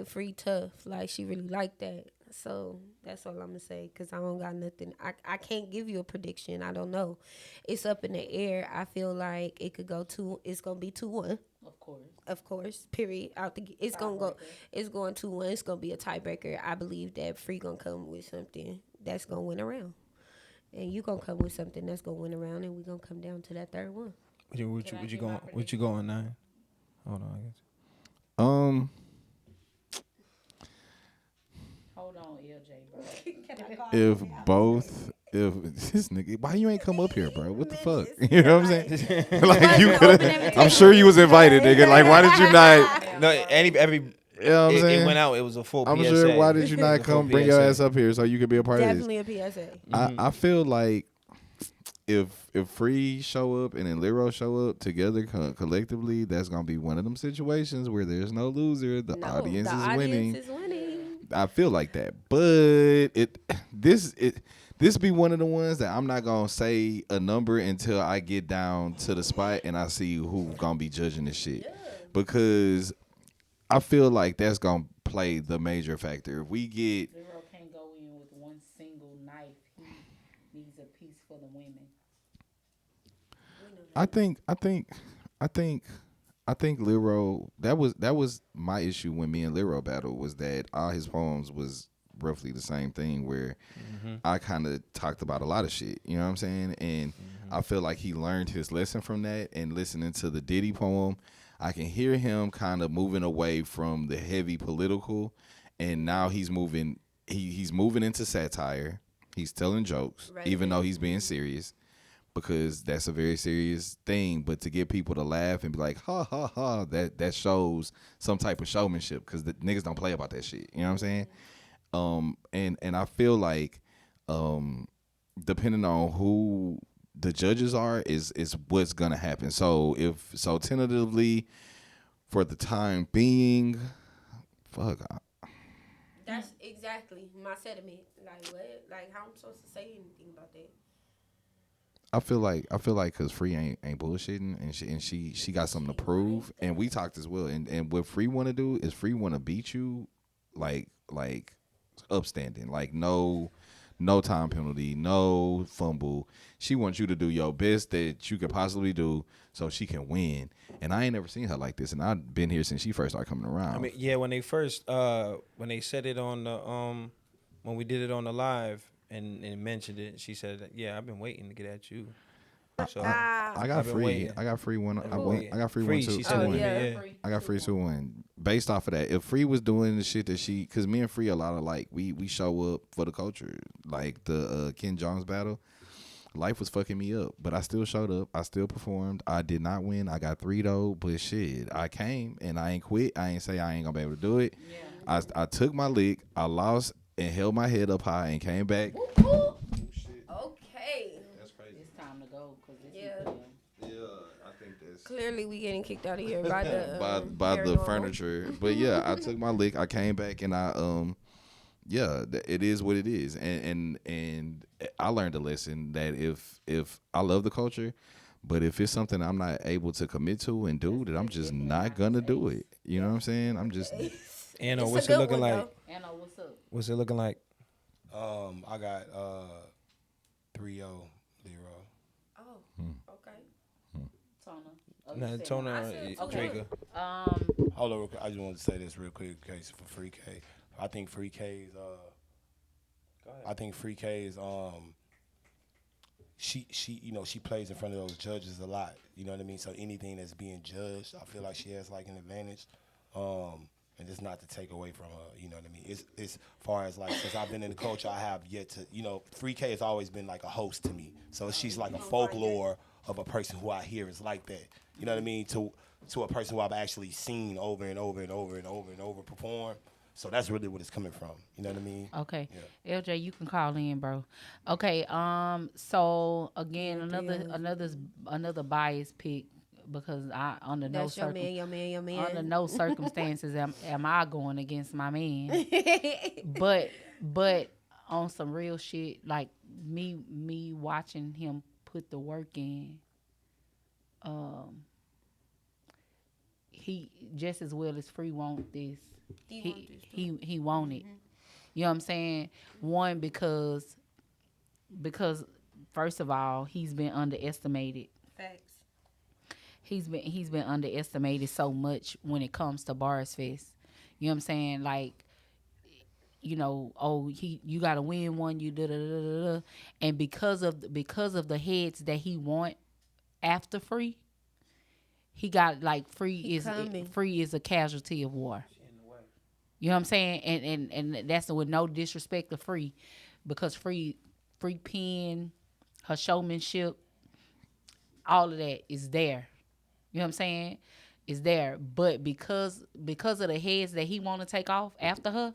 Free tough. Like, she really like that. So that's all I'm gonna say because I don't got nothing. I can't give you a prediction. I don't know. It's up in the air. I feel like it could go it's gonna be 2-1. Of course. Period. It's gonna go. It's going 2-1. It's gonna be a tiebreaker. I believe that Free gonna come with something that's gonna win around, and you gonna come with something that's gonna win around, and we gonna come down to that third one. What you going, Nyne? Hold on, I guess. Hold on, LJ, bro. If this nigga, why you ain't come up here, bro? What the fuck? You know what I'm saying? Like you could have. I'm sure you was invited, nigga. Like why did you not? No, every. You know what I'm saying? It went out. It was a full PSA. I'm sure. Why did you not come bring your ass up here so you could be a part Definitely of this? Definitely a PSA. I feel like if Free show up and then Lyro show up together collectively, that's gonna be one of them situations where there's no loser. The audience is winning. I feel like that, but this be one of the ones that I'm not gonna say a number until I get down to the spot and I see who gonna be judging this shit, because I feel like that's gonna play the major factor. If we get Lyro can't go in with one single knife. He needs a piece for the women. I think Lyro, that was my issue when me and Lyro battled, was that all his poems was roughly the same thing where I kind of talked about a lot of shit. You know what I'm saying? And I feel like he learned his lesson from that. And listening to the Diddy poem, I can hear him kind of moving away from the heavy political, and now he's moving. He's moving into satire. He's telling jokes, even though he's being serious, because that's a very serious thing. But to get people to laugh and be like, ha, ha, ha, that shows some type of showmanship, because the niggas don't play about that shit. You know what I'm saying? And I feel like depending on who the judges are is what's going to happen. So tentatively, for the time being, fuck. That's exactly my sentiment. Like what? Like how I'm supposed to say anything about that? I feel like because Free ain't bullshitting, and she got something to prove, and we talked as well. And what Free want to do is Free want to beat you, like upstanding, like no time penalty, no fumble. She wants you to do your best that you could possibly do so she can win. And I ain't never seen her like this, and I've been here since she first started coming around. I mean, yeah, when they first when they said it on the when we did it on the live and mentioned it, she said, "Yeah, I've been waiting to get at you." So I got Free. I got Free one. I got Free one too. She said it to me, yeah. I got Free 2-1. Based off of that, if Free was doing the shit that because me and Free a lot of like we show up for the culture, like the Ken Jones battle. Life was fucking me up, but I still showed up. I still performed. I did not win. I got 3 though, but shit, I came and I ain't quit. I ain't say I ain't gonna be able to do it. Yeah. I took my lick. I lost and held my head up high and came back. Oh, shit. Okay. That's crazy. It's time to go. Yeah, I think that's clearly we getting kicked out of here by the by the furniture. But yeah, I took my lick. I came back and I yeah, it is what it is, and I learned a lesson that if I love the culture, but if it's something I'm not able to commit to and do, that I'm just not gonna do it. You know what I'm saying? I'm just. Anno, what's it looking like? Anno, what's up? What's it looking like? I got 3-0 Lyro. Oh, okay. Tona. Tona, Dricka. Hold on, real quick. I just wanted to say this real quick in case for Free.K. I think Free.K is she plays in front of those judges a lot. You know what I mean? So anything that's being judged, I feel like she has like an advantage. And it's not to take away from her, you know what I mean? It's far as like, since I've been in the culture, I have yet to, Free.K has always been like a host to me. So she's like a folklore of a person who I hear is like that. You know what I mean? To a person who I've actually seen over and over and over and over and over perform. So that's really what it's coming from. You know what I mean? Okay. Yeah. LJ, you can call in, bro. Okay. So again, another biased pick, because under no circumstances am I going against my man. but on some real shit, like me watching him put the work in, he just as well as Free want this. He want it. You know what I'm saying? One, because first of all, he's been underestimated. Facts. He's been underestimated so much when it comes to Bars Fest. You know what I'm saying? Like, you gotta win one, you da da da da, and because of the heads that he want after Free, he got like Free is a casualty of war. You know what I'm saying? And that's with no disrespect to Free, because Free pen, her showmanship, all of that is there. You know what I'm saying? Is there. But because of the heads that he want to take off after her,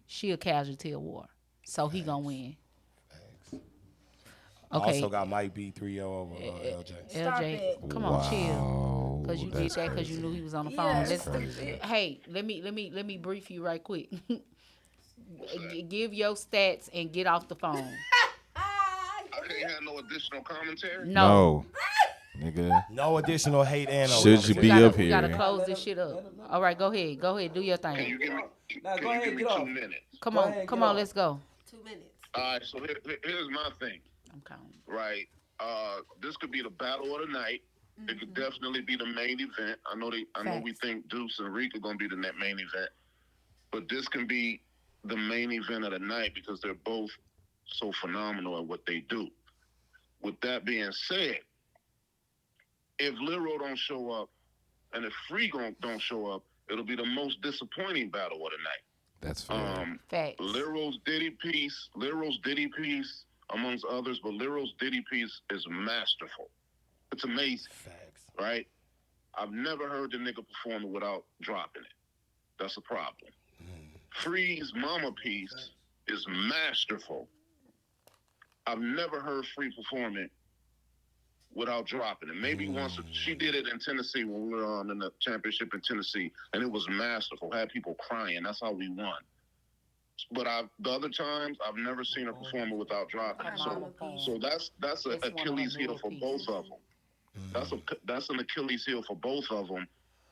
she a casualty of war. So he gonna win. Thanks. Okay. I also got Mike B 3-0 over LJ. LJ, come on, chill. Because you did that because you knew he was on the phone. Hey, let me brief you right quick. Give your stats and get off the phone. I can't have no additional commentary? No. Nigga. No additional hate and Should you be up here? We gotta close this shit up. All right, go ahead, do your thing. Can you give me, go ahead, give me 2 minutes? Come on, let's go. 2 minutes. All right, so here's my thing. I'm counting. Right, this could be the battle of the night. Mm-hmm. It could definitely be the main event. I know we think Deuce and Rika gonna be the main event, but this can be the main event of the night because they're both so phenomenal at what they do. With that being said, if Lyro don't show up and if Free don't show up, it'll be the most disappointing battle of the night. That's fair. Facts. Lyro's Diddy piece, amongst others, but Lyro's Diddy piece is masterful. It's amazing. Facts. Right? I've never heard the nigga perform it without dropping it. That's a problem. Free's Mama piece is masterful. I've never heard Free perform it without dropping it. Maybe once she did it in Tennessee when we were in the championship in Tennessee, and it was masterful. Had people crying. That's how we won. But the other times I've never seen her perform it without dropping it. So that's an Achilles heel for both of them. That's an Achilles heel for both of them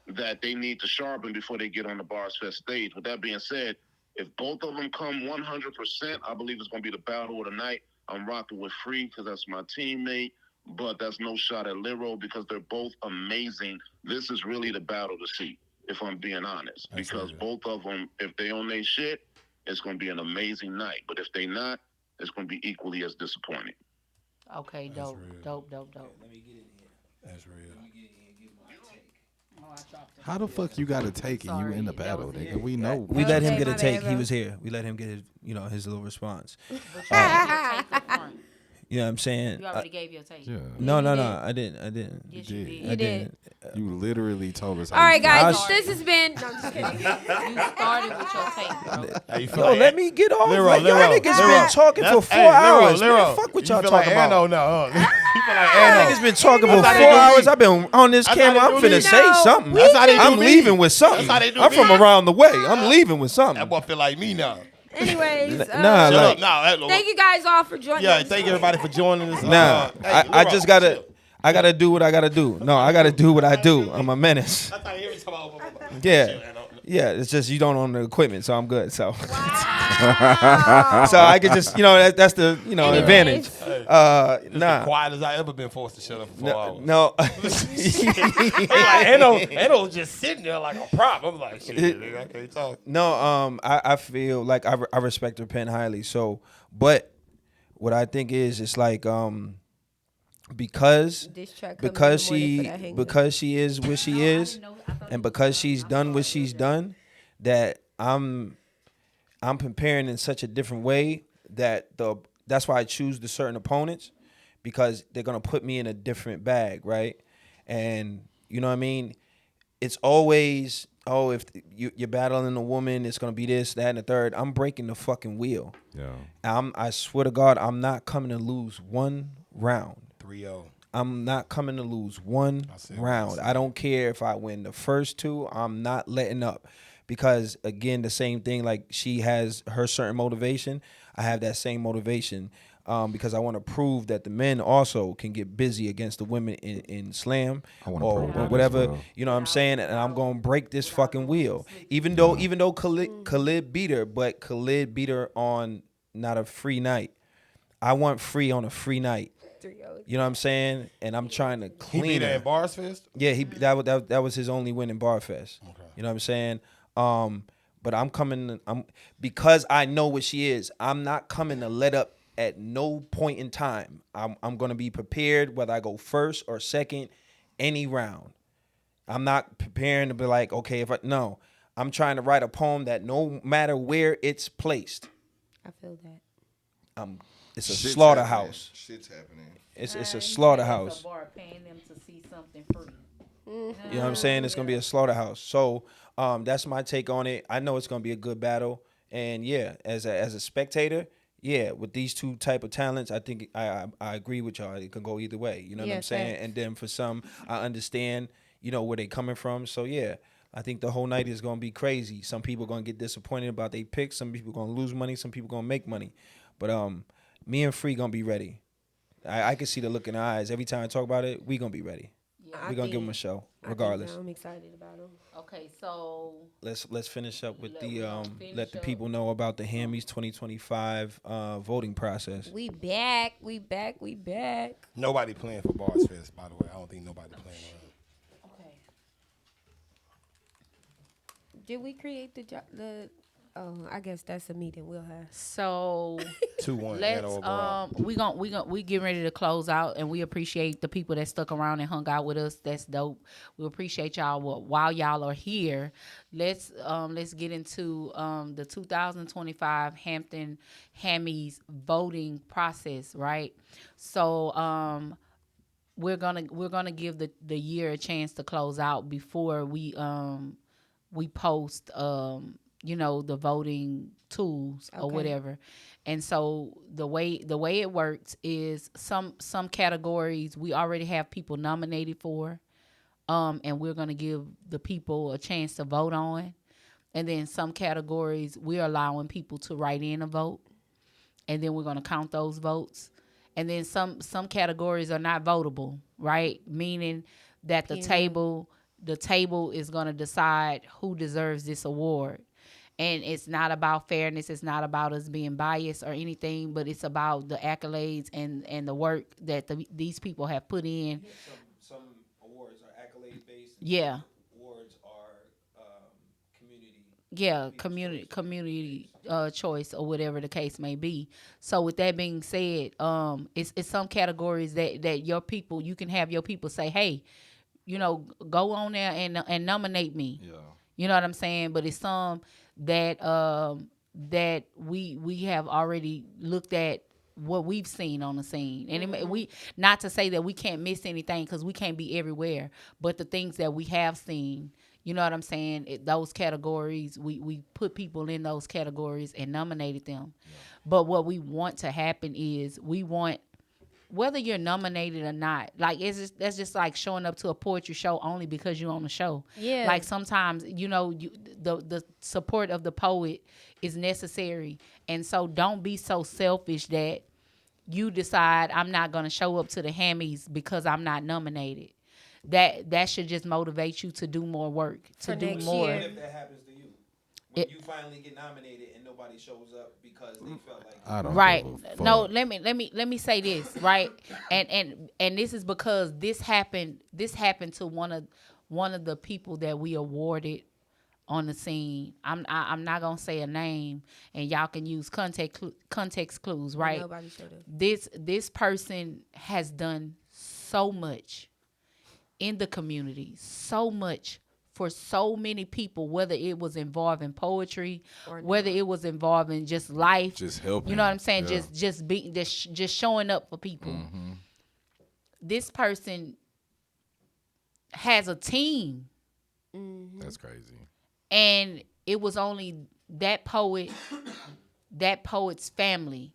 that they need to sharpen before they get on the Bars Fest stage. With that being said, if both of them come 100%, I believe it's going to be the battle of the night. I'm rocking with Free because that's my teammate, but that's no shot at Lyro because they're both amazing. This is really the battle to see, if I'm being honest, because both of them, if they own their shit, it's going to be an amazing night. But if they not, it's going to be equally as disappointing. Okay, dope. Let me get in here. That's real. How the fuck you got to take it? You in the battle, nigga. We know. We let him get a take. He was here. We let him get his, his little response. You know what I'm saying? You already gave your take. Yeah. No, I didn't. Yes, you did. I didn't. You literally told us. All right, guys, this has been. No, I'm just kidding. You started with your take, bro. How you feel Yo, let me get off. Lyro, Like, y'all Lyro. niggas been talking for 4 hours. Man, fuck what y'all talking about. No, no. You feel like Y'all Anno. niggas been talking for 4 That's how they do hours. me. I've been on this That's how camera. they I'm do finna me. say something. That's how they do I'm me. leaving with something. That's how they do I'm me. from around the way. I'm leaving with something. That boy feel like me now. Anyways, Shut up. Nah, thank you guys all for joining. Yeah, thank everybody for joining us. Nah, Hey, I Lyro, just gotta. chill. I gotta do what I gotta do. No, I gotta do what I do. I'm a menace. That's how you hear me talk about. Yeah. It's just you don't own the equipment, so I'm good. So, Wow. so I could just, that's the, advantage. Hey, it's Nah. the quietest I ever been forced to shut up for 4 hours. No. Like, Anno just sitting there like a prop. I'm like, shit, nigga, I can't talk. No, I feel like I respect her pen highly. So, but what I think is, it's like, because she is what she is, and because she's done what she's done, that I'm preparing in such a different way that's why I choose the certain opponents, because they're gonna put me in a different bag, right? And you know what I mean? It's always, if you're battling a woman, it's gonna be this, that, and the third. I'm breaking the fucking wheel. Yeah. I swear to God, I'm not coming to lose one round. 3-0. I'm not coming to lose one round. I don't care if I win the first 2. I'm not letting up, because again, the same thing. Like, she has her certain motivation. I have that same motivation, because I want to prove that the men also can get busy against the women in slam or whatever. You know what I'm saying? And I'm gonna break this fucking wheel. Even though Khalid beat her, but Khalid beat her on not a free night. I want Free on a free night. You know what I'm saying? And I'm trying to clean He beat her her. in Bars Fest? Yeah, that was his only win in Bar Fest. Okay. You know what I'm saying? But because I know what she is, I'm not coming to let up at no point in time. I'm gonna be prepared whether I go first or second, any round. I'm not preparing to be like, okay, no. I'm trying to write a poem that no matter where it's placed. I feel that. It's a slaughterhouse. Shit's happening. It's a slaughterhouse. It's a bar paying them to see something free. You know what I'm saying? It's gonna be a slaughterhouse. So that's my take on it. I know it's gonna be a good battle, and yeah, as a spectator, yeah, with these two type of talents, I think I agree with y'all. It can go either way. You know what I'm saying? And then for some, I understand, where they coming from. So yeah, I think the whole night is gonna be crazy. Some people gonna get disappointed about their picks. Some people gonna lose money. Some people gonna make money. But me and Free gonna be ready. I can see the look in the eyes every time I talk about it. We gonna be ready. Yeah, we gonna give them a show, regardless. I'm excited about them. Okay, so let's finish up with let the people know about the Hammy's 2025 voting process. We back. Nobody playing for Bars Fest, by the way. I don't think nobody playing around. Okay. Did we create the Oh, I guess that's a meeting we'll have. So 2-1. let's we getting ready to close out, and we appreciate the people that stuck around and hung out with us. That's dope. We appreciate y'all while y'all are here. Let's get into the 2025 Hampton Hammy's voting process, right? So we're gonna give the year a chance to close out before we post the voting tools or whatever. And so the way it works is some categories we already have people nominated for, and we're going to give the people a chance to vote on. And then some categories we're allowing people to write in a vote, and then we're going to count those votes. And then some categories are not votable, right? Meaning that the table is going to decide who deserves this award. And it's not about fairness. It's not about us being biased or anything, but it's about the accolades and the work that these people have put in. Some awards are accolade based. Yeah. Awards are community. Yeah, community choice or whatever the case may be. So with that being said, it's some categories that your people, you can have your people say, hey, go on there and nominate me. Yeah. You know what I'm saying? But it's some that that we have already looked at what we've seen on the scene. And we, not to say that we can't miss anything, because we can't be everywhere, but the things that we have seen, you know what I'm saying? Those categories, we put people in those categories and nominated them. Yeah. But what we want to happen is we want, whether you're nominated or not, like that's just like showing up to a poetry show only because you're on the show. Yeah. Like sometimes, the support of the poet is necessary. And so don't be so selfish that you decide I'm not going to show up to the Hammys because I'm not nominated. That should just motivate you to do more work, to do more. What if that happens to you? When you finally get nominated and nobody shows up because they felt like I don't right. give a fuck. No, let me say this, right? and this is because this happened to one of the people that we awarded on the scene. I'm not gonna say a name, and y'all can use context clues, right? Nobody showed up. This person has done so much in the community, so much for so many people, whether it was involving poetry, whether it was involving just life, just helping. You know what I'm saying? Yeah. Just showing up for people. Mm-hmm. This person has a team. Mm-hmm. That's crazy. And it was only that poet's family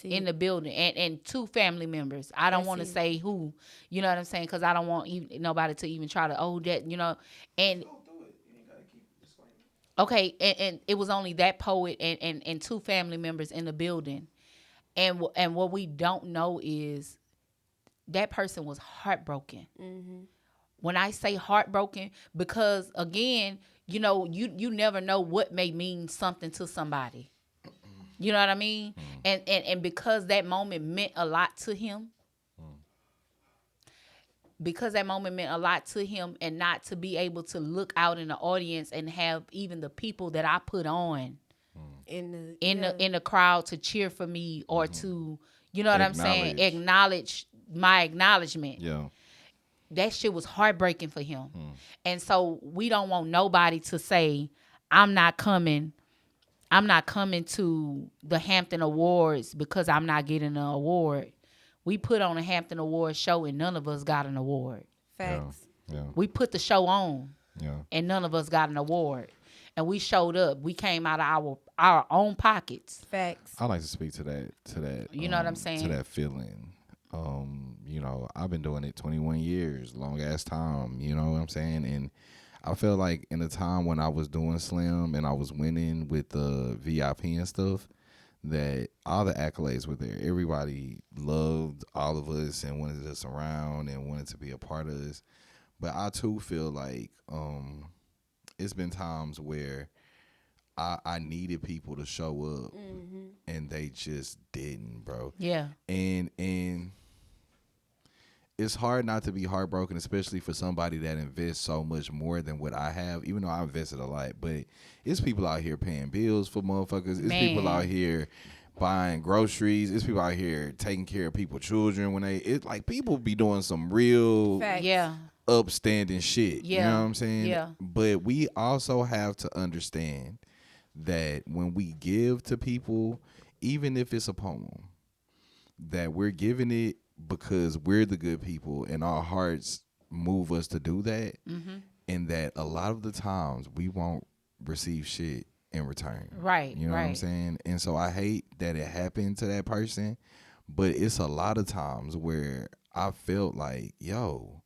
in the building, and two family members. I don't want to say who, you know what I'm saying, because I don't want nobody to even try to and okay, and it was only that poet and two family members in the building, and what we don't know is that person was heartbroken. Mm-hmm. When I say heartbroken, because again, you never know what may mean something to somebody. You know what I mean? And because that moment meant a lot to him, and not to be able to look out in the audience and have even the people that I put on in the crowd to cheer for me or to, you know what I'm saying, acknowledge my acknowledgement. Yeah. That shit was heartbreaking for him. And so we don't want nobody to say, I'm not coming to the Hampton Awards because I'm not getting an award. We put on a Hampton Awards show and none of us got an award. Facts. Yeah. We put the show on and none of us got an award. And we showed up. We came out of our own pockets. Facts. I like to speak to that. You know what I'm saying? To that feeling. I've been doing it 21 years, long ass time. You know what I'm saying? And I felt like in the time when I was doing Slam and I was winning with the VIP and stuff, that all the accolades were there. Everybody loved all of us and wanted us around and wanted to be a part of us. But I too feel like it's been times where I needed people to show up and they just didn't, bro. Yeah. And it's hard not to be heartbroken, especially for somebody that invests so much more than what I have, even though I invested a lot. But it's people out here paying bills for motherfuckers. It's people out here buying groceries. It's people out here taking care of people's children when it's like people be doing some real upstanding shit. You know what I'm saying? Yeah. But we also have to understand that when we give to people, even if it's a poem, that we're giving it because we're the good people and our hearts move us to do that. And that a lot of the times we won't receive shit in return. Right. You know what I'm saying? And so I hate that it happened to that person, but it's a lot of times where I felt like, yo,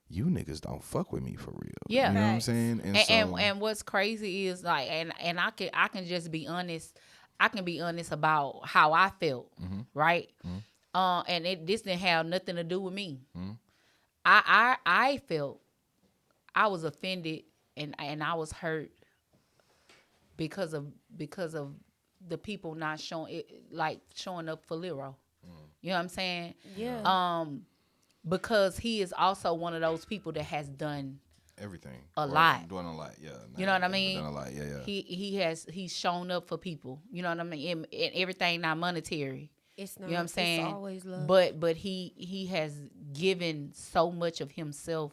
you niggas don't fuck with me for real. Yeah. You know what I'm saying? And what's crazy is like, and I can just be honest. I can be honest about how I felt, right? And this didn't have nothing to do with me. I felt I was offended and I was hurt because of the people not showing up for Lyro. You know what I'm saying? Yeah. Because he is also one of those people that has done everything a lot. Doing a lot, yeah. You know what I mean? Done a lot, yeah. He's shown up for people. You know what I mean? And everything not monetary. It's not. You know what I'm saying? It's always love. But he has given so much of himself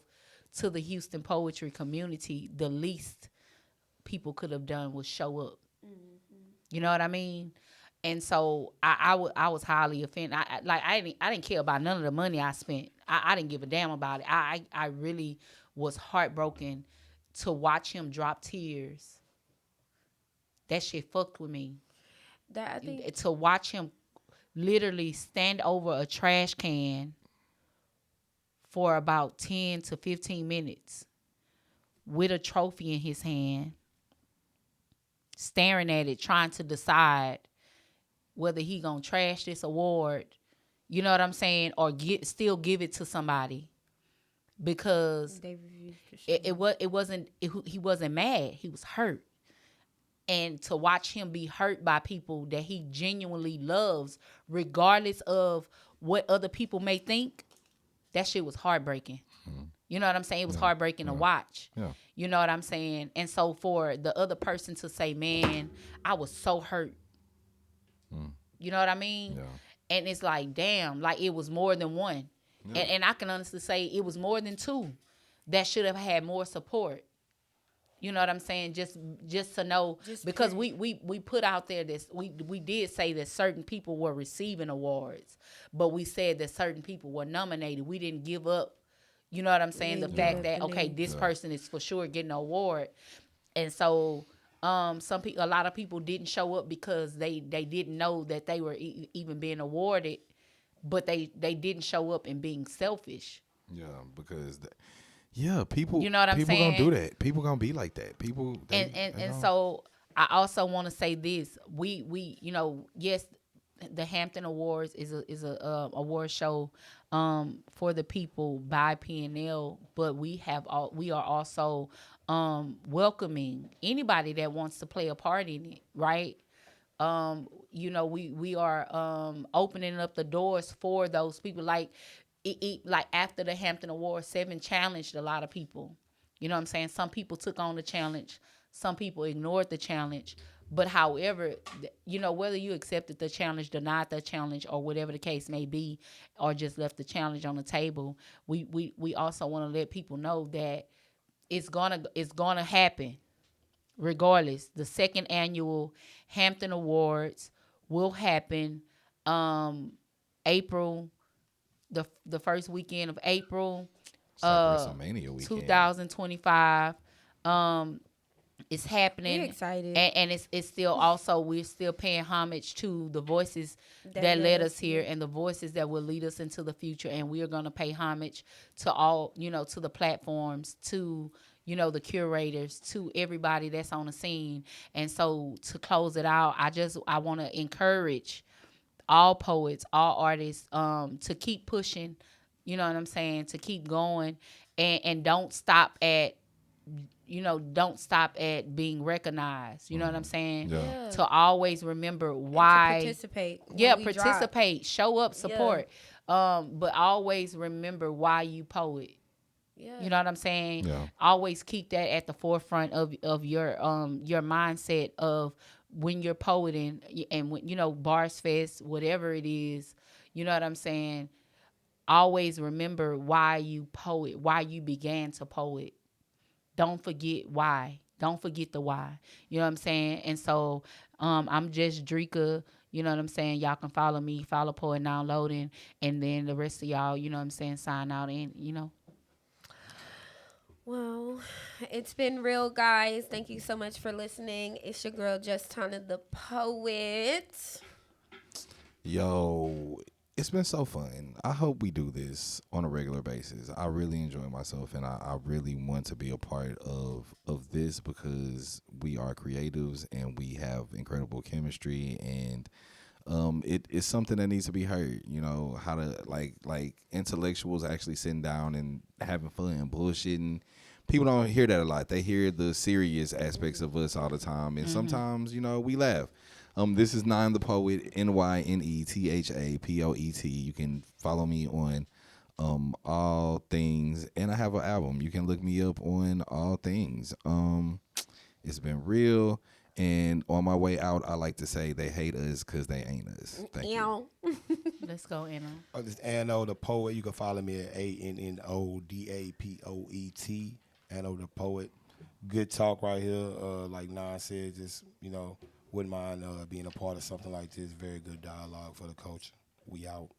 to the Houston poetry community. The least people could have done was show up. You know what I mean? And so I was highly offended. I didn't care about none of the money I spent. I didn't give a damn about it. I really was heartbroken to watch him drop tears. That shit fucked with me. To watch him literally stand over a trash can for about 10 to 15 minutes with a trophy in his hand, staring at it, trying to decide whether he gonna trash this award, you know what I'm saying, or still give it to somebody, because he wasn't mad, he was hurt. And to watch him be hurt by people that he genuinely loves, regardless of what other people may think, that shit was heartbreaking. You know what I'm saying? It was heartbreaking to watch. Yeah. You know what I'm saying? And so for the other person to say, man, I was so hurt. You know what I mean? Yeah. And it's like, damn, like it was more than one. Yeah. And I can honestly say it was more than two that should have had more support. You know what I'm saying? Just to know, because we put out there this, we did say that certain people were receiving awards, but we said that certain people were nominated. We didn't give up, you know what I'm saying? The fact that, okay, this person is for sure getting an award. And so a lot of people didn't show up because they didn't know that they were even being awarded, but they didn't show up in being selfish. Yeah, because people, you know what I'm people saying? Gonna do that. People gonna be like that. People, so I also want to say this: we yes, the Hampton Awards is a award show for the people by PNL, but we are also welcoming anybody that wants to play a part in it, right? We are opening up the doors for those people. Like after the Hampton Awards, 7 challenged a lot of people. You know what I'm saying? Some people took on the challenge. Some people ignored the challenge. But however, whether you accepted the challenge, denied the challenge, or whatever the case may be, or just left the challenge on the table, we also want to let people know that it's gonna happen regardless. The second annual Hampton Awards will happen April, the first weekend of April, it's like WrestleMania weekend, 2025. It's happening. We're excited. And it's still also, we're still paying homage to the voices that led us here and the voices that will lead us into the future. And we are going to pay homage to all, to the platforms, to, the curators, to everybody that's on the scene. And so to close it out, I want to encourage all poets, all artists, to keep pushing, you know what I'm saying, to keep going, and don't stop at being recognized. You know what I'm saying? Yeah. To always remember why. And to participate. Participate. Show up. Support. But always remember why you poet. Yeah. You know what I'm saying? Yeah. Always keep that at the forefront of your mindset of when you're poeting and when, Bars Fest, whatever it is, you know what I'm saying? Always remember why you poet, why you began to poet. Don't forget why. Don't forget the why. You know what I'm saying? And so I'm just Dricka. You know what I'm saying? Y'all can follow me, follow Poet Downloading, and then the rest of y'all, you know what I'm saying, sign out and. Well, it's been real, guys. Thank you so much for listening. It's your girl, Just Tona the Poet. Yo, it's been so fun. I hope we do this on a regular basis. I really enjoy myself, and I really want to be a part of this because we are creatives and we have incredible chemistry, and it's something that needs to be heard. You know, how to like intellectuals actually sitting down and having fun and bullshitting. People don't hear that a lot. They hear the serious aspects of us all the time, and sometimes we laugh. This is Nyne the Poet, NYNETHAPOET. You can follow me on all things, and I have an album. You can look me up on all things. It's been real, and on my way out, I like to say they hate us because they ain't us. Thank you. Let's go, Anno. This is Anno the Poet. You can follow me at ANNODAPOET. Anno the Poet. Good talk right here. Like Nyne said, just wouldn't mind being a part of something like this. Very good dialogue for the culture. We out.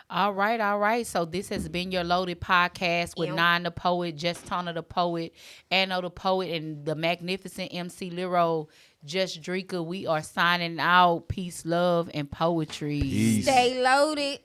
All right. So this has been your Loaded Podcast with Nyne the Poet, Just Tona the Poet, Anno the Poet, and the magnificent MC Lyro, Just Dricka. We are signing out. Peace, love, and poetry. Peace. Stay loaded.